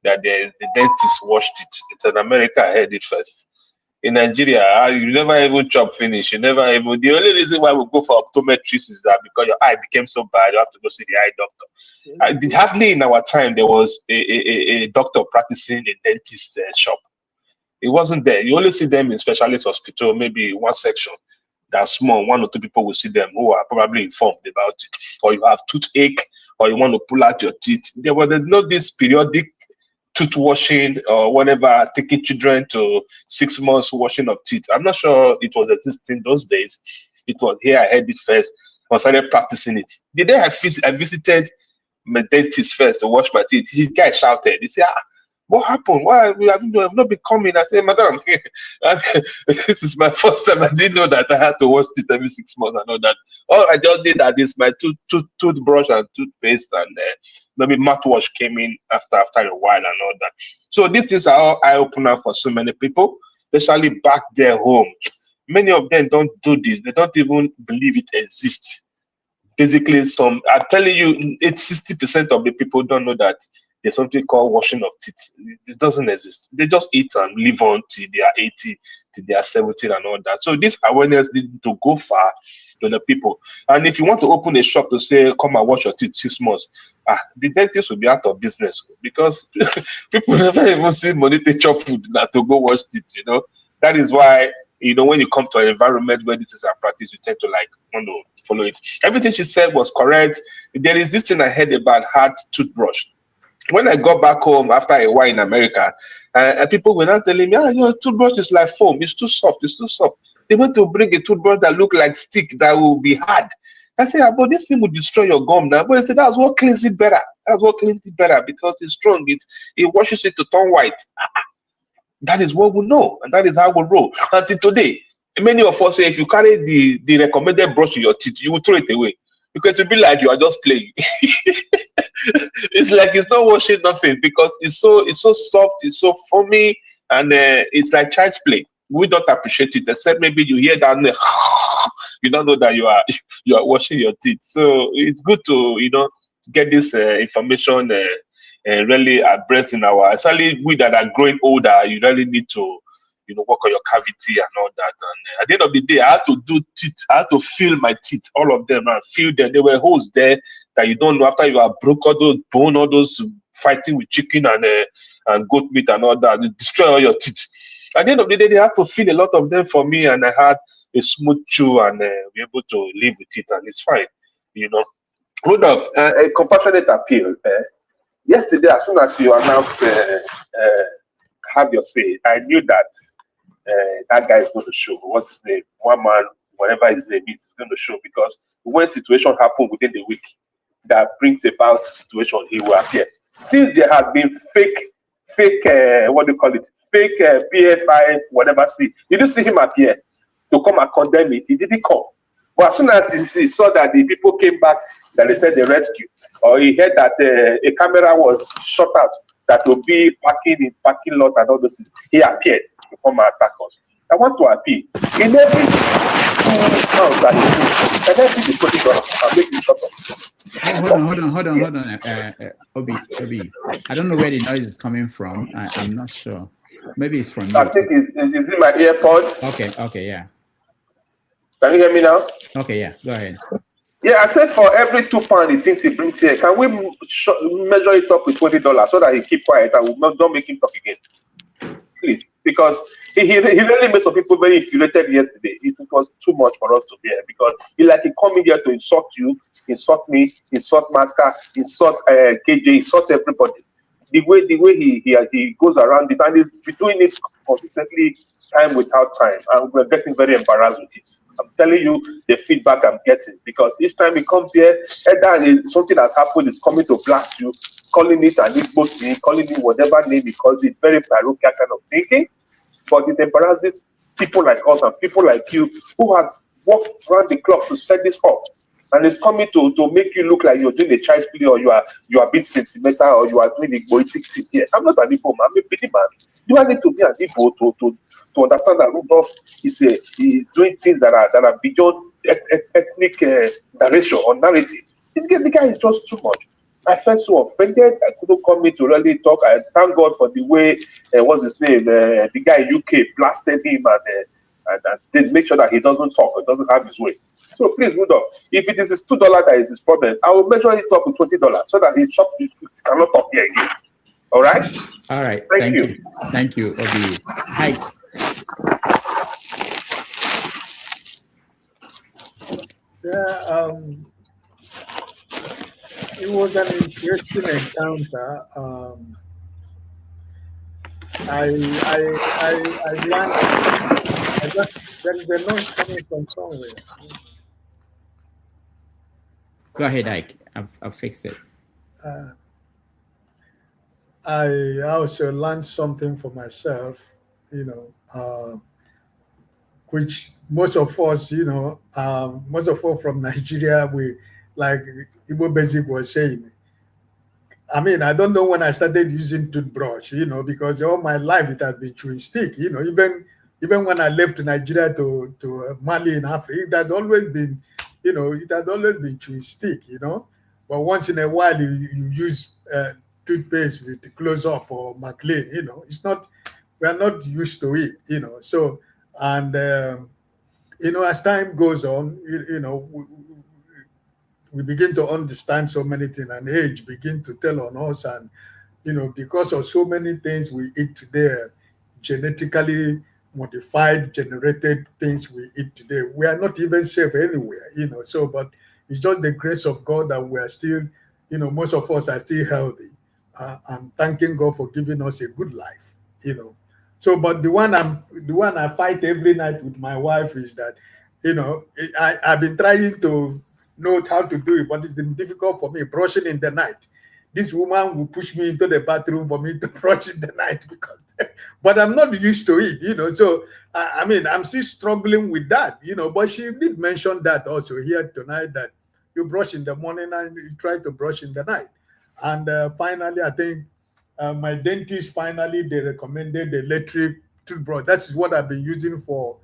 That the dentist watched it. It's in America, I heard it first. In Nigeria, you never even chop finish. You never even. The only reason why we go for optometrists is that because your eye became so bad, you have to go see the eye doctor. Hardly in our time there was a doctor practicing a dentist shop. It wasn't there. You only see them in specialist hospital, maybe one section. That's small. 1 or 2 people will see them who are probably informed about it. Or you have toothache, or you want to pull out your teeth. There was no this periodic tooth washing or whatever, taking children to 6 months washing of teeth. I'm not sure it was existing those days. It was here. I heard it first. I started practicing it. The day I visited my dentist first to wash my teeth, his guy shouted. He said, what happened? Why have you have not been coming? I said, madam, this is my first time. I didn't know that I had to wash it every 6 months and all that. All I just did that is my toothbrush and toothpaste, and maybe mouthwash came in after a while and all that. So this is our eye-opener for so many people, especially back there home. Many of them don't do this. They don't even believe it exists. Basically, I'm telling you, 60% of the people don't know that there's something called washing of teeth. It doesn't exist. They just eat and live on till they are 80, till they are 70 and all that. So this awareness needs to go far to the people. And if you want to open a shop to say, come and wash your teeth 6 months, the dentist will be out of business because people never even see money to chop food to go wash teeth, you know. That is why, you know, when you come to an environment where this is a practice, you tend to want to follow it. Everything she said was correct. There is this thing I heard about hard toothbrush. When I got back home after a while in America, people were not telling me, your toothbrush is like foam. It's too soft. It's too soft. They want to bring a toothbrush that look like stick that will be hard. I said, but this thing will destroy your gum now. But I said, that's what cleans it better. That's what cleans it better because it's strong. It washes it to turn white. That is what we know, and that is how we roll. Until today, many of us say if you carry the recommended brush in your teeth, you will throw it away because it will be like you are just playing. It's like it's not washing nothing because it's so soft, it's so foamy, and it's like child's play. We don't appreciate it, except maybe you hear that you don't know that you are washing your teeth. So it's good to get this information really addressed in our, especially we that are growing older. You really need to work on your cavity and all that. And at the end of the day, I had to do teeth. I had to feel my teeth, all of them, and feel them. There were holes there that you don't know after you have broke all those bone, all those fighting with chicken and goat meat and all that. It destroy all your teeth. At the end of the day, they had to feel a lot of them for me, and I had a smooth chew and be able to live with it, and it's fine. Rudolph, a compassionate appeal. Yesterday, as soon as you announced have your say, I knew that that guy is going to show. What's his name? One man, whatever his name is going to show, because when situation happen within the week that brings about situation, he will appear. Since there has been fake what do you call it? Fake PFI, whatever. See, you didn't see him appear to come and condemn it. He didn't come. But as soon as he saw that the people came back, that they said the rescue, or he heard that a camera was shot out that will be parking in parking lot and all those things, he appeared to come and attack us. I want to appeal. In every 2 pounds that he do, can I see the $20 and make it shut up? Hold on. Obi. I don't know where the noise is coming from. I'm not sure. Maybe it's from you. I think it's in my AirPod. Okay, yeah. Can you hear me now? Okay, yeah. Go ahead. Yeah, I said for every 2 pounds he thinks he brings here, can we measure it up with $20 so that he keep quiet and we don't make him talk again? Please, because he really made some people very infuriated yesterday. It was too much for us to bear because he come in here to insult you, insult me, insult Maska, insult KJ, insult everybody. The way he goes around it, and he's been doing it consistently, time without time, and we're getting very embarrassed with this. I'm telling you the feedback I'm getting, because each time he comes here, either something has happened, is coming to blast you, calling it an Igbo, calling it whatever name he calls it, very parochial kind of thinking. But it embarrasses people like us and people like you who has worked around the clock to set this up. And it's coming to make you look like you're doing a child play, or you are a bit sentimental, or you are doing a poetic thing here. I'm not an Igbo man, I'm a big man. Do I need to be an Igbo to understand that Rudolph is doing things that are beyond ethnic narration or narrative? The guy is just too much. I felt so offended. I couldn't come in to really talk. I thank God for the way what's his name, the guy in UK blasted him and did make sure that he doesn't talk, or doesn't have his way. So please, Rudolph, if it is his $2 that is his problem, I will measure it up with $20 so that he cannot talk here again. All right? All right. Thank you. Thank you, Obi. Hi. Yeah, it was an interesting encounter. I learned there is a noise coming from somewhere. Go ahead, Ike. I'll fix it. I also learned something for myself, which most of us, most of us from Nigeria, we, like Igbo Basic was saying, I mean, I don't know when I started using toothbrush, because all my life it has been chewing stick, even when I left Nigeria to Mali in Africa, it has always been, it has always been chewing stick. But once in a while you use toothpaste with close up or McLean, it's not, we are not used to it. So, and, as time goes on, we begin to understand so many things, and age begin to tell on us, and because of so many things we eat today, genetically modified, generated things we eat today, we are not even safe anywhere. So, but it's just the grace of God that we are still, most of us are still healthy, and thanking God for giving us a good life. So, but the one I fight every night with my wife is that, I've been trying to know how to do it, but it's been difficult for me brushing in the night. This woman will push me into the bathroom for me to brush in the night because, but I'm not used to it. So I mean, I'm still struggling with that, But she did mention that also here tonight, that you brush in the morning and you try to brush in the night. And finally, I think my dentist they recommended the electric toothbrush. That is what I've been using for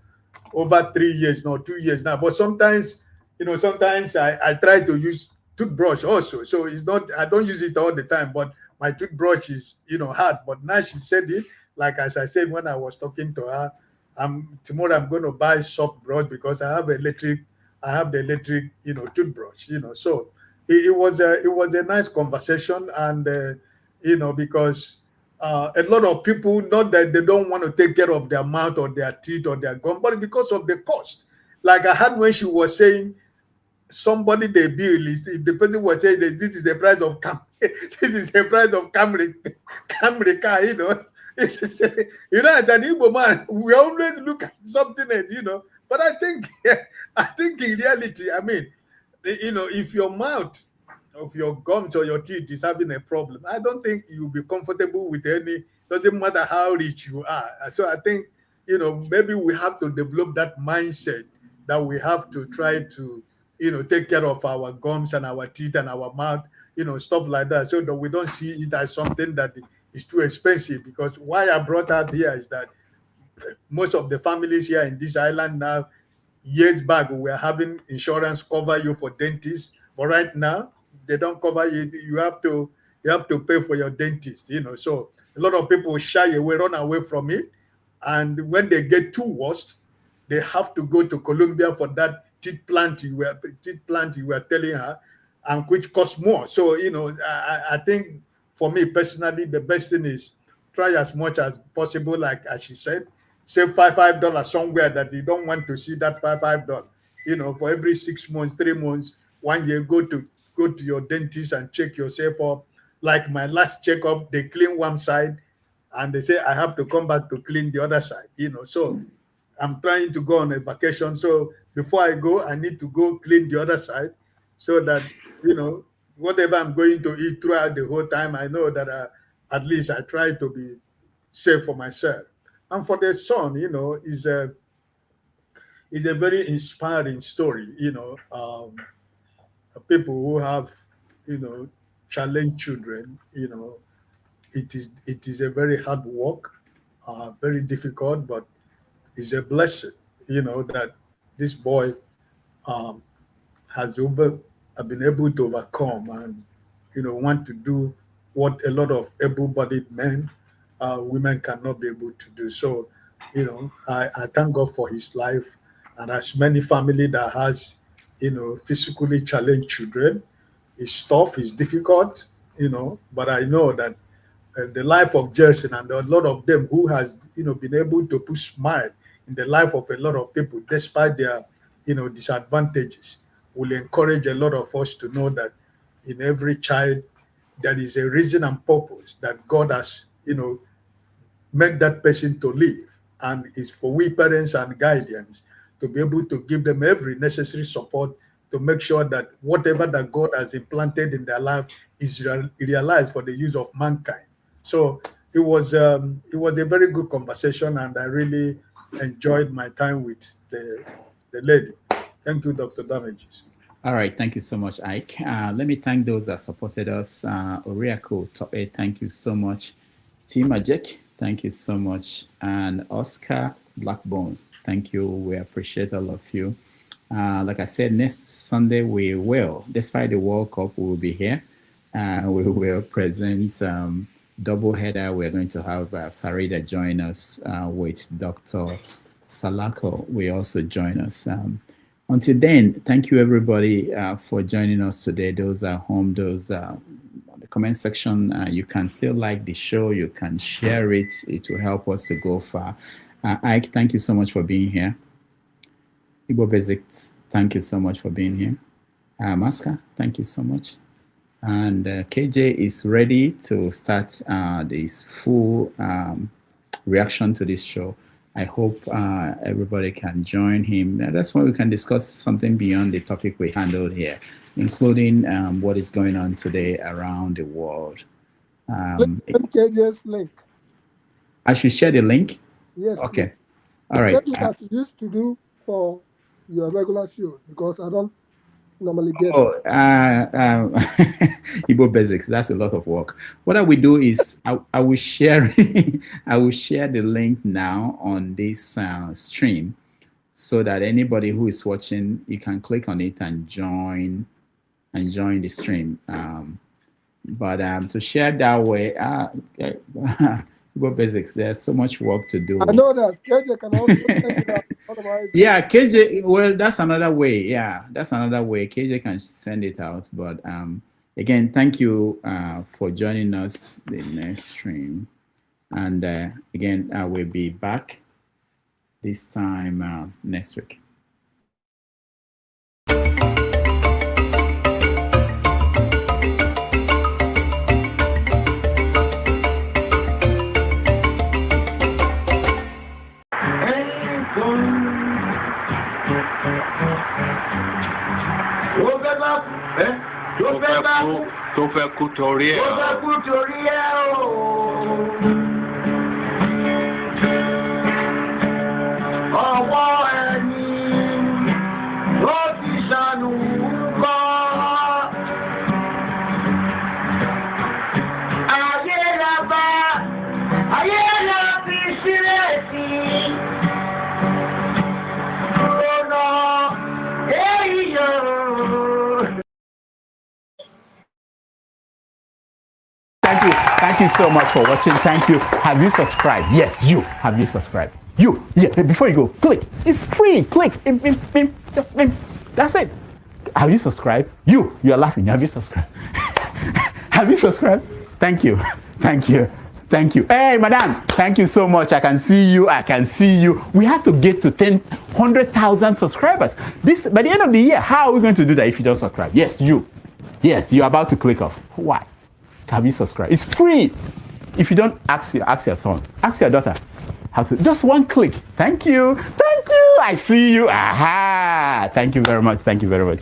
over 3 years now, 2 years now. But sometimes, sometimes I try to use toothbrush also. So it's not, I don't use it all the time, but my toothbrush is, hard. But now she said it, like as I said when I was talking to her, tomorrow I'm going to buy soft brush because I have the electric, toothbrush, So it was a nice conversation, and because a lot of people, not that they don't want to take care of their mouth or their teeth or their gum, but because of the cost. Like I had when she was saying, somebody they bill is, the person was saying that this is the price of this is the price of Camry car, It's, as an Igbo man, we always look at something else, But I think in reality, I mean, if your mouth of your gums or your teeth is having a problem, I don't think you'll be comfortable with any, doesn't matter how rich you are. So I think, maybe we have to develop that mindset that we have to try to, take care of our gums and our teeth and our mouth, stuff like that, so that we don't see it as something that is too expensive. Because why I brought out here is that most of the families here in this island now, years back, we were having insurance cover you for dentists, but right now they don't cover you. You have to pay for your dentist. So a lot of people shy away, run away from it, and when they get too worst, they have to go to Colombia for that teeth plant you were telling her, and which costs more. So I think for me personally, the best thing is try as much as possible, like as she said, save $5 somewhere that you don't want to see that $5. For every 6 months, 3 months, 1 year, go to your dentist and check yourself up. Like my last checkup, they clean one side and they say I have to come back to clean the other side. So I'm trying to go on a vacation. So before I go, I need to go clean the other side so that, whatever I'm going to eat throughout the whole time, I know that at least I try to be safe for myself. And for the son, is a very inspiring story. People who have, challenged children. It is a very hard work, very difficult, but it's a blessing. That this boy has been able to overcome and want to do what a lot of able-bodied men, women cannot be able to do. So, I thank God for his life, and as many family that has, physically challenged children, it's tough, it's difficult, but I know that the life of Jason and a lot of them who has, been able to put smile in the life of a lot of people despite their, disadvantages, will encourage a lot of us to know that in every child there is a reason and purpose that God has, make that person to live, and it's for we parents and guardians to be able to give them every necessary support to make sure that whatever that God has implanted in their life is realized for the use of mankind. So it was a very good conversation, and I really enjoyed my time with the lady. Thank you, Dr. Damages. All right, thank you so much, Ike. Let me thank those that supported us. Oriako Top 8, thank you so much. Team Ajek, thank you so much. And Oscar Blackbone, thank you. We appreciate all of you. Like I said, next Sunday we will, despite the World Cup, we will be here. We will present double header. We're going to have Farida join us with Dr. Salako. We also join us. Until then, thank you everybody for joining us today. Those at home, those on the comment section, you can still like the show, you can share it. It will help us to go far. Ike, thank you so much for being here. Igbo Basics, thank you so much for being here. Maska, thank you so much. And KJ is ready to start this full reaction to this show. I hope everybody can join him. That's why we can discuss something beyond the topic we handled here, including what is going on today around the world. KJ's link. I should share the link? Yes. Okay. All right. As you used to do for your regular shows, because I don't normally get Igbo Basics. That's a lot of work. What I will do is I will share I will share the link now on this stream, so that anybody who is watching, you can click on it and join the stream. But to share that way, Igbo Basics, there's so much work to do. I know that KJ can also send it out. Otherwise, yeah, KJ, well, that's another way. Yeah, that's another way. KJ can send it out. But again, thank you for joining us the next stream. And again, I will be back this time next week. Tó fẹ́ kú torí ẹ̀. Ọwọ́ ẹni ló ti ṣàánú kọ́. Ayé la bá, ayé la fi sílẹ̀ sí. Ọ̀nà èyí yóò. Thank you so much for watching. Thank you. Have you subscribed? Yes, you. Have you subscribed? You. Yeah, before you go, click. It's free. Click. Just that's it. Have you subscribed? You are laughing. Have you subscribed? Have you subscribed? Thank you. Thank you. Thank you. Hey, madam. Thank you so much. I can see you. I can see you. We have to get to 100,000 subscribers. This by the end of the year. How are we going to do that if you don't subscribe? Yes, you. Yes, you're about to click off. Why? Have you subscribed? It's free. If you don't, ask your son, ask your daughter how to. Just one click. Thank you. Thank you. I see you. Aha. Thank you very much. Thank you very much.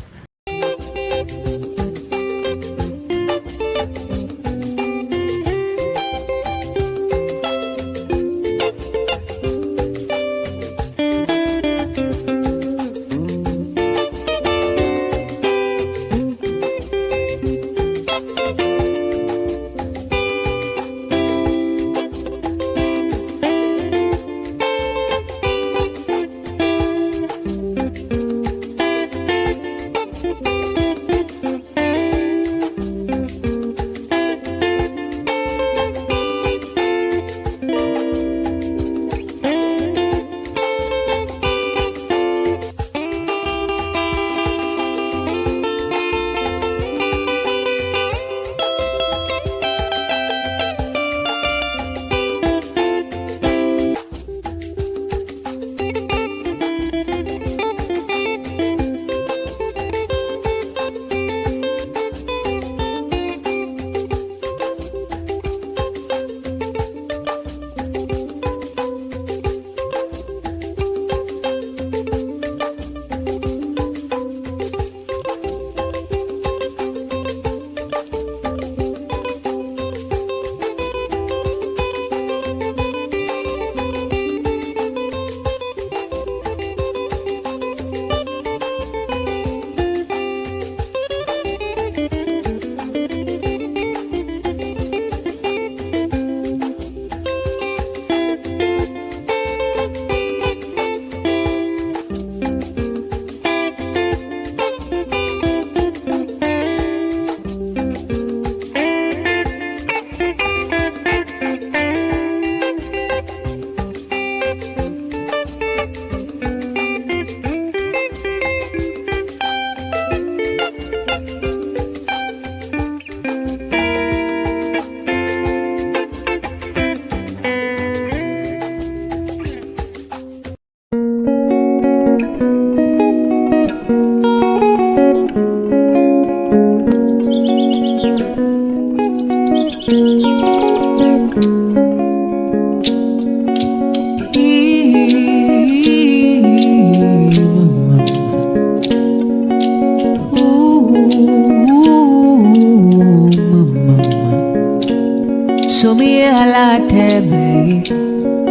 show me a lot me.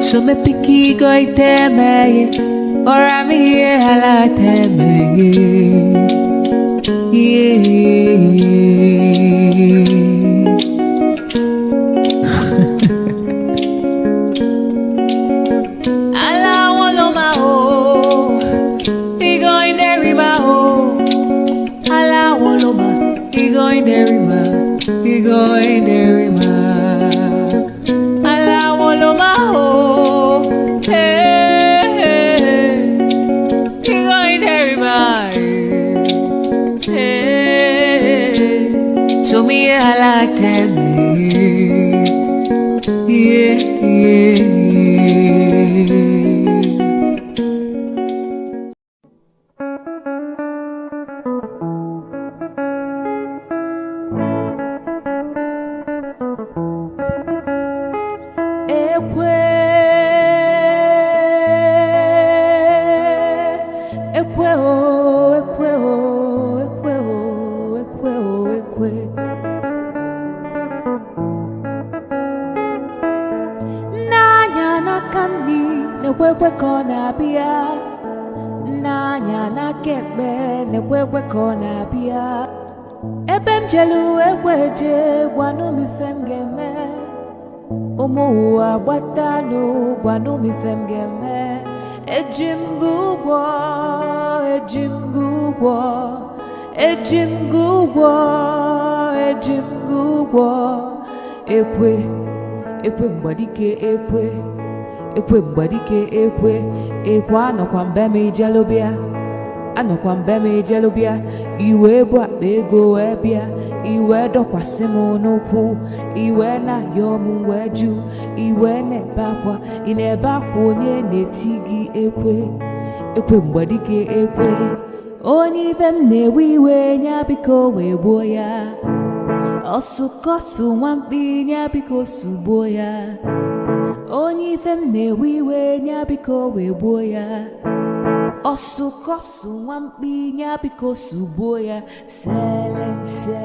Show me picky go me. Or I'm here a lot me. He going there, Allah woloma ho, hey, he going there, hey, show me Allah tell me, yeah, yeah. Ebem jelu ekweje gwanu mi femgeme Omo agbatalu gwanu mi femgeme Ejim gugwo ekwe mbadike ekwe anọkwa mbeme ijelubia iwe bụ akpa ego ebia iwe dọkwasị m n'ụkwụ iwe na-ayọ m wee jụ iwe na-ebe akwa ị na-ebe akwa onye na-eti gị ekwe mgbadike ekwe onye ibe m na-ewe iwe nya biko wee gbuo ya ọsụkọsụ nwamkpi nya biko sugbuo ya onye ibe m na-ewe iwe nya biko wee gbuo ya ọsụkọsụ nwamkpi nya biko sugbuo ya selense